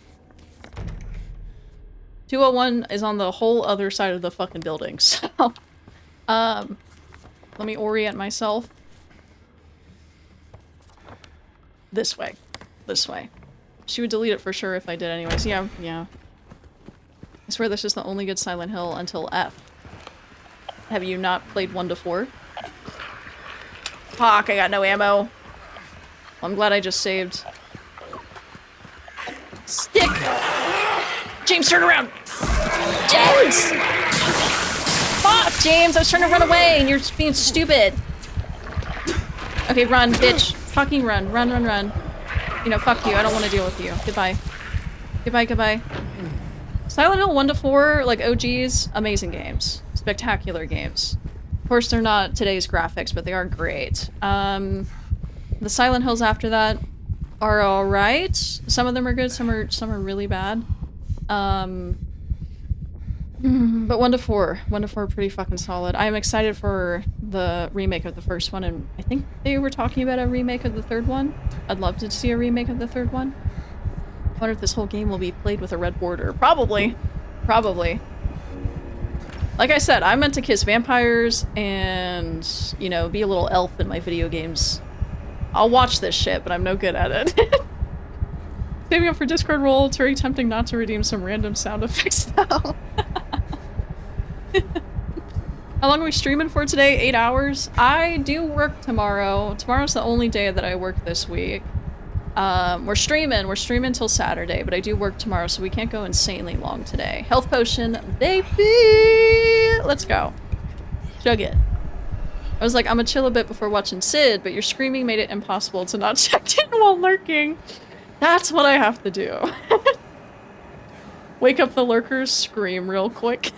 201 is on the whole other side of the fucking building, so... let me orient myself. This way. This way. She would delete it for sure if I did anyways. Yeah. I swear this is the only good Silent Hill until F. Have you not played 1 to 4? Fuck, I got no ammo. Well, I'm glad I just saved. Stick! James, turn around! James! Fuck, James! I was trying to run away and you're just being stupid. Okay, run, bitch. Fucking run. Run. You know, fuck you. I don't want to deal with you. Goodbye. Goodbye. Silent Hill 1 to 4, like OGs, amazing games. Spectacular games. Of course, they're not today's graphics, but they are great. The Silent Hills after that are alright. Some of them are good, some are really bad. But 1 to 4 are pretty fucking solid. I am excited for the remake of the first one, and I think they were talking about a remake of the third one. I'd love to see a remake of the third one. I wonder if this whole game will be played with a red border. Probably. Like I said, I'm meant to kiss vampires and, you know, be a little elf in my video games. I'll watch this shit, but I'm no good at it. Saving up for Discord roll, it's very tempting not to redeem some random sound effects though. How long are we streaming for today? 8 hours? I do work tomorrow. Tomorrow's the only day that I work this week. We're streaming till Saturday, but I do work tomorrow, so we can't go insanely long today. Health potion, baby! Let's go. Chug it. I was like, I'm gonna chill a bit before watching Sid, but your screaming made it impossible to not check in while lurking. That's what I have to do. Wake up the lurkers, scream real quick.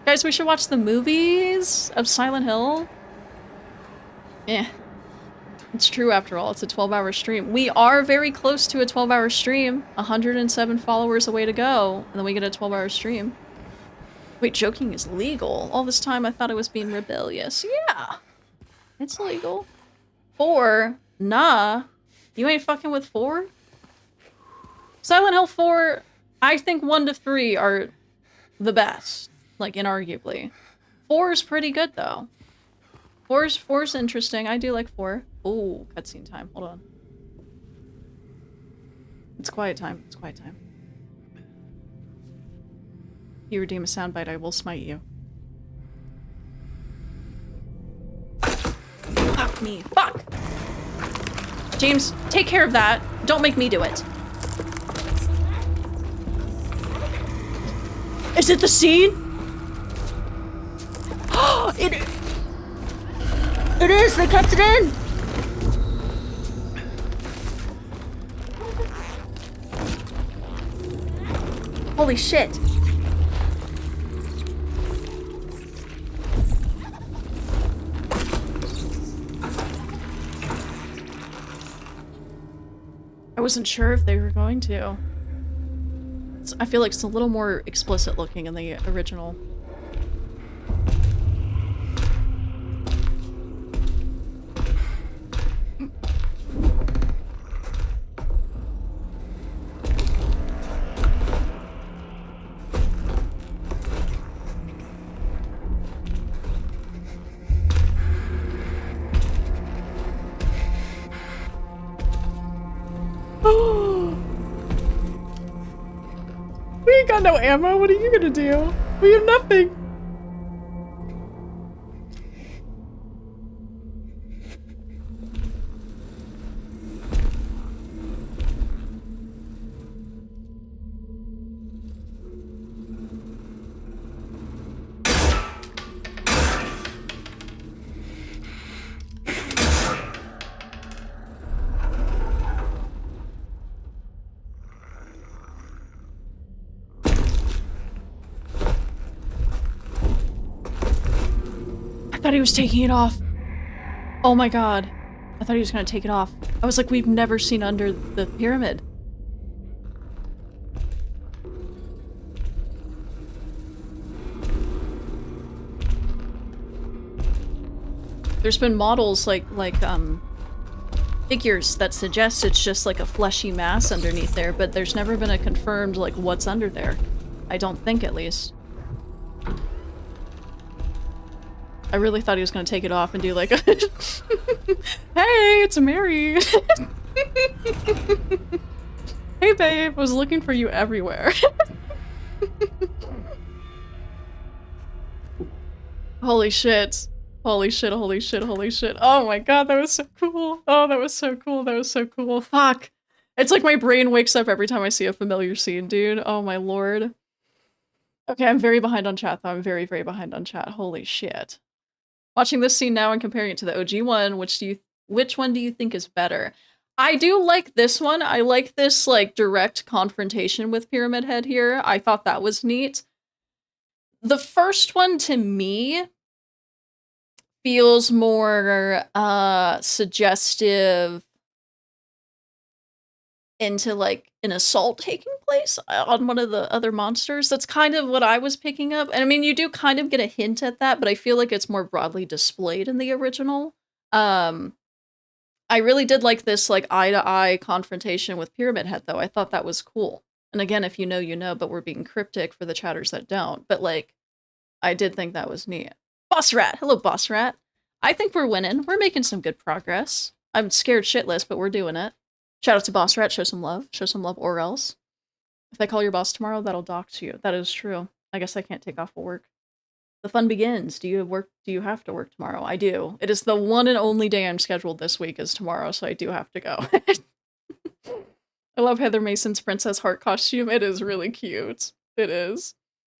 Guys, we should watch the movies of Silent Hill. Yeah. It's true after all, it's a 12-hour stream. We are very close to a 12-hour stream. 107 followers away to go, and then we get a 12-hour stream. Wait, joking is legal? All this time I thought I was being rebellious. Yeah. It's legal. 4? Nah. You ain't fucking with 4? Silent Hill 4, I think 1 to 3 are the best. Like, inarguably. 4 is pretty good, though. Four's interesting. I do like 4. Oh, cutscene time. Hold on. It's quiet time. It's quiet time. If you redeem a soundbite, I will smite you. Fuck me. Fuck! James, take care of that. Don't make me do it. Is it the scene? It is! They kept it in! Holy shit. I wasn't sure if they were going to. I feel like it's a little more explicit looking in the original. We ain't got no ammo. What are you gonna do? We have nothing. I thought he was taking it off. Oh my god. I thought he was gonna take it off. I was like, we've never seen under the pyramid. There's been models like figures that suggest it's just like a fleshy mass underneath there, but there's never been a confirmed like what's under there. I don't think, at least. I really thought he was gonna take it off and do like a hey, it's Mary! Hey babe, I was looking for you everywhere. Holy shit. Holy shit, holy shit, holy shit. Oh my god, that was so cool. Oh, that was so cool, that was so cool. Fuck. It's like my brain wakes up every time I see a familiar scene, dude. Oh my lord. Okay, I'm very behind on chat though. I'm very, very behind on chat. Holy shit. Watching this scene now and comparing it to the OG one, which one do you think is better? I do like this one. I like this like direct confrontation with Pyramid Head here. I thought that was neat. The first one to me feels more suggestive into like an assault taking place on one of the other monsters. That's kind of what I was picking up. And I mean, you do kind of get a hint at that, but I feel like it's more broadly displayed in the original. I really did like this like eye-to-eye confrontation with Pyramid Head though. I thought that was cool. And again, if you know, you know, but we're being cryptic for the chatters that don't. But like, I did think that was neat. Boss Rat! Hello, Boss Rat. I think we're winning. We're making some good progress. I'm scared shitless, but we're doing it. Shout out to Boss Rat, show some love. Show some love or else. If I call your boss tomorrow, that'll dox you. That is true. I guess I can't take off of work. The fun begins. Do you have to work tomorrow? I do. It is the one and only day I'm scheduled this week is tomorrow, so I do have to go. I love Heather Mason's Princess Heart costume. It is really cute. It is.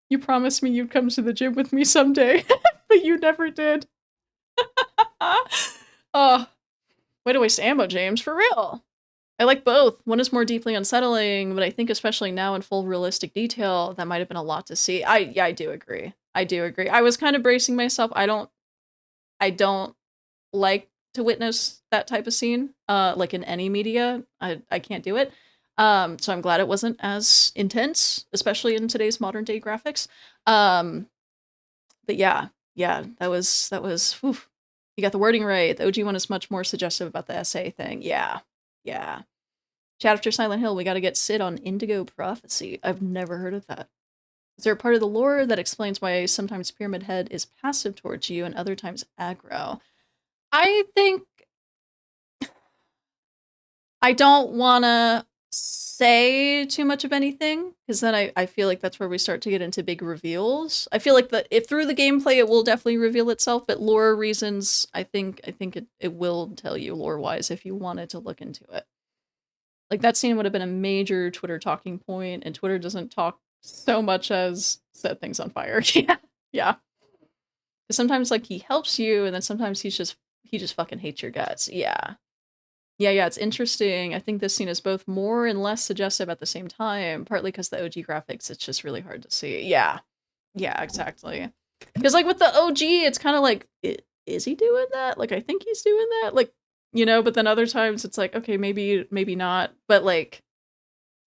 You promised me you'd come to the gym with me someday, but you never did. Oh, way to waste ammo, James, for real. I like both. One is more deeply unsettling, but I think especially now in full realistic detail, that might have been a lot to see. I do agree. I do agree. I was kind of bracing myself. I don't like to witness that type of scene, like in any media. I can't do it. So I'm glad it wasn't as intense, especially in today's modern day graphics. But yeah, that was, whew. You got the wording right. The OG one is much more suggestive about the SA thing. Yeah. Chat after Silent Hill, we gotta get Sid on Indigo Prophecy. I've never heard of that. Is there a part of the lore that explains why sometimes Pyramid Head is passive towards you and other times aggro? I think I don't wanna say too much of anything, because then I feel like that's where we start to get into big reveals. I feel like if through the gameplay it will definitely reveal itself, but lore reasons, I think it will tell you lore-wise if you wanted to look into it. Like, that scene would have been a major Twitter talking point, and Twitter doesn't talk so much as set things on fire. Yeah. Yeah. 'Cause sometimes, like, he helps you, and then sometimes he just fucking hates your guts. Yeah. Yeah, it's interesting. I think this scene is both more and less suggestive at the same time, partly because the OG graphics, it's just really hard to see. Yeah. Yeah, exactly. Because, like, with the OG, it's kind of like, is he doing that? Like, I think he's doing that. Like, you know, but then other times it's like, okay, maybe not. But, like,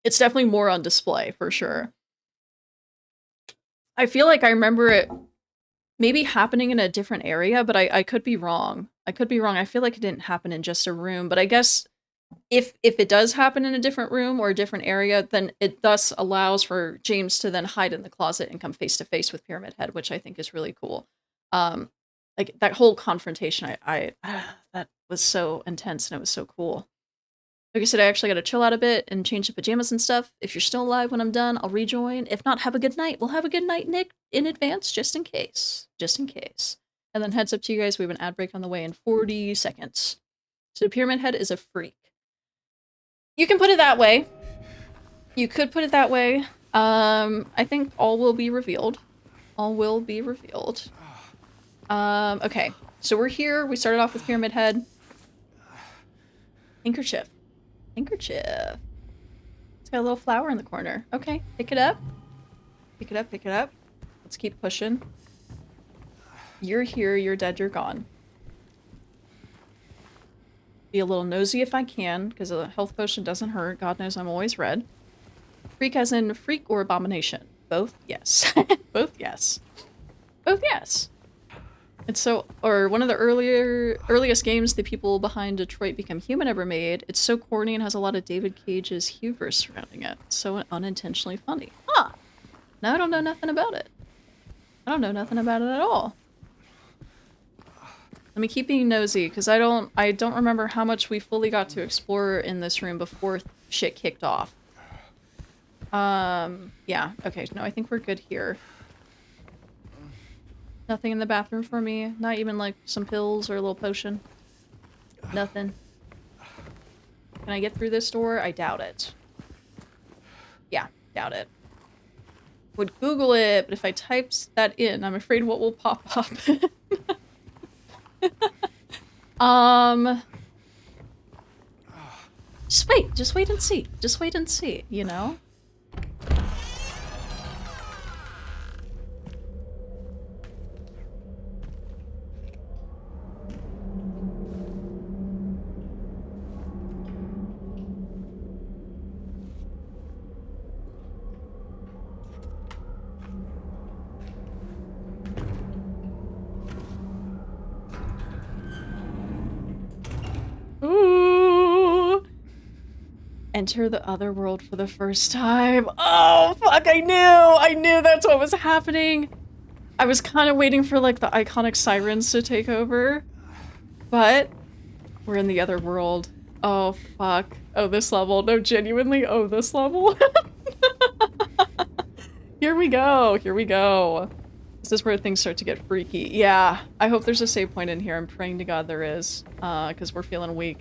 it's definitely more on display, for sure. I feel like I remember it maybe happening in a different area, but I could be wrong. I could be wrong. I feel like it didn't happen in just a room, but I guess if it does happen in a different room or a different area, then it thus allows for James to then hide in the closet and come face to face with Pyramid Head, which I think is really cool. Like that whole confrontation, I that was so intense and it was so cool. Like I said, I actually got to chill out a bit and change the pajamas and stuff. If you're still alive when I'm done, I'll rejoin. If not, have a good night. We'll have a good night, Nick, in advance, just in case. Just in case. And then heads up to you guys, we have an ad break on the way in 40 seconds. So Pyramid Head is a freak. You can put it that way. You could put it that way. I think all will be revealed. All will be revealed. Okay. So we're here. We started off with Pyramid Head. Handkerchief. Handkerchief. It's got a little flower in the corner. Okay, pick it up. Pick it up, pick it up. Let's keep pushing. You're here, you're dead, you're gone. Be a little nosy if I can, because a health potion doesn't hurt. God knows I'm always red. Freak as in freak or abomination? Both, yes. Both, yes. Both, yes. It's so, or one of the earliest games the people behind Detroit Become Human ever made. It's so corny and has a lot of David Cage's hubris surrounding it. It's so unintentionally funny. Huh. Now I don't know nothing about it. I don't know nothing about it at all. Let me keep being nosy, because I don't remember how much we fully got to explore in this room before shit kicked off. Yeah, okay, no, I think we're good here. Nothing in the bathroom for me. Not even like some pills or a little potion. Nothing. Can I get through this door? I doubt it. Yeah, doubt it. Would Google it, but if I typed that in, I'm afraid what will pop up. Just wait and see. Just wait and see, you know? Ooh. Enter the other world for the first time. Oh, fuck, I knew that's what was happening. I was kind of waiting for, like, the iconic sirens to take over. But we're in the other world. Oh, fuck. Oh, this level. No, genuinely, oh, this level. Here we go. Here we go. This is where things start to get freaky. Yeah, I hope there's a save point in here. I'm praying to God there is, because we're feeling weak.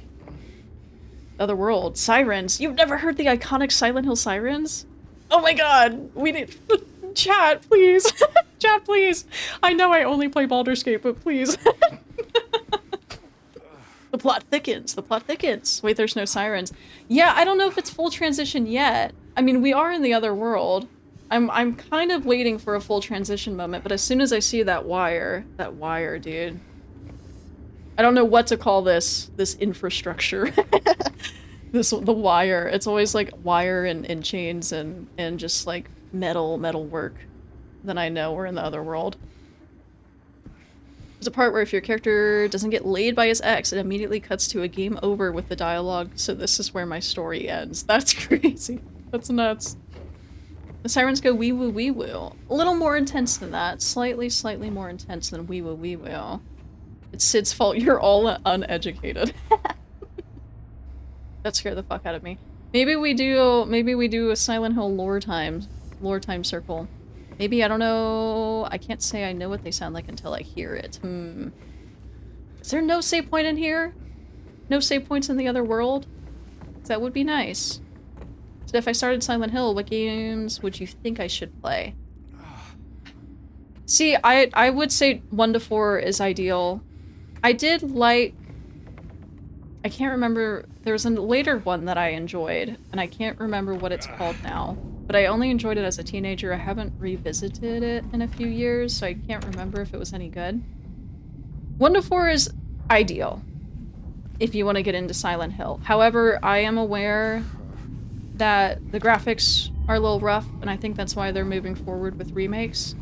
Other world. Sirens. You've never heard the iconic Silent Hill sirens? Oh my god. We need... Chat, please. Chat, please. I know I only play Baldur's Gate, but please. The plot thickens. The plot thickens. Wait, there's no sirens. Yeah, I don't know if it's full transition yet. I mean, we are in the other world. I'm kind of waiting for a full transition moment, but as soon as I see that wire, dude. I don't know what to call this infrastructure. The wire. It's always like wire and chains and just like metal work. Then I know we're in the other world. There's a part where if your character doesn't get laid by his ex, it immediately cuts to a game over with the dialogue, so this is where my story ends. That's crazy. That's nuts. The sirens go wee woo wee woo. A little more intense than that. Slightly more intense than wee woo wee woo. It's Sid's fault. You're all uneducated. That scared the fuck out of me. Maybe we do a Silent Hill lore time circle. Maybe, I don't know. I can't say I know what they sound like until I hear it. Is there no save point in here? No save points in the other world? That would be nice. So if I started Silent Hill, what games would you think I should play? See, I would say 1 to 4 is ideal. I did like... I can't remember... There was a later one that I enjoyed, and I can't remember what it's called now. But I only enjoyed it as a teenager. I haven't revisited it in a few years, so I can't remember if it was any good. 1 to 4 is ideal if you want to get into Silent Hill. However, I am aware that the graphics are a little rough, and I think that's why they're moving forward with remakes.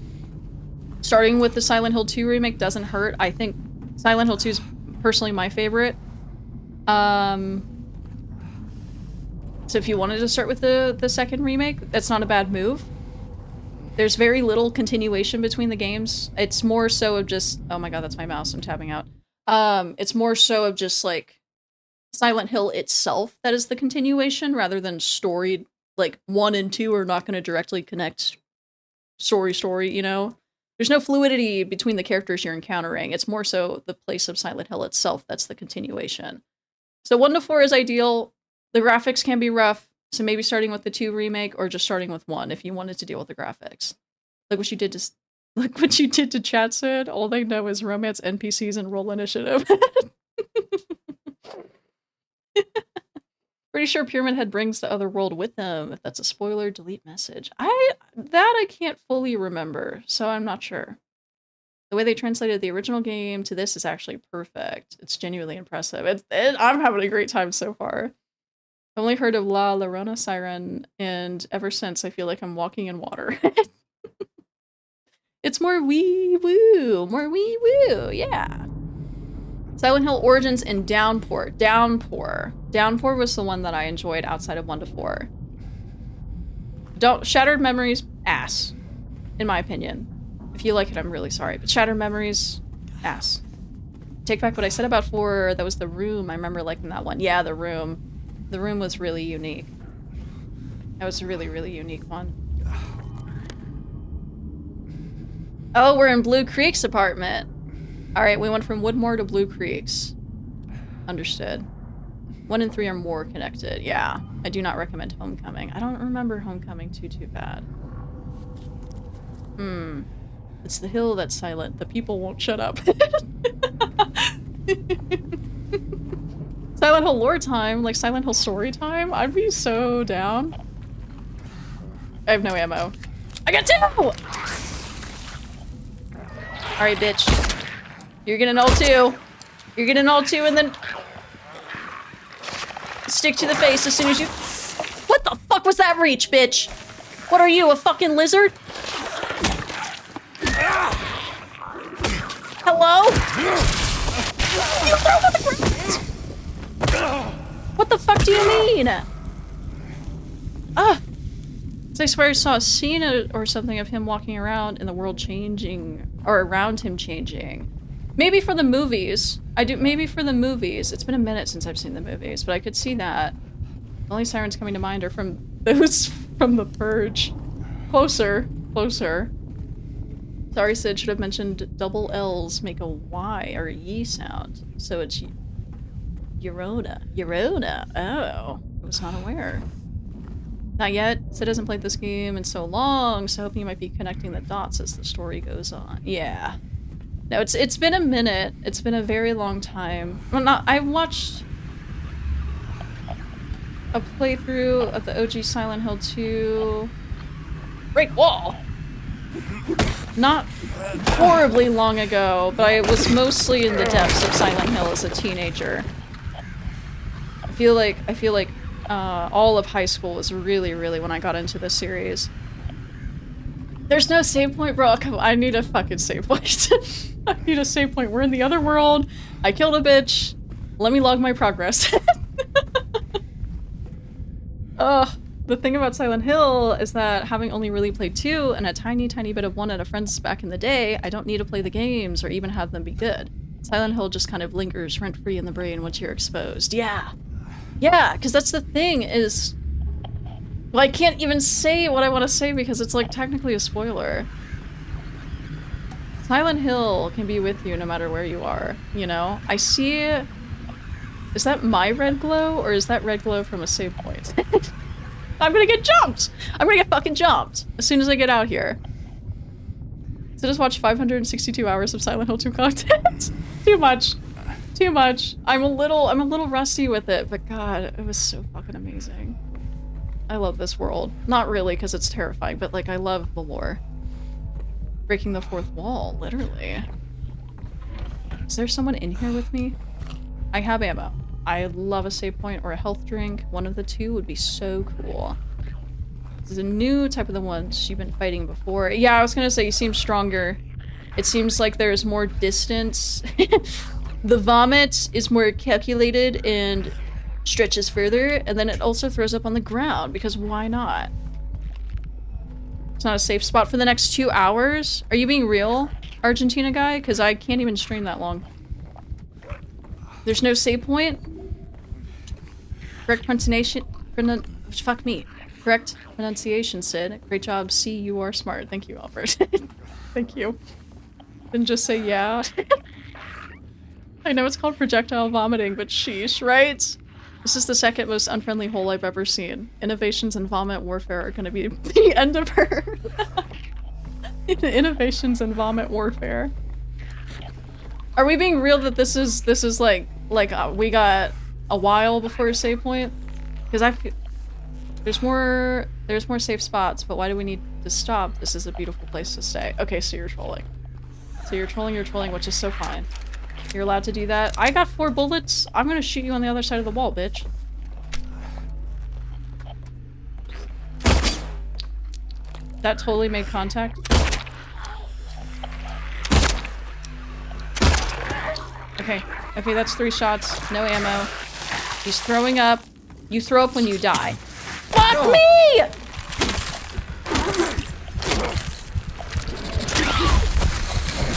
Starting with the Silent Hill 2 remake doesn't hurt. I think Silent Hill 2 is personally my favorite. So if you wanted to start with the second remake, that's not a bad move. There's very little continuation between the games. It's more so of just... Oh my god, that's my mouse. I'm tapping out. It's more so of just, like, Silent Hill itself that is the continuation, rather than story. Like, 1 and 2 are not going to directly connect story, you know? There's no fluidity between the characters you're encountering. It's more so the place of Silent Hill itself that's the continuation. So 1 to 4 is ideal. The graphics can be rough, so maybe starting with the 2 remake or just starting with 1 if you wanted to deal with the graphics. Like what you did to chat, Sid. All they know is romance NPCs and roll initiative. Pretty sure Pyramid Head brings the other world with them. If that's a spoiler, delete message. I can't fully remember, so I'm not sure. The way they translated the original game to this is actually perfect. It's genuinely impressive. I'm having a great time so far. I've only heard of La Llorona Siren, and ever since I feel like I'm walking in water. It's more wee-woo, yeah. Silent Hill Origins and Downpour. Downpour was the one that I enjoyed outside of 1 to 4. Shattered Memories, ass. In my opinion. If you like it, I'm really sorry. But Shattered Memories, ass. Take back what I said about 4. That was The Room. I remember liking that one. Yeah, The Room. The Room was really unique. That was a really, really unique one. Oh, we're in Blue Creek's apartment. Alright, we went from Woodmore to Blue Creek's. Understood. 1 and 3 are more connected. Yeah, I do not recommend Homecoming. I don't remember Homecoming too bad. It's the hill that's silent. The people won't shut up. Silent Hill lore time, like Silent Hill story time. I'd be so down. I have no ammo. I got 2! Alright, bitch. You're getting all 2. You're getting all 2 and then... Stick to the face as soon as you... What the fuck was that reach, bitch? What are you, a fucking lizard? Hello? You throw with the ground! What the fuck do you mean? So I swear I saw a scene or something of him walking around and the world changing, or around him changing. Maybe for the movies. Maybe for the movies. It's been a minute since I've seen the movies, but I could see that. The only sirens coming to mind are from those from The Purge. Closer. Sorry, Sid, should have mentioned double L's make a Y or a Y sound. So it's Llorona. Oh, I was not aware. Not yet. Sid hasn't played this game in so long, so hoping you might be connecting the dots as the story goes on. Yeah. No, it's been a minute. It's been a very long time. Well, I watched a playthrough of the OG Silent Hill 2. Break wall! Not horribly long ago, but I was mostly in the depths of Silent Hill as a teenager. I feel like all of high school was really when I got into this series. There's no save point, bro. Come on, I need a fucking save point. I need a save point. We're in the other world. I killed a bitch. Let me log my progress. The thing about Silent Hill is that having only really played 2 and a tiny bit of 1 at a friend's back in the day, I don't need to play the games or even have them be good. Silent Hill just kind of lingers rent-free in the brain once you're exposed. Yeah. Yeah, because that's the thing is... Well, I can't even say what I want to say because it's like technically a spoiler. Silent Hill can be with you no matter where you are, you know? I see... Is that my red glow or is that red glow from a save point? I'm gonna get jumped! I'm gonna get fucking jumped as soon as I get out here. So just watch 562 hours of Silent Hill 2 content. Too much. Too much. I'm a little rusty with it, but god, it was so fucking amazing. I love this world. Not really, because it's terrifying, but like I love the lore. Breaking the fourth wall, literally. Is there someone in here with me? I have ammo. I love a save point or a health drink. One of the two would be so cool. This is a new type of the ones you've been fighting before. Yeah, I was gonna say you seem stronger. It seems like there's more distance. The vomit is more calculated and stretches further, and then it also throws up on the ground, because why not? It's not a safe spot for the next 2 hours? Are you being real, Argentina guy? Because I can't even stream that long. There's no save point? Correct pronunciation... fuck me. Correct pronunciation, Sid. Great job. See, you are smart. Thank you, Albert. Thank you. Didn't just say yeah. I know it's called projectile vomiting, but sheesh, right? This is the second most unfriendly hole I've ever seen. Innovations and vomit warfare are gonna be the end of her. Innovations and vomit warfare. Are we being real that this is like we got a while before a save point? Because I feel there's more safe spots, but why do we need to stop? This is a beautiful place to stay. Okay, so you're trolling. So you're trolling, which is so fine. You're allowed to do that. I got 4 bullets. I'm gonna shoot you on the other side of the wall, bitch. That totally made contact. Okay, that's 3 shots. No ammo. He's throwing up. You throw up when you die. Fuck me!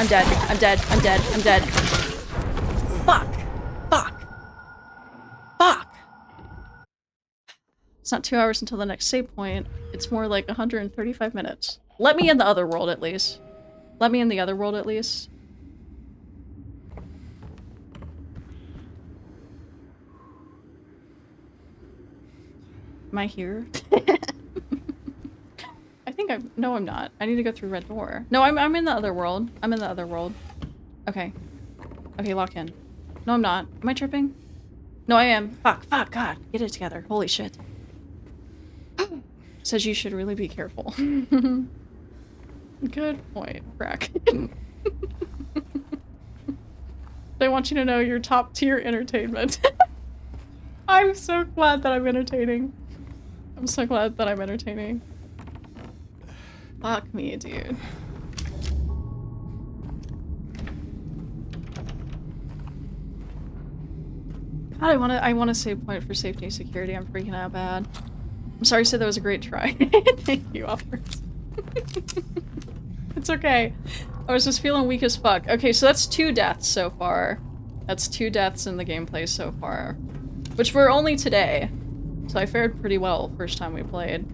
I'm dead. Fuck! It's not 2 hours until the next save point. It's more like 135 minutes. Let me in the other world at least. Am I here? I think I'm- no, I'm not. I need to go through red door. No, I'm in the other world. Okay. Okay, lock in. No, I'm not. Am I tripping? No, I am. Fuck, God. Get it together. Holy shit. Says you should really be careful. Good point, Brack. They want you to know you're top tier entertainment. I'm so glad that I'm entertaining. Fuck me, dude. God, I wanna save point for safety and security. I'm freaking out bad. I'm sorry, Sid, that was a great try. Thank you, Albert. It's okay. I was just feeling weak as fuck. Okay, so that's 2 deaths so far. That's 2 deaths in the gameplay so far. Which were only today. So I fared pretty well first time we played.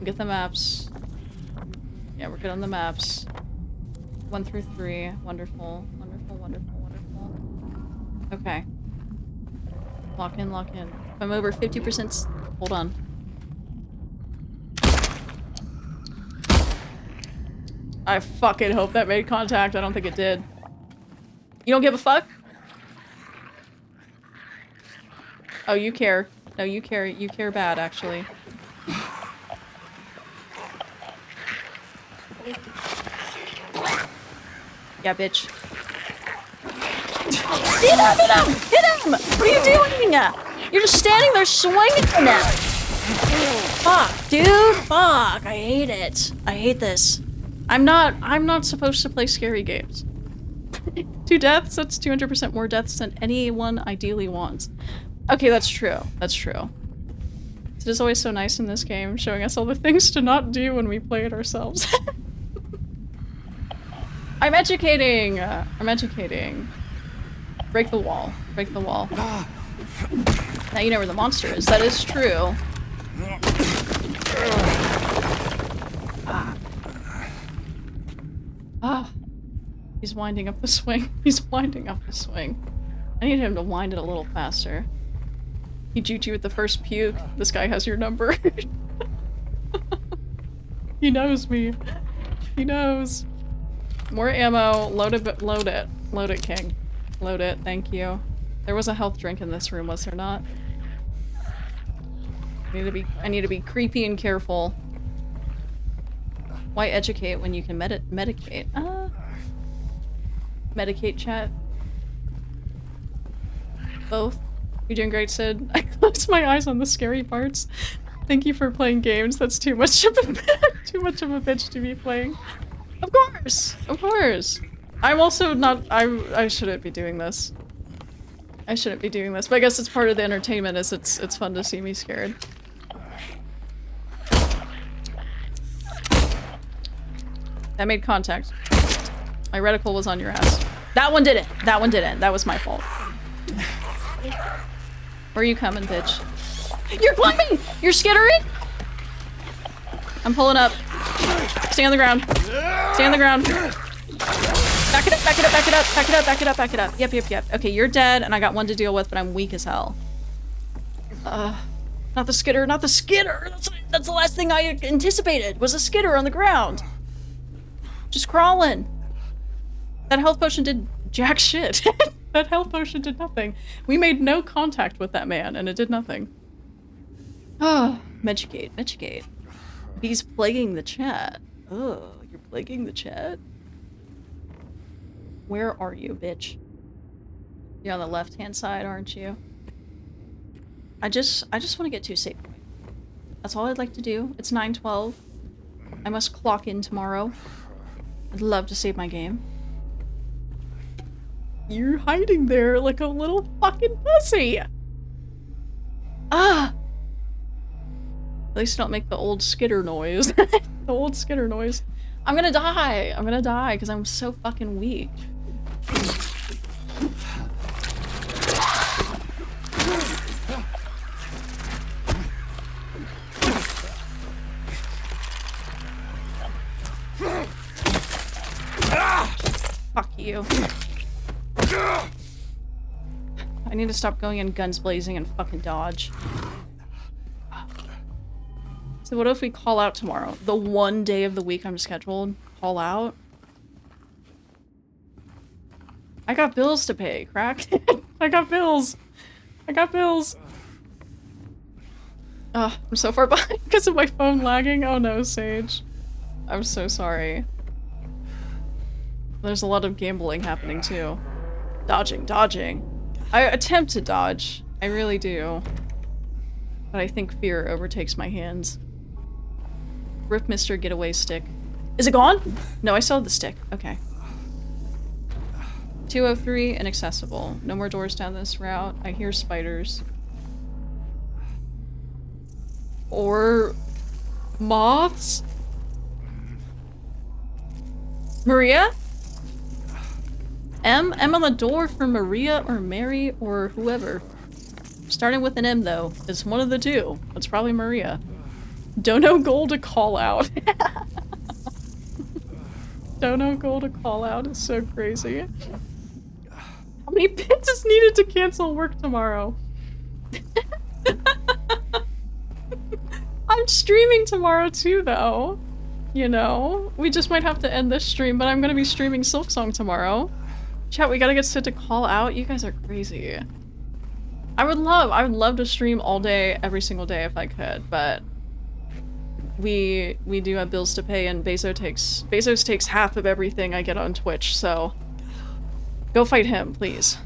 Get the maps. Yeah, we're good on the maps. 1 through 3. Wonderful. Okay. Lock in. If I'm over 50%, hold on. I fucking hope that made contact. I don't think it did. You don't give a fuck? Oh, you care. No, you care. You care bad, actually. Yeah, bitch. Hit him! What are you doing? You're just standing there swinging it. Fuck, dude. Fuck. I hate it. I hate this. I'm not supposed to play scary games. 2 deaths? That's 200% more deaths than anyone ideally wants. Okay, that's true. It is always so nice in this game, showing us all the things to not do when we play it ourselves. I'm educating! I'm educating. Break the wall. Break the wall. Now you know where the monster is. That is true. Ah. He's winding up the swing. He's winding up the swing. I need him to wind it a little faster. He juked you with the first puke. This guy has your number. He knows me. He knows. More ammo. Load it, load it. Load it, King. Load it. Thank you. There was a health drink in this room, was there not? I need to be creepy and careful. Why educate when you can medicate? Medicate, chat. Both. You're doing great, Sid. I closed my eyes on the scary parts. Thank you for playing games. That's too much of a bitch to be playing. Of course! Of course! I'm also not- I shouldn't be doing this. I shouldn't be doing this, but I guess it's part of the entertainment, is it's fun to see me scared. That made contact. My reticle was on your ass. That one didn't. That one didn't. That was my fault. Where are you coming, bitch? You're climbing! You're skittering? I'm pulling up. Stay on the ground. Stay on the ground. Back it up, back it up, back it up, back it up, back it up, back it up. Yep, yep, yep. Okay, you're dead, and I got one to deal with, but I'm weak as hell. Not the skitter, not the skitter! That's the last thing I anticipated, was a skitter on the ground. Just crawling. That health potion did jack shit. That health potion did nothing. We made no contact with that man, and it did nothing. Oh, Medugate, Medugate. He's plaguing the chat. Oh, you're plaguing the chat? Where are you, bitch? You're on the left-hand side, aren't you? I just want to get to a save point. That's all I'd like to do. It's 9:12. I must clock in tomorrow. I'd love to save my game. You're hiding there like a little fucking pussy! Ah! At least don't make the old skitter noise. The old skitter noise. I'm gonna die! I'm gonna die because I'm so fucking weak. Fuck you. I need to stop going in guns blazing and fucking dodge. So what if we call out tomorrow? The one day of the week I'm scheduled? Call out? I got bills to pay, crack. I got bills. I got bills. Oh, I'm so far behind because of my phone lagging. Oh no, Sage. I'm so sorry. There's a lot of gambling happening too. Dodging, dodging. I attempt to dodge. I really do. But I think fear overtakes my hands. Rip Mr. Getaway stick. Is it gone? No, I still have the stick. Okay. 203, inaccessible. No more doors down this route. I hear spiders. Or moths? Maria? M? M on the door for Maria or Mary or whoever. Starting with an M though. It's one of the two. It's probably Maria. Dono goal to call out. Dono goal to call out is so crazy. How many bits is needed to cancel work tomorrow? I'm streaming tomorrow too though. You know? We just might have to end this stream, but I'm gonna be streaming Silksong tomorrow. Chat, we gotta get Sid to call out. You guys are crazy. I would love to stream all day, every single day if I could, but we do have bills to pay and Bezos takes half of everything I get on Twitch, so go fight him, please.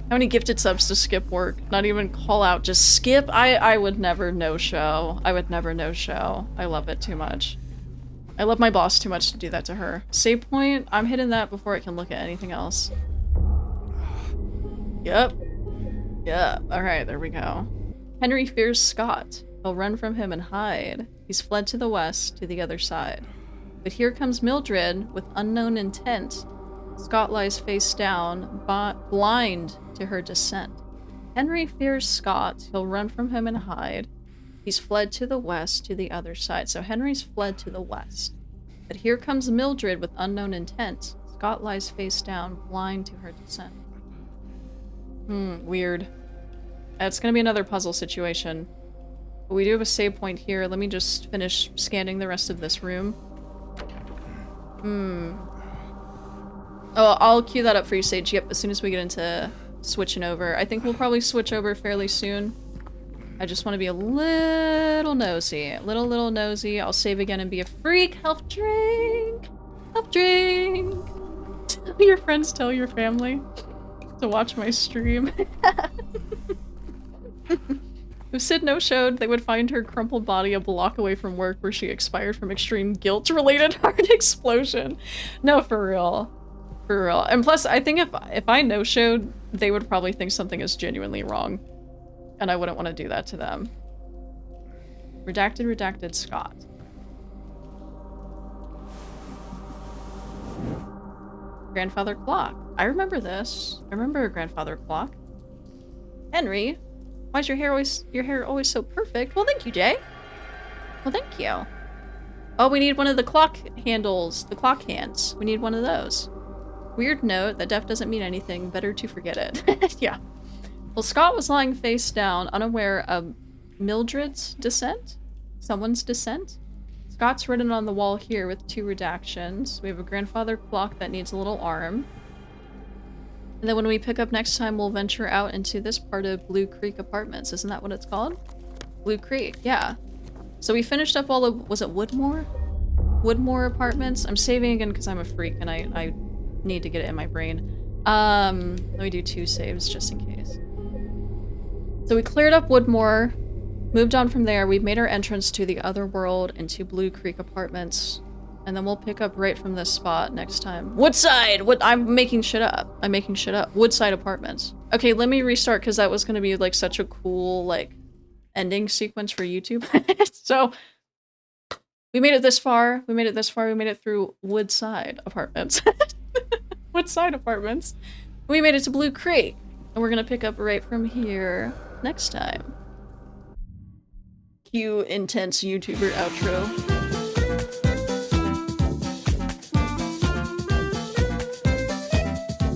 How many gifted subs to skip work? Not even call out, just skip? I would never no show. I would never no show. I love it too much. I love my boss too much to do that to her. Save point, I'm hitting that before I can look at anything else. Yep. Yeah, alright, there we go. Henry fears Scott. He'll run from him and hide. He's fled to the west, to the other side. But here comes Mildred with unknown intent. Scott lies face down, blind to her descent. Henry fears Scott. He'll run from him and hide. He's fled to the west, to the other side. So Henry's fled to the west. But here comes Mildred with unknown intent. Scott lies face down, blind to her descent. Weird. It's gonna be another puzzle situation. But we do have a save point here. Let me just finish scanning the rest of this room. Oh, I'll cue that up for you, Sage. Yep, as soon as we get into switching over. I think we'll probably switch over fairly soon. I just want to be a little nosy. Little nosy. I'll save again and be a freak. Health drink! Health drink! Your friends tell your family to watch my stream. If Sid no-showed, they would find her crumpled body a block away from work where she expired from extreme guilt-related heart explosion. No, for real. For real. And plus, I think if I no-showed, they would probably think something is genuinely wrong. And I wouldn't want to do that to them. Redacted Scott. Grandfather clock. I remember this. I remember a grandfather clock. Henry, why is your hair always so perfect? Well, thank you, Jay. Well, thank you. Oh, we need one of the clock handles, the clock hands. We need one of those. Weird note, that death doesn't mean anything. Better to forget it. Yeah. Well, Scott was lying face down, unaware of Mildred's descent? Someone's descent? Scott's written on the wall here with 2 redactions. We have a grandfather clock that needs a little arm. And then when we pick up next time, we'll venture out into this part of Blue Creek Apartments. Isn't that what it's called? Blue Creek, yeah. So we finished up all of, was it Woodmore? Woodmore Apartments? I'm saving again because I'm a freak and I need to get it in my brain. Let me do 2 saves just in case. So we cleared up Woodmore, moved on from there. We've made our entrance to the other world into Blue Creek Apartments. And then we'll pick up right from this spot next time. Woodside! I'm making shit up. I'm making shit up. Woodside Apartments. Okay, let me restart because that was going to be like such a cool like ending sequence for YouTube. So we made it this far. We made it this far. We made it through Woodside Apartments. Woodside Apartments. We made it to Blue Creek. And we're going to pick up right from here next time. Cue intense YouTuber outro.